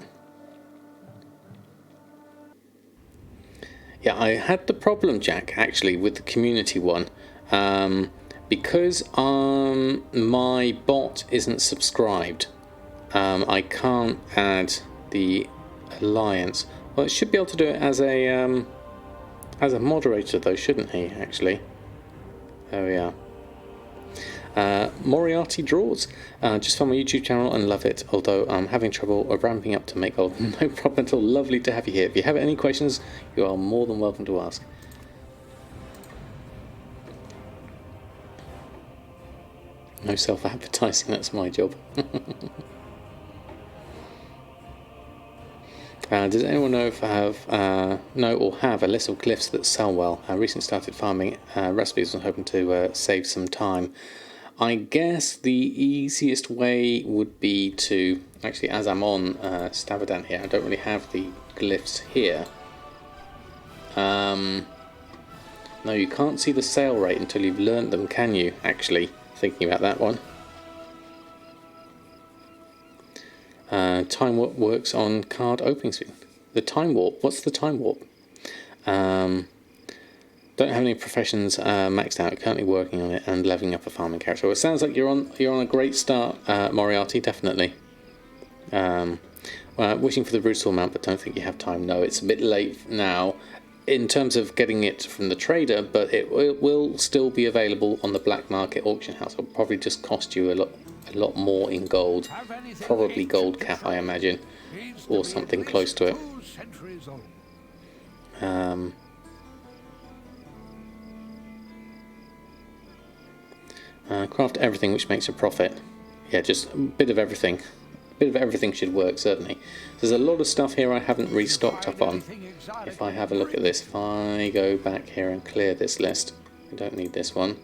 Yeah, I had the problem, Jack, actually, with the community one. Because my bot isn't subscribed, I can't add the alliance. Well, it should be able to do it as a moderator, though, shouldn't he, actually? There we are. Moriarty Draws. Just found my YouTube channel and love it, although I'm having trouble ramping up to make gold. No problem at all. Lovely to have you here. If you have any questions, you are more than welcome to ask. No self-advertising, that's my job. Does anyone know if I have or have a list of glyphs that sell well? I recently started farming recipes and hoping to save some time. I guess the easiest way would be to, actually, as I'm on Samadan here, I don't really have the glyphs here. No, you can't see the sale rate until you've learnt them, can you, actually? Thinking about that one. Time Warp works on card opening speed. The Time Warp? What's the Time Warp? Don't have any professions maxed out. Currently working on it and leveling up a farming character. Well, it sounds like you're on a great start, Moriarty. Definitely. Wishing for the brutal amount, but don't think you have time. No, it's a bit late now in terms of getting it from the trader, but it will still be available on the black market auction house. It'll probably just cost you a lot more in gold, probably gold cap, I imagine, or something close to it. Craft everything which makes a profit. Yeah, just a bit of everything. A bit of everything should work, certainly. There's a lot of stuff here I haven't restocked up on. If I have a look at this, if I go back here and clear this list, I don't need this one,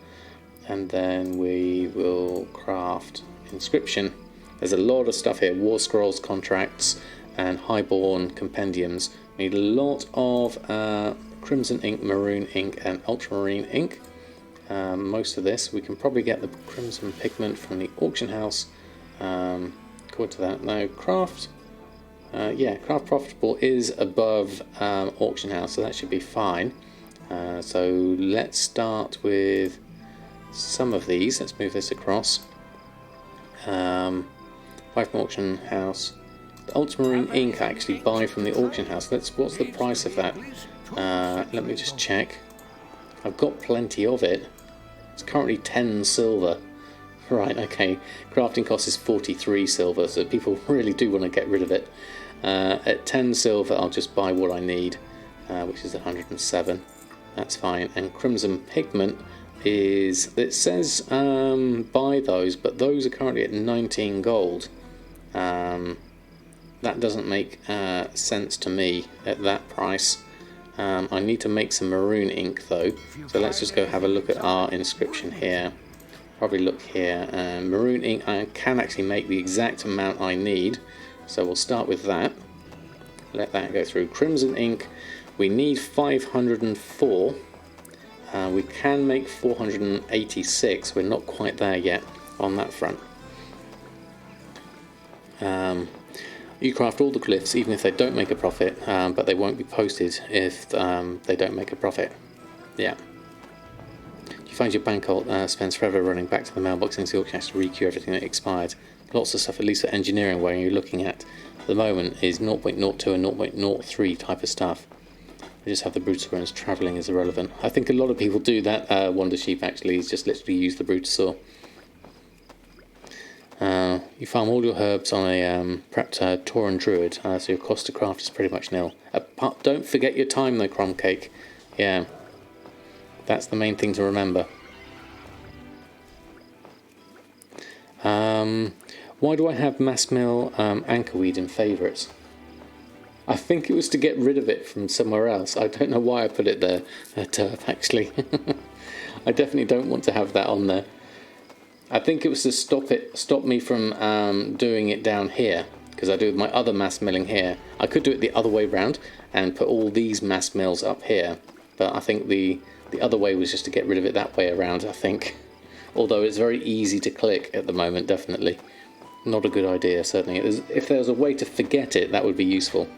and then we will craft inscription. There's a lot of stuff here: war scrolls, contracts, and highborn compendiums. We need a lot of crimson ink, maroon ink, and ultramarine ink. Most of this we can probably get the crimson pigment from the auction house. According to that, now craft. Yeah, craft profitable is above auction house, so that should be fine. So let's start with some of these. Let's move this across. Buy from auction house. The ultramarine ink I actually buy from the auction house. What's the price of that? Let me just check. I've got plenty of it. It's currently 10 silver. Right, okay. Crafting cost is 43 silver, so people really do want to get rid of it. At 10 silver, I'll just buy what I need, which is 107. That's fine. And crimson pigment is, it says buy those, but those are currently at 19 gold. That doesn't make sense to me at that price. I need to make some maroon ink though, so let's just go have a look at our inscription here. Probably look here, maroon ink I can actually make the exact amount I need, so we'll start with that. Let that go through. Crimson ink, we need 504. We can make 486, we're not quite there yet on that front. You craft all the glyphs even if they don't make a profit, but they won't be posted if they don't make a profit. Yeah. You find your bank alt spends forever running back to the mailbox into the auction house to re-queue everything that expired. Lots of stuff, at least for engineering, where you're looking at the moment is 0.02 and 0.03 type of stuff. I just have the Brutasaur travelling is irrelevant. I think a lot of people do that. Wonder Sheep actually is just literally use the Brutasaur. You farm all your herbs on a prepped Tauren Druid, so your cost to craft is pretty much nil. Don't forget your time though, Crumb Cake. Yeah, that's the main thing to remember. Why do I have Mass Mill Anchorweed in favourites? I think it was to get rid of it from somewhere else. I don't know why I put it there, turf actually. I definitely don't want to have that on there. I think it was to stop me from doing it down here, because I do my other mass milling here. I could do it the other way round and put all these mass mills up here, but I think the other way was just to get rid of it that way around, I think. Although it's very easy to click at the moment, definitely. Not a good idea, certainly. If there was a way to forget it, that would be useful.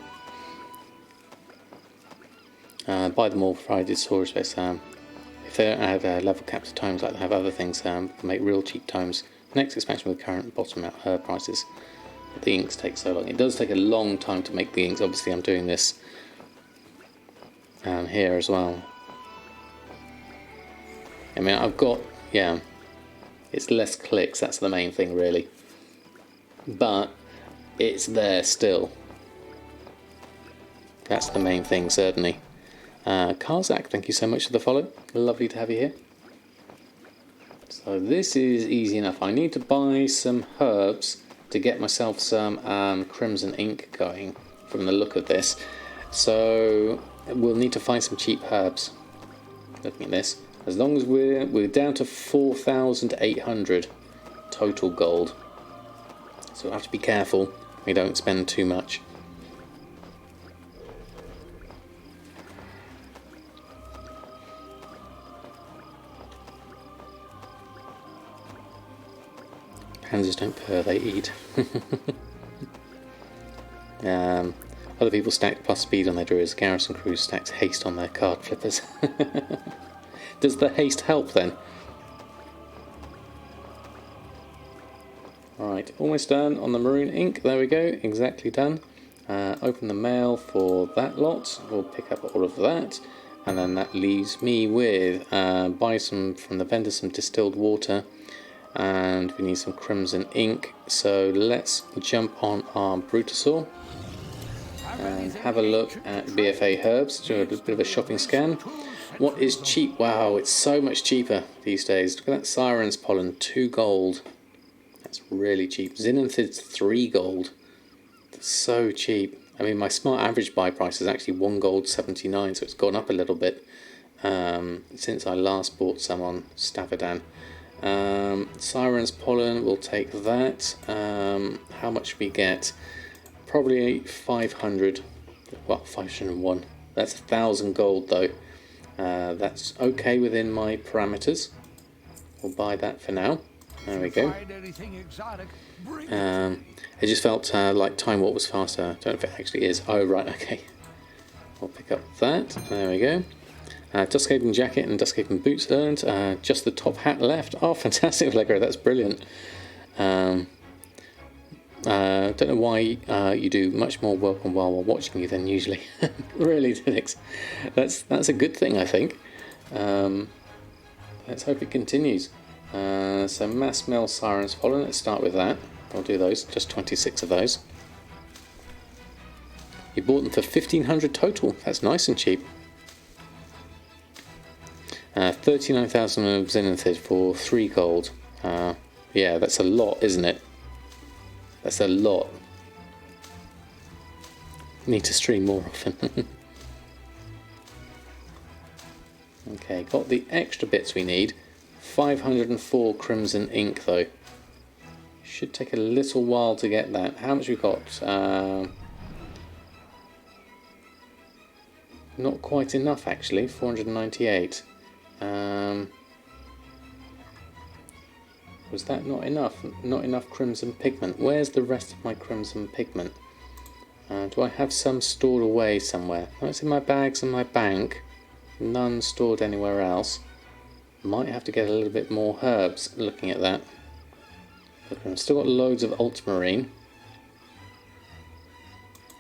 Buy them all provided storage space. If they don't have level caps of times like they have other things, can make real cheap times. Next expansion with current bottom out prices. But the inks take so long. It does take a long time to make the inks. Obviously I'm doing this here as well. I mean, I've got, yeah, it's less clicks, that's the main thing really. But it's there still. That's the main thing, certainly. Karzak, thank you so much for the follow. Lovely to have you here. So this is easy enough. I need to buy some herbs to get myself some crimson ink going from the look of this. So we'll need to find some cheap herbs. Looking at this, as long as we're down to 4,800 total gold. So we'll have to be careful we don't spend too much. Panzers don't purr, they eat. Other people stack plus speed on their druids. Garrison crews stacks haste on their card flippers. Does the haste help then? Alright, almost done on the maroon ink. There we go, exactly done. Open the mail for that lot. We'll pick up all of that. And then that leaves me with buy some from the vendor some distilled water. And we need some crimson ink, so let's jump on our Brutasaur and have a look at BFA herbs, do a bit of a shopping scan. What is cheap? Wow, it's so much cheaper these days. Look at that Siren's Pollen, 2 gold. That's really cheap. Xenonthid's 3 gold. That's so cheap. I mean, my smart average buy price is actually 1 gold 79, so it's gone up a little bit since I last bought some on Samadan. Siren's Pollen, we'll take that. How much we get? Probably 500. Well, 501. That's 1,000 gold though. That's okay within my parameters. We'll buy that for now. There we go. It just felt like Time Warp was faster. I don't know if it actually is. Oh right, okay. We'll pick up that. There we go. Duskscaping jacket and duskscaping boots earned. Just the top hat left. Oh, fantastic, Allegro. That's brilliant. Don't know why you do much more work on while watching you than usually. Really, Linux. That's a good thing, I think. Let's hope it continues. So Mass Mill Siren's Pollen. Let's start with that. I'll do those. Just 26 of those. You bought them for 1,500 total. That's nice and cheap. 39,000 of zenithid for 3 gold. Yeah, that's a lot, isn't it? That's a lot. Need to stream more often. Okay, got the extra bits we need. 504 crimson ink though. Should take a little while to get that. How much we got? Not quite enough actually. 498. Was that not enough? Not enough crimson pigment. Where's the rest of my crimson pigment? Do I have some stored away somewhere? No, it's in my bags and my bank. None stored anywhere else. Might have to get a little bit more herbs looking at that. But I've still got loads of ultramarine.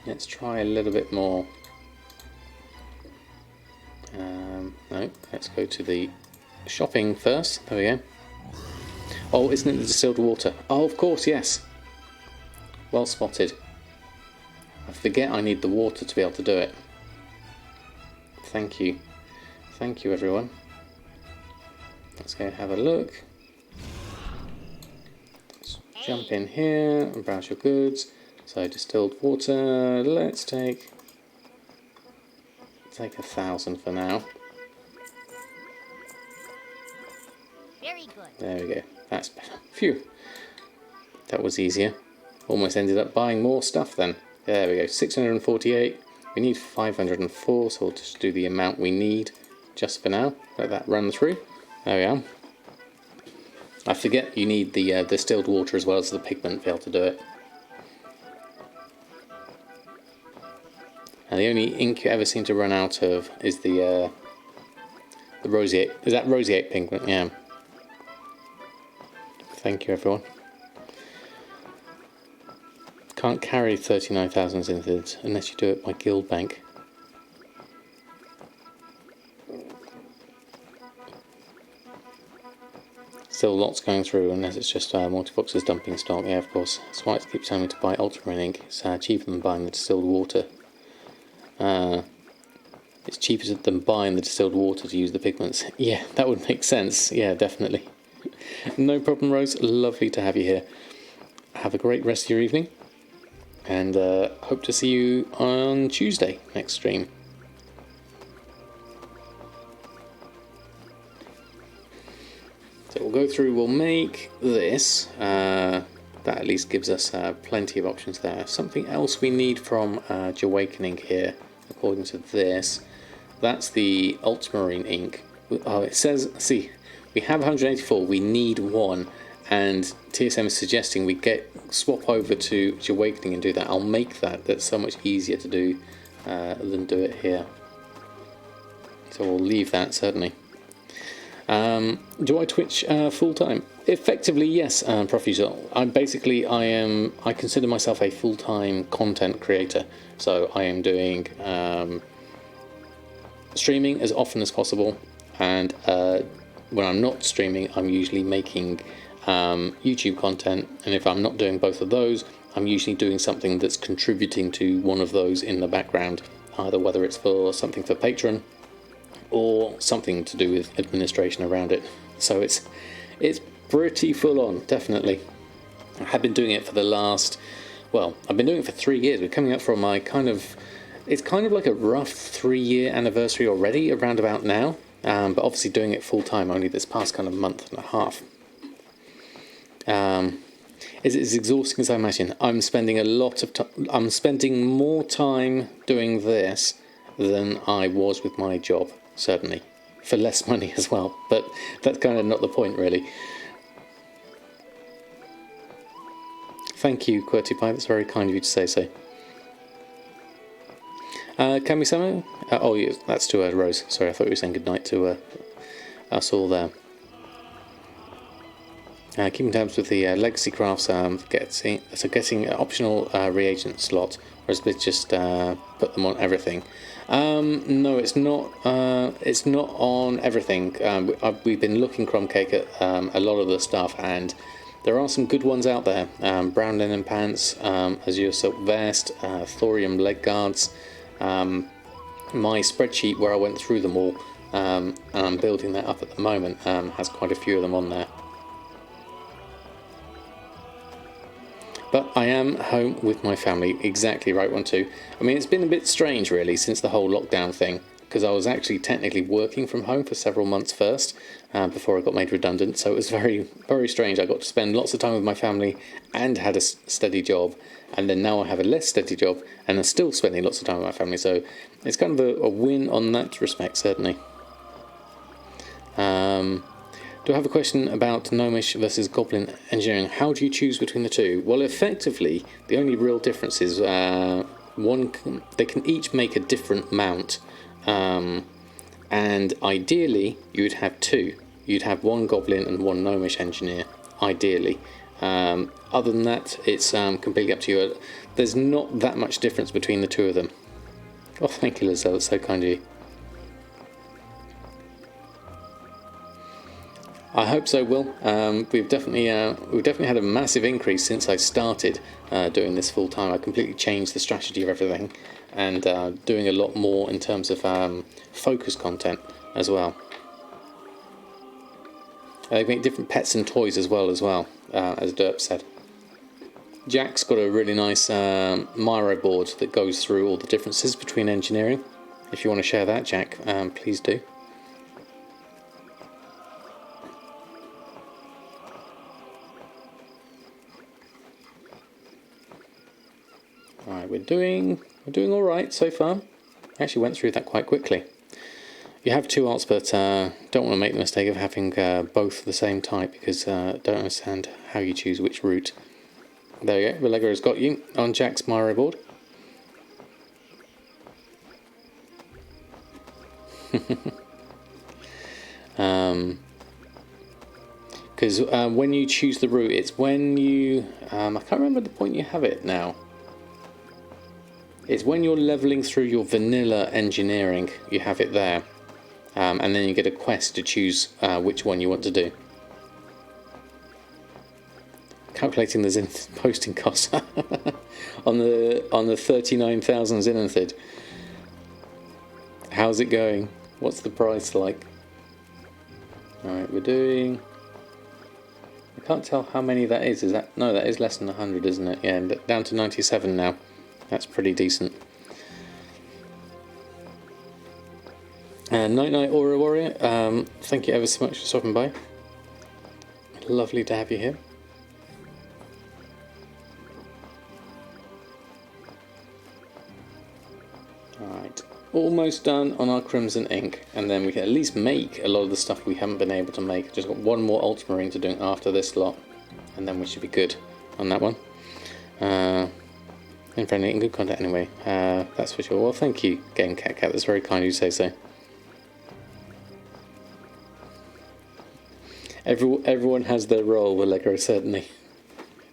Let's try a little bit more. No, let's go to the shopping first. There we go. Oh, isn't it the distilled water? Oh, of course, yes. Well spotted. I forget I need the water to be able to do it. Thank you. Thank you, everyone. Let's go have a look. Let's jump in here and browse your goods. So distilled water, let's take 1,000 for now. Very good. There we go. That's better. Phew. That was easier. Almost ended up buying more stuff then. There we go. 648. We need 504, so we'll just do the amount we need just for now. Let that run through. There we are. I forget you need the distilled water as well as the pigment to be able to do it. And the only ink you ever seem to run out of is the roseate. Is that roseate pigment? Yeah. Thank you, everyone. Can't carry 39,000 zenithids unless you do it by guild bank. Still lots going through unless it's just multi-boxes dumping stock. Yeah, of course. That's why it keeps telling me to buy ultramarine ink. It's cheaper than buying the distilled water. It's cheaper than buying the distilled water to use the pigments. Yeah, that would make sense. Yeah, definitely. No problem, Rose. Lovely to have you here. Have a great rest of your evening. And hope to see you on Tuesday next stream. So we'll go through, we'll make this. That at least gives us plenty of options there. Something else we need from Awakening here, according to this. That's the ultramarine ink. Oh, it says, see, we have 184, we need 1. And TSM is suggesting we swap over to Awakening and do that. I'll make that. That's so much easier to do than do it here. So we'll leave that, certainly. Do I Twitch full time? Effectively, yes, Prof. I consider myself a full-time content creator. So I am doing streaming as often as possible, and when I'm not streaming, I'm usually making YouTube content, and if I'm not doing both of those, I'm usually doing something that's contributing to one of those in the background, either whether it's for something for Patreon or something to do with administration around it. So it's pretty full on, definitely. I have been doing it for the last, well, I've been doing it for 3 years. We're coming up from my it's kind of like a rough 3-year anniversary already, around about now, but obviously doing it full time only this past kind of month and a half. Is it as exhausting as I imagine? I'm spending I'm spending more time doing this than I was with my job, certainly, for less money as well, but that's kind of not the point, really. Thank you, QWERTY Pie, that's very kind of you to say so. Can we summon? Oh, yeah, that's to Rose. Sorry, I thought you were saying goodnight to us all there. Keeping tabs with the legacy crafts, getting an optional reagent slot, or is it just put them on everything? No, it's not. It's not on everything. We've been looking, Crumcake, at a lot of the stuff, and there are some good ones out there. Brown linen pants, azure silk vest, thorium leg guards. My spreadsheet where I went through them all and I'm building that up at the moment. Has quite a few of them on there. But I am home with my family, exactly right, 1-2. I mean, it's been a bit strange, really, since the whole lockdown thing, because I was actually technically working from home for several months first, before I got made redundant, so it was very, very strange. I got to spend lots of time with my family and had a steady job, and then now I have a less steady job, and I'm still spending lots of time with my family, so it's kind of a win on that respect, certainly. Do I have a question about Gnomish versus Goblin engineering? How do you choose between the two? Well, effectively, the only real difference is they can each make a different mount, and ideally you would have two. You'd have one Goblin and one Gnomish engineer, ideally. Other than that, it's completely up to you. There's not that much difference between the two of them. Oh, thank you, Lizelle. That's so kind of you. I hope so, Will. We've definitely had a massive increase since I started doing this full time. I completely changed the strategy of everything, and doing a lot more in terms of focus content as well. They make different pets and toys as well, as Derp said. Jack's got a really nice Miro board that goes through all the differences between engineering. If you want to share that, Jack, please do. Alright, we're doing all right so far. I actually went through that quite quickly. You have two arts, but don't want to make the mistake of having both the same type, because don't understand how you choose which route. There you go, Relegger has got you on Jack's Miro board. Because when you choose the route, it's when you... I can't remember the point you have it now. It's when you're leveling through your vanilla engineering, you have it there. And then you get a quest to choose which one you want to do. Calculating the posting costs on the 39,000 Zenithid. How's it going? What's the price like? Alright, we're doing... I can't tell how many that is. Is that... No, that is less than 100, isn't it? Yeah, down to 97 now. That's pretty decent. Night Night Aura Warrior, thank you ever so much for stopping by. Lovely to have you here. Alright, almost done on our Crimson Ink, and then we can at least make a lot of the stuff we haven't been able to make. Just got one more Ultramarine to do after this lot, and then we should be good on that one. In friendly and good content anyway, that's for sure. Well, thank you, Game Cat Cat, that's very kind of you to say so. Everyone has their role with Lego, certainly.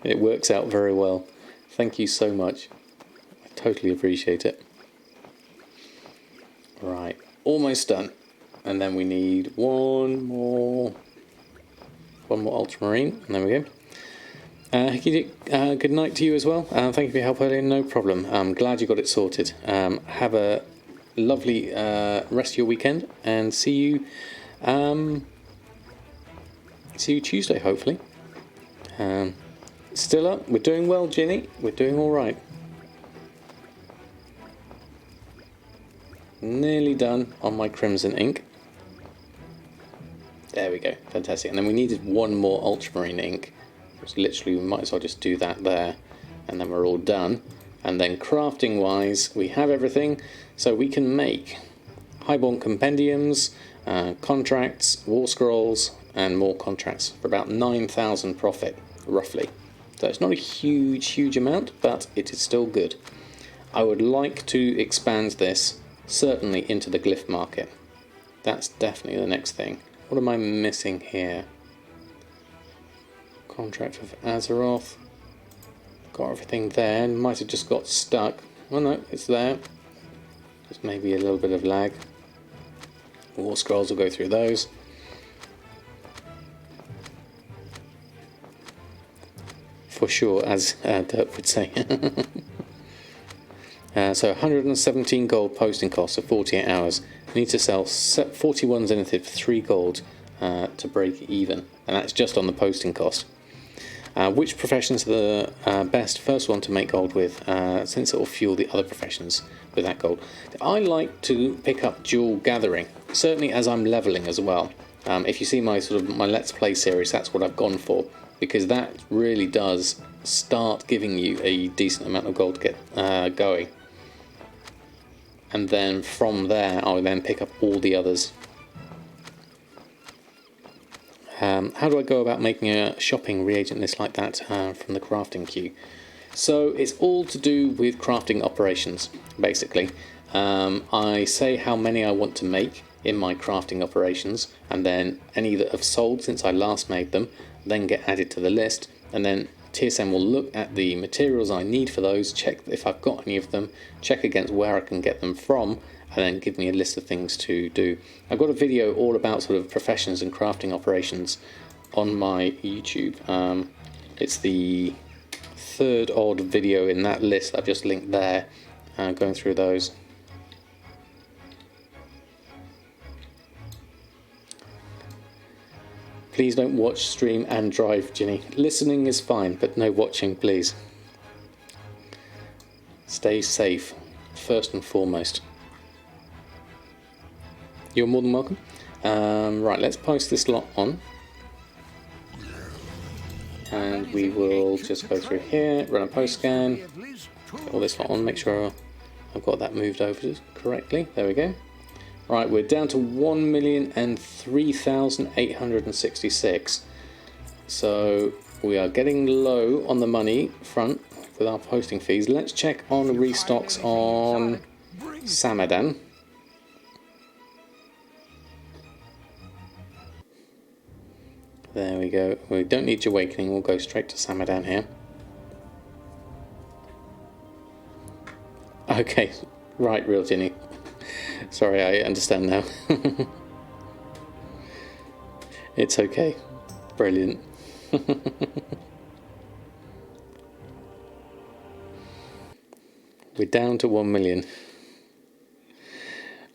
It works out very well. Thank you so much. I totally appreciate it. Right, almost done. And then we need one more Ultramarine, and there we go. Good night to you as well. Thank you for your help earlier, no problem. I'm glad you got it sorted. Have a lovely rest of your weekend, and see you Tuesday, hopefully. Still up, we're doing well, Ginny, we're doing alright. Nearly done on my Crimson Ink. There we go, fantastic. And then we needed one more Ultramarine ink. So literally we might as well just do that there, and then we're all done. And then crafting wise, we have everything, so we can make Highborn Compendiums, contracts, War Scrolls, and more contracts for about 9,000 profit, roughly. So it's not a huge amount, but it is still good. I would like to expand this, certainly into the glyph market. That's definitely the next thing. What am I missing here? Contract of Azeroth. Got everything there. Might have just got stuck. Oh no, it's there. Just maybe a little bit of lag. War Scrolls will go through those. For sure, as Dirk would say. So 117 gold posting costs for 48 hours. I need to sell 41 zenithid for 3 gold to break even, and that's just on the posting cost. Which professions are the best first one to make gold with, since it will fuel the other professions with that gold? I like to pick up dual gathering, certainly as I'm leveling as well. If you see my my Let's Play series, that's what I've gone for, because that really does start giving you a decent amount of gold to get going. And then from there, I'll then pick up all the others. How do I go about making a shopping reagent list like that from the crafting queue? So it's all to do with crafting operations, basically. I say how many I want to make in my crafting operations, and then any that have sold since I last made them then get added to the list, and then TSM will look at the materials I need for those, check if I've got any of them, check against where I can get them from, and then give me a list of things to do. I've got a video all about sort of professions and crafting operations on my YouTube. It's the third odd video in that list I've just linked there, going through those. Please don't watch, stream and drive, Ginny. Listening is fine, but no watching, please. Stay safe, first and foremost. You're more than welcome. Right, let's post this lot on. And we will just go through here, run a post scan, get all this lot on, make sure I've got that moved over correctly. There we go. Right, we're down to 1,003,866. So we are getting low on the money front with our posting fees. Let's check on restocks on Samadan. There we go. We don't need Awakening, we'll go straight to Samadan here. Okay, right, real Ginny. Sorry, I understand now. It's okay. Brilliant. We're down to 1 million.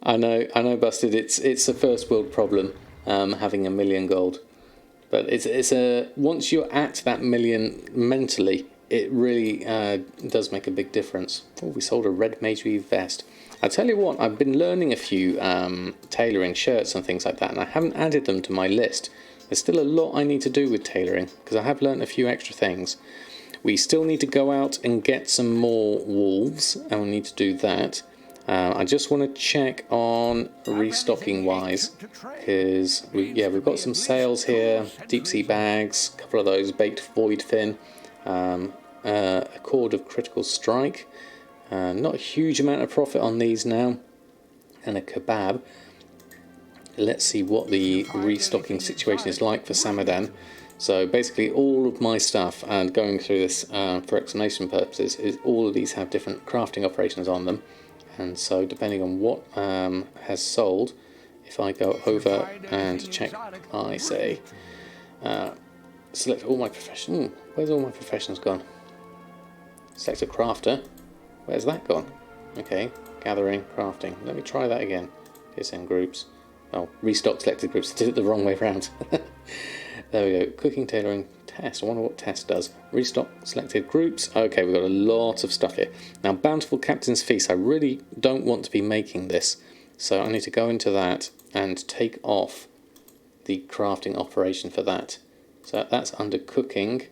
I know, Busted. It's a first world problem, having 1 million gold. But it's a once you're at that million mentally, it really does make a big difference. Oh, we sold a red Mage Weave vest. I tell you what, I've been learning a few tailoring shirts and things like that, and I haven't added them to my list. There's still a lot I need to do with tailoring, because I have learned a few extra things. We still need to go out and get some more wolves, and we need to do that. I just want to check on restocking wise, because we've got some sales here, deep sea bags, a couple of those, baked void fin, a cord of critical strike. Not a huge amount of profit on these now, and a kebab. Let's see what the restocking situation is like for Samadan. So basically all of my stuff, and going through this for explanation purposes, is all of these have different crafting operations on them, and so depending on what has sold, if I go over and check, I say select all my professions. Where's all my professions gone? Select a crafter. Where's that gone? Okay, gathering, crafting. Let me try that again. TSM groups. Oh, restock selected groups. I did it the wrong way around. There we go. Cooking, tailoring, test. I wonder what test does. Restock selected groups. Okay, we've got a lot of stuff here. Now, Bountiful Captain's Feast. I really don't want to be making this, so I need to go into that and take off the crafting operation for that. So that's under cooking,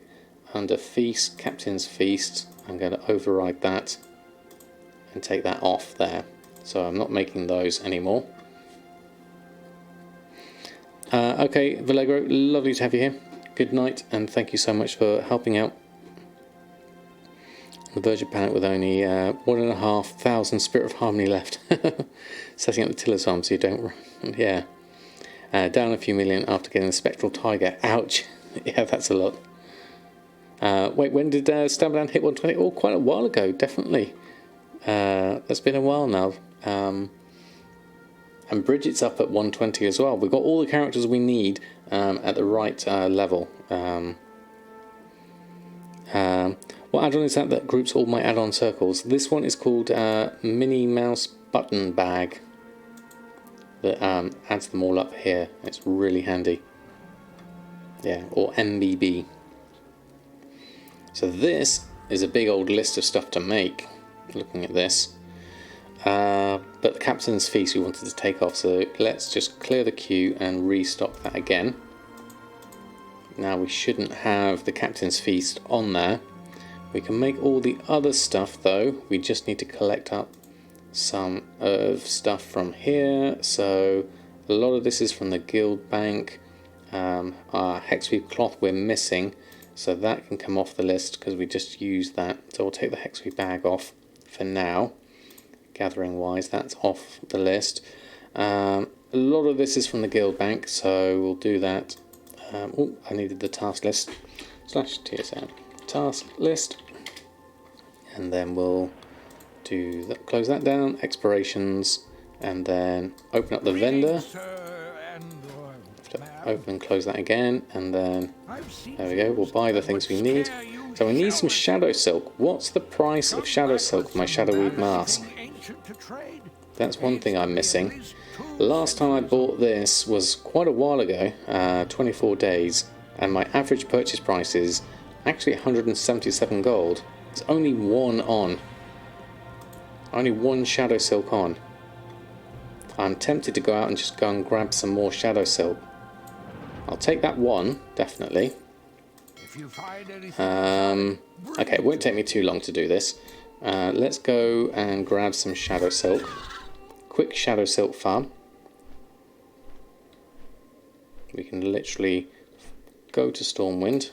under feast, Captain's Feast. I'm going to override that and take that off there. So I'm not making those anymore. Okay, Vallegro, lovely to have you here. Good night, and thank you so much for helping out. On the verge of panic with only 1,500 Spirit of Harmony left. Setting up the Tiller's farm so you don't... Yeah. Down a few million after getting the Spectral Tiger. Ouch. Yeah, that's a lot. Wait, when did Stambound hit 120? Oh, quite a while ago, definitely. That's been a while now. And Bridget's up at 120 as well. We've got all the characters we need at the right level. What add-on is that groups all my add-on circles? This one is called Mini Mouse Button Bag. That adds them all up here. It's really handy. Yeah, or MBB. So this is a big old list of stuff to make, looking at this. But the Captain's Feast we wanted to take off, so let's just clear the queue and restock that again. Now we shouldn't have the Captain's Feast on there. We can make all the other stuff though, we just need to collect up some of stuff from here. So a lot of this is from the guild bank. Our hexweave cloth we're missing, so that can come off the list because we just used that. So we'll take the hexweave bag off for now. Gathering wise, that's off the list. A lot of this is from the guild bank, so we'll do that. Oh, I needed the task list / TSM task list, and then we'll do that, close that down, explorations, and then open up the vendor. Open and close that again, and then there we go, we'll buy the things we need. So we need some shadow silk. What's the price of shadow silk for my shadowweed mask? That's one thing I'm missing. Last time I bought this was quite a while ago, 24 days, and my average purchase price is actually 177 gold. There's only one on. Only one shadow silk on. I'm tempted to go out and just go and grab some more shadow silk. I'll take that one, definitely. Okay, it won't take me too long to do this. Let's go and grab some shadow silk. Quick shadow silk farm. We can literally go to Stormwind,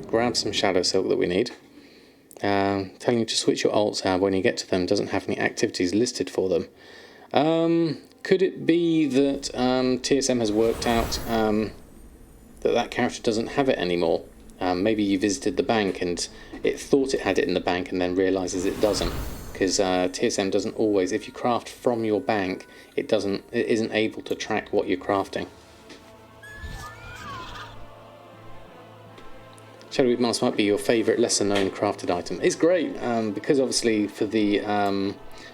grab some shadow silk that we need. Telling you to switch your alts when you get to them doesn't have any activities listed for them. Could it be that TSM has worked out that character doesn't have it anymore? Maybe you visited the bank and it thought it had it in the bank and then realizes it doesn't, because TSM doesn't always, if you craft from your bank, it isn't able to track what you're crafting. Shadowweed mask might be your favourite lesser known crafted item. It's great because obviously for the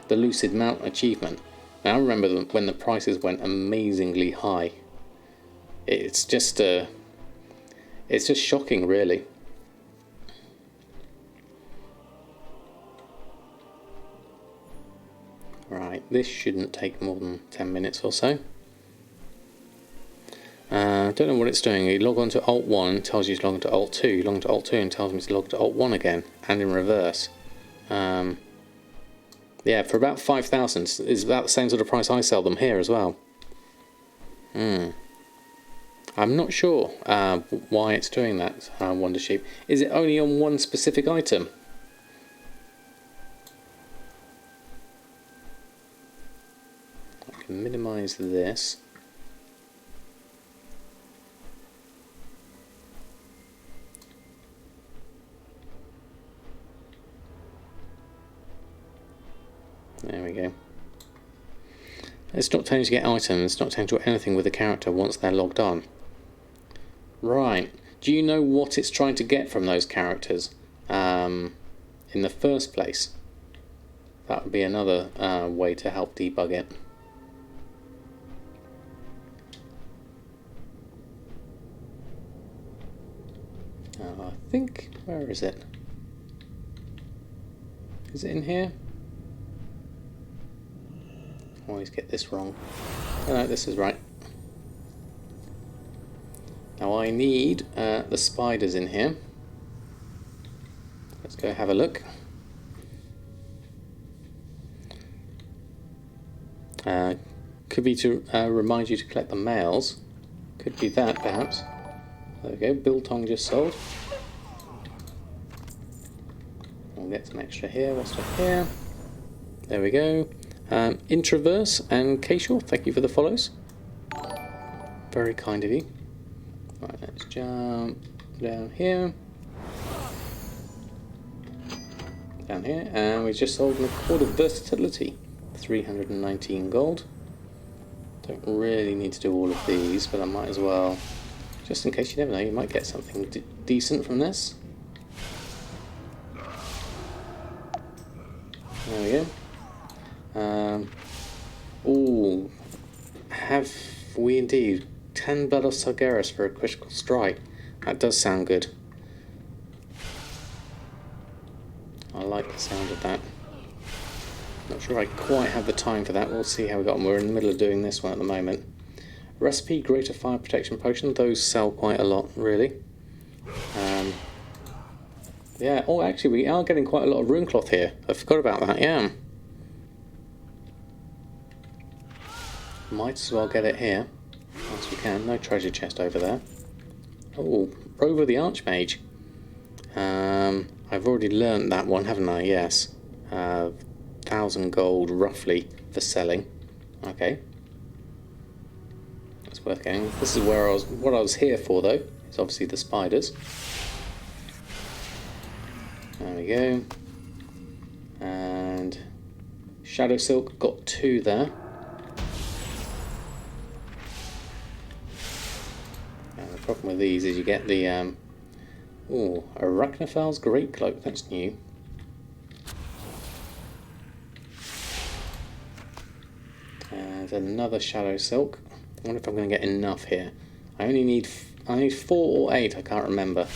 Lucid Mount achievement. Now I remember when the prices went amazingly high. It's just shocking, really. Right, this shouldn't take more than 10 minutes or so. Don't know what it's doing. You log on to Alt 1, tells you to log on to Alt 2. You log on to Alt 2 and tells me to log on to Alt 1 again, and in reverse. Yeah, for about 5,000, it's about the same sort of price I sell them here as well. I'm not sure why it's doing that, Wonder Sheep. Is it only on one specific item? I can minimise this. There we go. It's not telling you to get items, it's not telling you to do anything with the character once they're logged on. Right. Do you know what it's trying to get from those characters in the first place? That would be another way to help debug it. I think, where is it? Is it in here? I always get this wrong. Oh, no, this is right. Now I need the spiders in here. Let's go have a look. Could be to remind you to collect the males. Could be that, perhaps. There we go, biltong just sold. We'll get some extra here. What's up here? There we go. Introverse and Keishor, thank you for the follows. Very kind of you. Right, let's jump down here. Down here, and we just sold an Accord of Versatility. 319 gold. Don't really need to do all of these, but I might as well. Just in case, you never know, you might get something decent from this. There we go. Oh, have we indeed 10 Blood of Sargeras for a critical strike? That does sound good. I like the sound of that. Not sure I quite have the time for that. We'll see how we got on. We're in the middle of doing this one at the moment. Recipe, Greater Fire Protection Potion. Those sell quite a lot, really. Yeah, oh, actually, we are getting quite a lot of rune cloth here. I forgot about that, yeah. Might as well get it here. As we can. No treasure chest over there. Oh, Rover the Archmage. I've already learnt that one, haven't I? Yes. 1,000 gold, roughly, for selling. Okay. That's worth getting. This is where what I was here for, though. Is obviously the spiders. There we go. And Shadow Silk, got 2 there. And the problem with these is you get the Arachnophal's Great Cloak, that's new. And another Shadow Silk. I wonder if I'm going to get enough here. I need 4 or 8, I can't remember.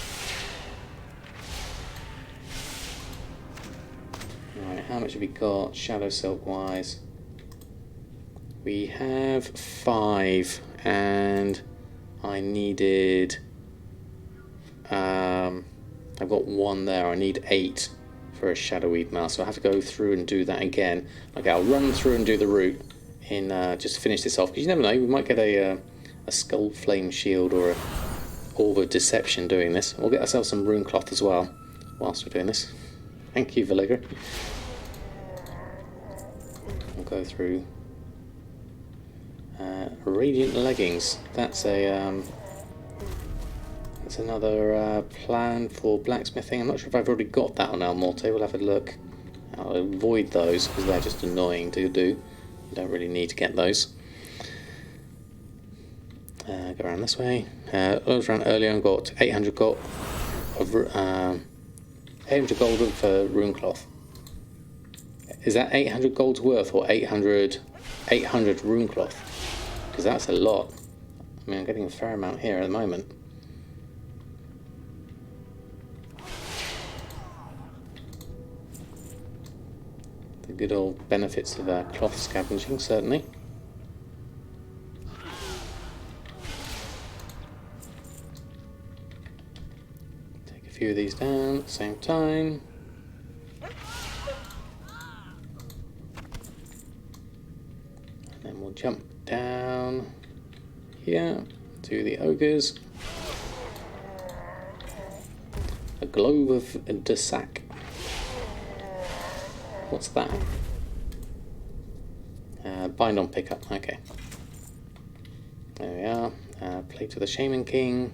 Right, how much have we got Shadow Silk wise? We have 5, and I needed I've got 1 there. I need 8 for a Shadowy Mask, so I have to go through and do that again. Okay, I'll run through and do the route in just to finish this off, because you never know, we might get a Skull Flame Shield or a Orb of Deception doing this. We'll get ourselves some rune cloth as well whilst we're doing this. Thank you, Valigra. We'll go through Radiant Leggings. That's a that's another plan for blacksmithing. I'm not sure if I've already got that on El Morte. We'll have a look. I'll avoid those because they're just annoying to do. You don't really need to get those. Go around this way. I was around earlier and got 800 gold of 800 gold for rune cloth. Is that 800 gold's worth or 800 rune cloth? Because that's a lot. I mean, I'm getting a fair amount here at the moment. The good old benefits of cloth scavenging, certainly. Take a few of these down at the same time. And then we'll jump down here to the ogres. A globe of Desac. What's that? Bind on pickup, okay. There we are. Plate of the Shaman King.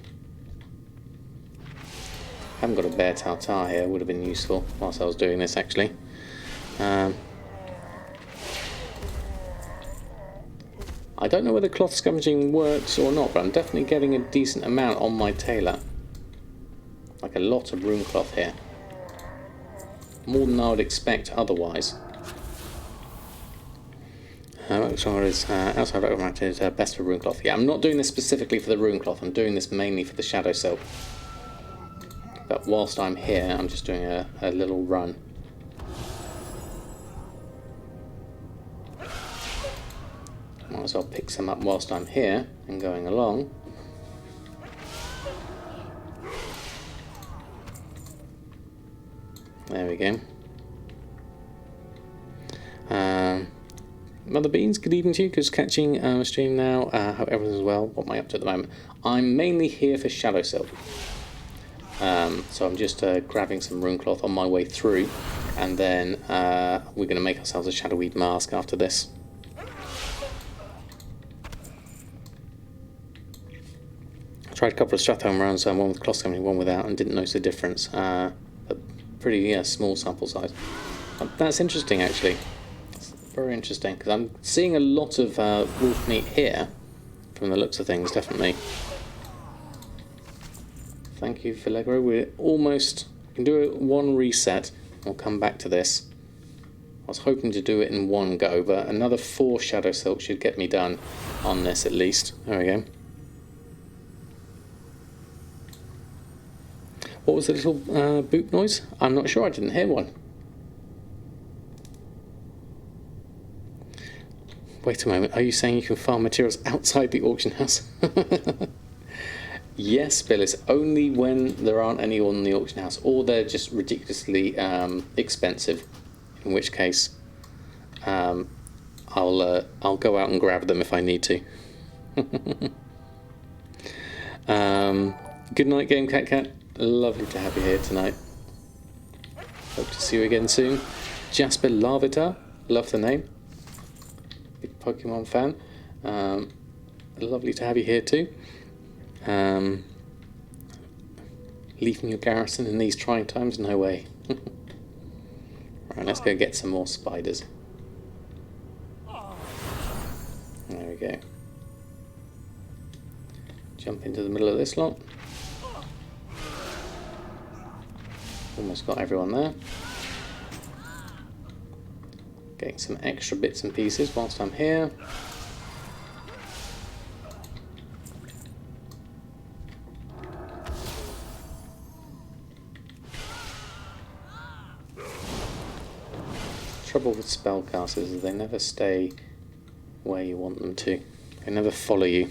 Haven't got a bear tartar here, would have been useful whilst I was doing this actually. I don't know whether cloth scavenging works or not, but I'm definitely getting a decent amount on my tailor. Like a lot of rune cloth here. More than I would expect otherwise. Outside recommended best for rune cloth. Yeah, I'm not doing this specifically for the rune cloth, I'm doing this mainly for the Shadow Silk. But whilst I'm here, I'm just doing a little run. Might as well pick some up whilst I'm here and going along. There we go. Mother Beans, good evening to you. Just catching a stream now. Hope everyone's well. What am I up to at the moment? I'm mainly here for Shadow Silk. So I'm just grabbing some rune cloth on my way through, and then we're going to make ourselves a Shadowweed mask after this. I tried a couple of Stratholme rounds, one with cloth scavenging, one without, and didn't notice the difference. Pretty small sample size. That's interesting actually. It's very interesting because I'm seeing a lot of wolf meat here from the looks of things, definitely. Thank you, Villegro. We're almost, we can do one reset. We'll come back to this. I was hoping to do it in one go, but another 4 shadow silk should get me done on this at least. There we go. What was the little boop noise? I'm not sure, I didn't hear one. Wait a moment, are you saying you can farm materials outside the auction house? Yes, Billis, only when there aren't any on the auction house, or they're just ridiculously expensive, in which case I'll go out and grab them if I need to. Good night, Game Cat Cat. Lovely to have you here tonight. Hope to see you again soon. Jasper Larvitar, love the name. Big Pokemon fan. Lovely to have you here too. Leaving your garrison in these trying times? No way. Right, let's go get some more spiders. There we go. Jump into the middle of this lot. Almost got everyone there. Getting some extra bits and pieces whilst I'm here. Trouble with spellcasters is they never stay where you want them to. They never follow you.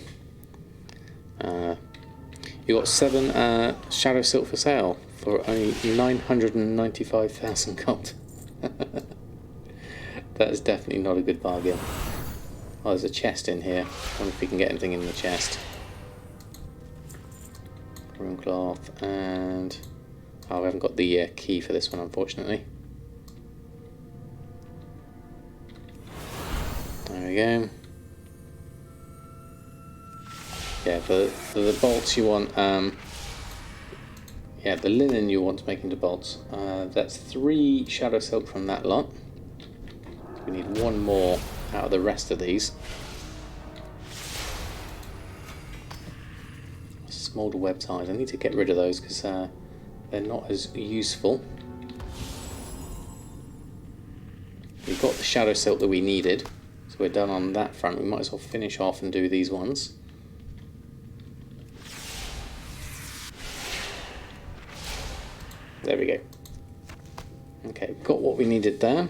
You got 7 shadow silk for sale for only 995,000 gold. That is definitely not a good bargain. Oh, there's a chest in here. I wonder if we can get anything in the chest. Rune cloth and... oh, we haven't got the key for this one, unfortunately. There we go. Yeah, for the bolts you want, yeah, the linen you want to make into bolts. That's 3 shadow silk from that lot. We need 1 more out of the rest of these. Smolder web ties. I need to get rid of those because they're not as useful. We've got the shadow silk that we needed, so we're done on that front. We might as well finish off and do these ones. There we go. Okay, got what we needed there.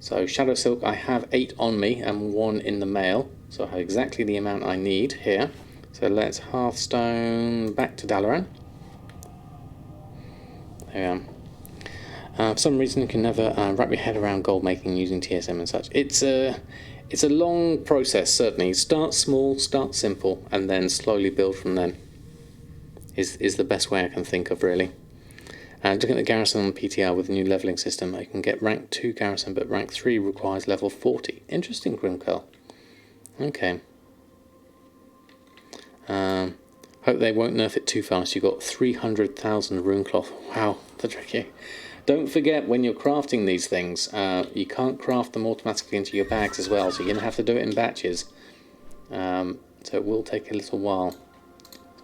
So shadow silk, I have 8 on me and 1 in the mail, so I have exactly the amount I need here. So let's Hearthstone back to Dalaran. There we are. For some reason you can never wrap your head around gold making using TSM and such. It's a long process, certainly. Start small, start simple, and then slowly build from then. Is the best way I can think of, really. Looking at the garrison on PTR with the new levelling system, I can get rank 2 garrison, but rank 3 requires level 40. Interesting, Grimcurl. Okay. Hope they won't nerf it too fast. You've got 300,000 rune cloth. Wow, that's tricky. Don't forget, when you're crafting these things, you can't craft them automatically into your bags as well, so you're going to have to do it in batches. So it will take a little while.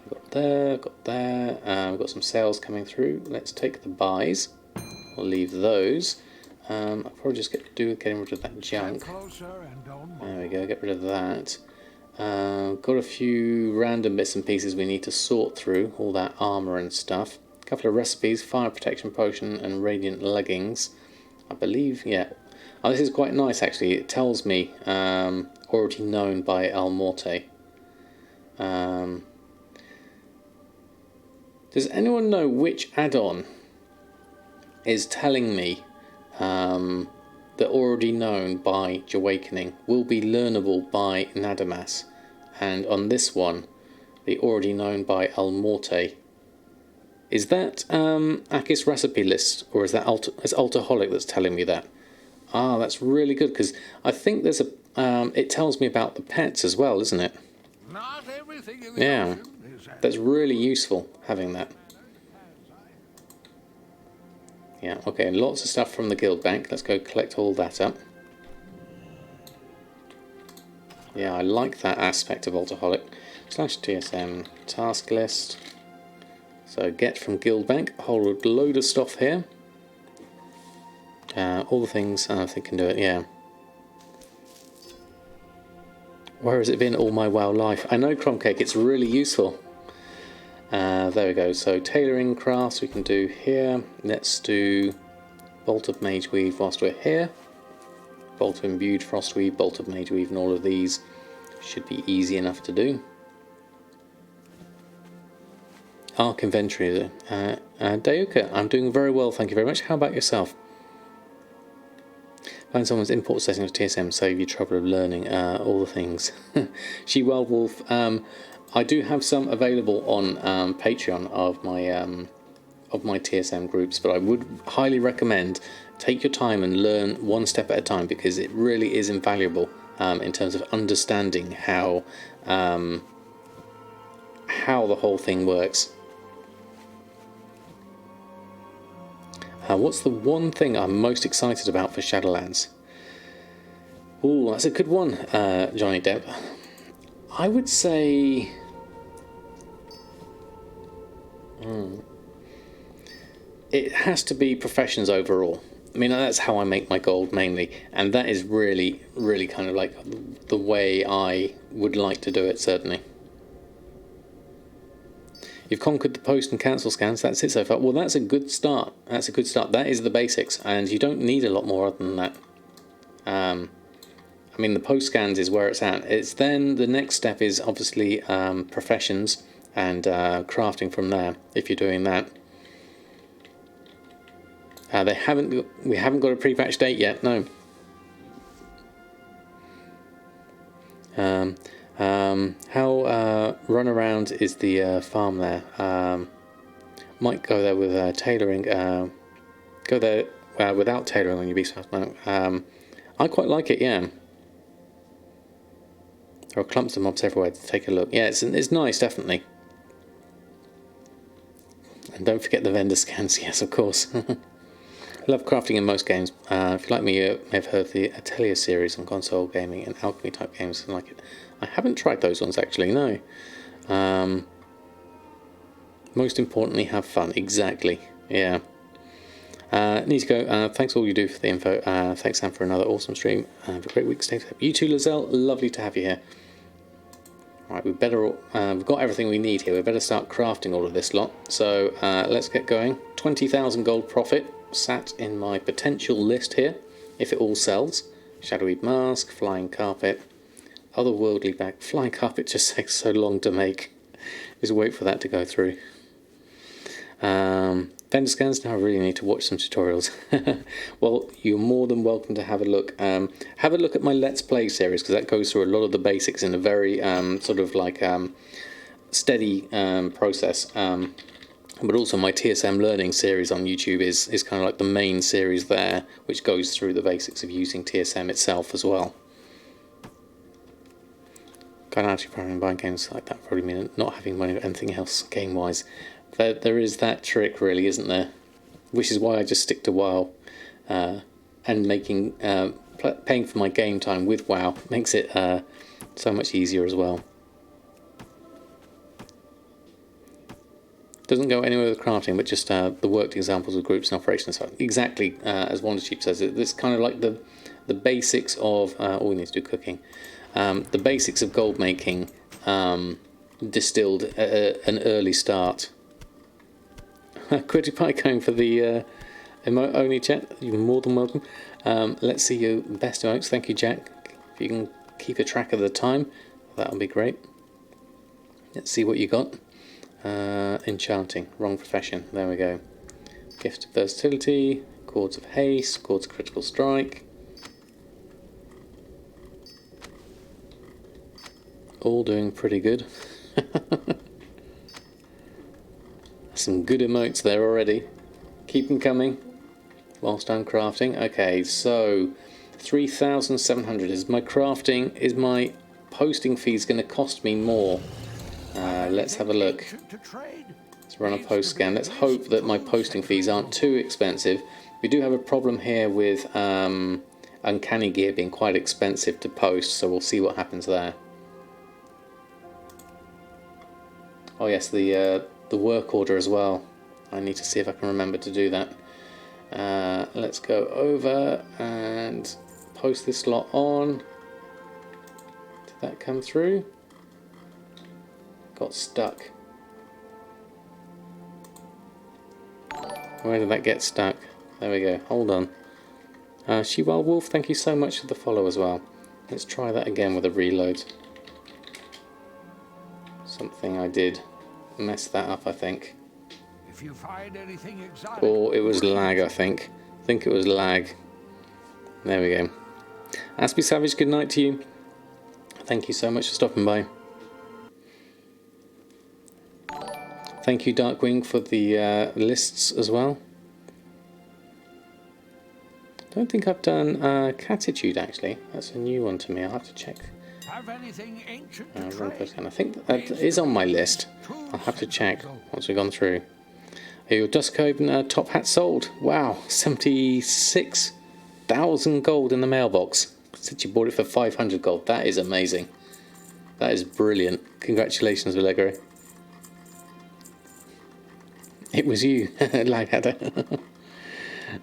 Got there, got there. We've got some sales coming through. Let's take the buys. We'll leave those. I'll probably just getting rid of that junk. There we go, get rid of that. Got a few random bits and pieces we need to sort through, all that armour and stuff. A couple of recipes, fire protection potion and radiant leggings. I believe, yeah. Oh, this is quite nice actually. It tells me already known by Al Morte. Does anyone know which add-on is telling me that already known by Awakening will be learnable by Nadamas, and on this one, the already known by Al Morte? Is that Akis recipe list, or is that it's Altaholic that's telling me that? Ah, that's really good, because I think there's a it tells me about the pets as well, isn't it? Not everything in the ocean is That's really useful, having that. Yeah, okay, lots of stuff from the guild bank. Let's go collect all that up. Yeah, I like that aspect of Altaholic. /TSM task list. So get from guild bank, a whole load of stuff here. All the things I think can do it, yeah. Where has it been all my WoW life? I know, Cromcake, it's really useful. There we go, so tailoring crafts we can do here. Let's do Bolt of Mage Weave whilst we're here. Bolt of Imbued Frostweave, Bolt of Mage Weave, and all of these should be easy enough to do. Arc Inventory, Dayuka, I'm doing very well, thank you very much. How about yourself? Find someone's import settings of TSM, save you trouble of learning all the things. She-Wild Wolf, I do have some available on Patreon of my TSM groups, but I would highly recommend take your time and learn one step at a time, because it really is invaluable in terms of understanding how the whole thing works. What's the one thing I'm most excited about for Shadowlands? Ooh, that's a good one, Johnny Depp. I would say... It has to be Professions overall. I mean, that's how I make my gold mainly, and that is really, really kind of like the way I would like to do it, certainly. You've conquered the post and cancel scans, that's it so far. Well, that's a good start. That's a good start. That is the basics, and you don't need a lot more other than that. I mean, the post scans is where it's at. It's then the next step is obviously Professions and crafting from there, if you're doing that. We haven't got a pre-patch date yet, no. How run around is the farm there? Might go there with tailoring. Go there without tailoring on your beast house. No. I quite like it, yeah. There are clumps of mobs everywhere to take a look. Yeah, it's nice, definitely. And don't forget the vendor scans, yes, of course. I love crafting in most games. If you like me, you may have heard the Atelier series on console gaming and Alchemy type games. I like it. I haven't tried those ones actually, no. Most importantly, have fun. Exactly, yeah. Need to go. Thanks all you do for the info. Thanks, Sam, for another awesome stream. Have a great week. Stay safe. You too, Lizelle. Lovely to have you here. Right, we've got everything we need here. We better start crafting all of this lot. So let's get going. 20,000 gold profit sat in my potential list here, if it all sells. Shadowy Mask, Flying Carpet, Otherworldly Bag. Flying Carpet just takes so long to make. Just wait for that to go through. Vendor scans, now I really need to watch some tutorials. Well, you're more than welcome to have a look. Have a look at my Let's Play series, because that goes through a lot of the basics in a very sort of like steady process. But also my TSM learning series on YouTube is kind of like the main series there, which goes through the basics of using TSM itself as well. Can't actually probably buying games like that probably mean not having money or anything else game-wise. There is that trick, really, isn't there? Which is why I just stick to WoW, and making paying for my game time with WoW makes it so much easier as well. Doesn't go anywhere with crafting, but just the worked examples of groups and operations. So exactly as Wondercheap says, it's kind of like the basics of all we need to do cooking. The basics of gold making distilled at an early start. Quitty Pie going for the emote only, chat. You're more than welcome. Let's see your best emotes. Thank you, Jack. If you can keep a track of the time, that would be great. Let's see what you got. Enchanting, wrong profession. There we go. Gift of versatility, chords of haste, chords of critical strike. All doing pretty good. Some good emotes there already. Keep them coming whilst I'm crafting. Okay, so 3,700 is my crafting. Is my posting fees going to cost me more? Let's have a look. Let's run a post scan. Let's hope that my posting fees aren't too expensive. We do have a problem here with Uncanny Gear being quite expensive to post, so we'll see what happens there. Oh yes, the work order as well. I need to see if I can remember to do that. Let's go over and post this lot on. Did that come through? Got stuck. Where did that get stuck? There we go. Hold on. She-Wild Wolf, thank you so much for the follow as well. Let's try that again with a reload. Something I did mess that up, I think. If you find anything exotic, Or it was lag, I think. I think it was lag. There we go. Aspie Savage, good night to you. Thank you so much for stopping by. Thank you, Darkwing, for the lists as well. Don't think I've done Catitude, actually. That's a new one to me. I'll have to check. have anything ancient to trade? I think that is on my list. I'll have to check once we've gone through. Your Duskhaven top hat sold. Wow, 76,000 gold in the mailbox. Since you bought it for 500 gold. That is amazing. That is brilliant. Congratulations, Allegro. It was you, Lagheader.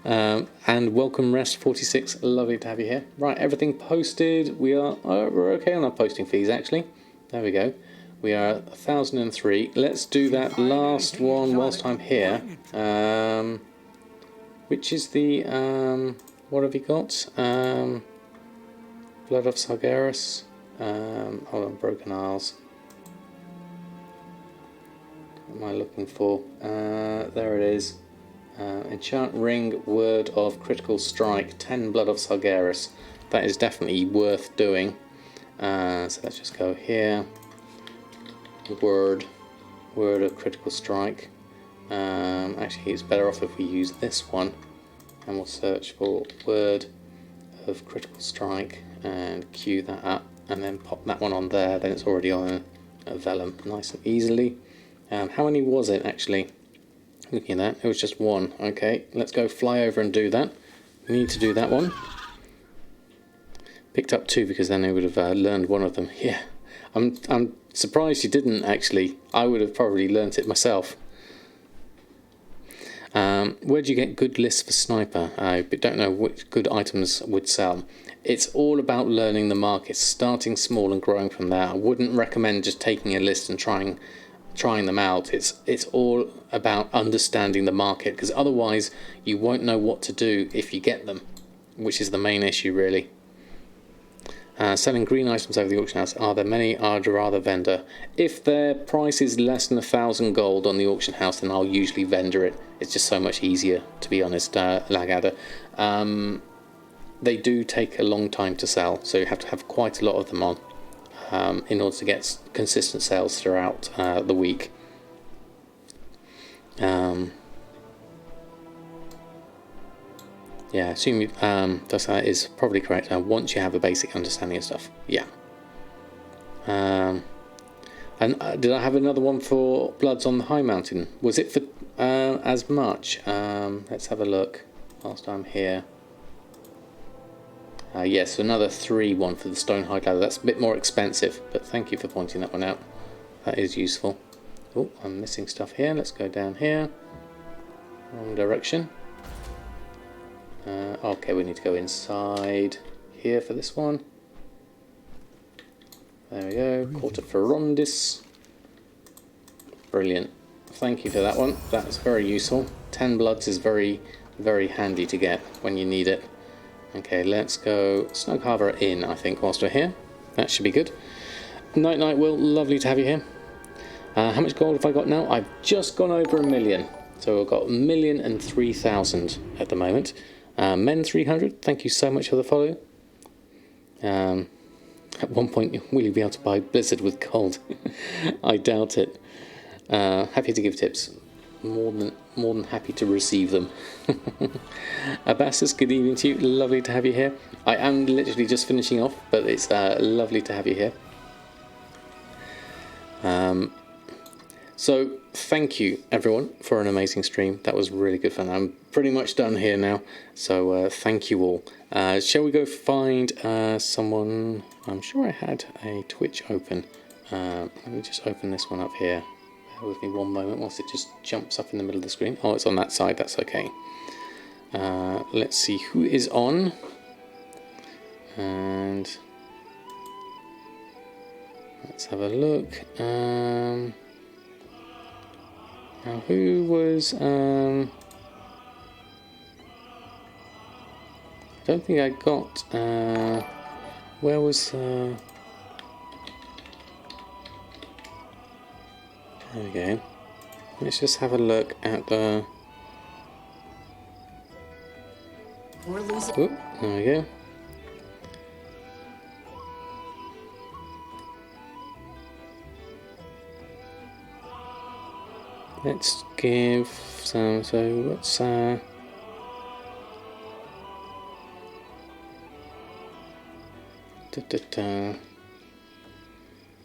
And welcome Rest 46. Lovely to have you here. Right, everything posted. We're okay on our posting fees, actually. There we go. We are 1,003. Let's do that last one whilst I'm here. Which is the what have you got? Blood of Sargeras. Hold on, Broken Isles. What am I looking for? There it is. Enchant Ring, Word of Critical Strike, 10 Blood of Sargeras. That is definitely worth doing. So let's just go here. Word of Critical Strike. Actually, it's better off if we use this one. And we'll search for Word of Critical Strike and queue that up. And then pop that one on there. Then it's already on a vellum, nice and easily. How many was it actually? Looking at that, it was just one. Okay, let's go fly over and do that. We need to do that one. Picked up two because then I would have learned one of them. Yeah, I'm surprised you didn't actually. I would have probably learnt it myself. Where do you get good lists for sniper? I don't know which good items would sell. It's all about learning the market, starting small and growing from there. I wouldn't recommend just taking a list and trying them out. It's all about understanding the market, because otherwise you won't know what to do if you get them, which is the main issue really. Selling green items over the auction house. Are there many? I'd rather vendor. If their price is less than 1,000 gold on the auction house, then I'll usually vendor it. It's just so much easier, to be honest, Lagada. They do take a long time to sell, so you have to have quite a lot of them on in order to get consistent sales throughout the week. Yeah, I assume that is probably correct. Once you have a basic understanding of stuff, yeah. And did I have another one for Bloods on the High Mountain? Was it for as much? Let's have a look whilst I'm here. Yes, another 3-1 for the Stonehide Ladder. That's a bit more expensive, but thank you for pointing that one out. That is useful. Oh, I'm missing stuff here. Let's go down here. Wrong direction. Okay, we need to go inside here for this one. There we go. Quarter Ferrondis. Brilliant. Thank you for that one. That's very useful. 10 bloods is very, very handy to get when you need it. Okay, let's go Snug Harbour Inn, I think, whilst we're here. That should be good. Night Night Will, lovely to have you here. How much gold have I got now? I've just gone over 1 million. So I've got 1,003,000 at the moment. Men 300, thank you so much for the follow. At one point, will you be able to buy Blizzard with gold? I doubt it. Happy to give tips. More than happy to receive them. Abassus, good evening to you. Lovely to have you here. I am literally just finishing off, but it's lovely to have you here. So thank you everyone for an amazing stream. That was really good fun. I'm pretty much done here now, so thank you all. Shall we go find someone? I'm sure I had a Twitch open. Let me just open this one up here. Bear with me one moment whilst it just jumps up in the middle of the screen. Oh, it's on that side, that's okay. Let's see who is on. And let's have a look. Now who was... I don't think I got... where was... there we go. Let's just have a look at the... We're losing. Oop, there we go. Let's give some, so what's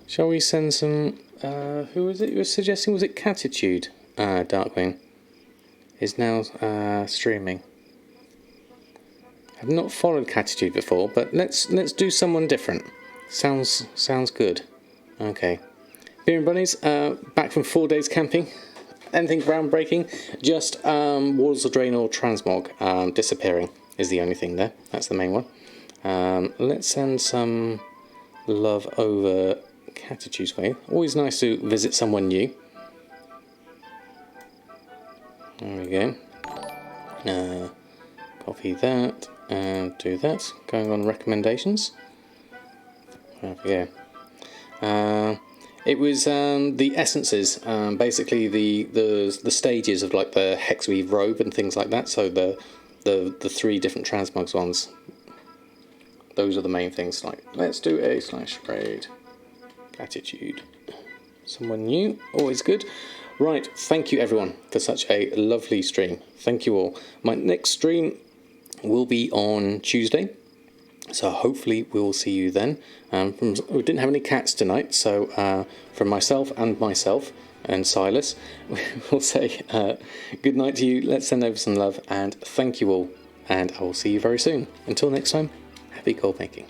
shall we send some, who was it you were suggesting, was it Catitude? Darkwing is now streaming. I've not followed Catitude before, but let's do someone different. Sounds good. Okay. Beer and Bunnies, back from 4 days camping. Anything groundbreaking? Just Walls of Drain or Transmog disappearing is the only thing there. That's the main one. Let's send some love over Catitude's way. Always nice to visit someone new. There we go. Copy that and do that. Going on recommendations. There we go. It was the essences, basically the stages of like the Hexweave robe and things like that. So the 3 different Transmogs ones. Those are the main things. Like, let's do a / raid. Attitude. Someone new, always good. Right, thank you everyone for such a lovely stream. Thank you all. My next stream will be on Tuesday. So hopefully we'll see you then. We didn't have any cats tonight, so from myself and Silas, we'll say good night to you. Let's send over some love and thank you all. And I will see you very soon. Until next time, happy gold making.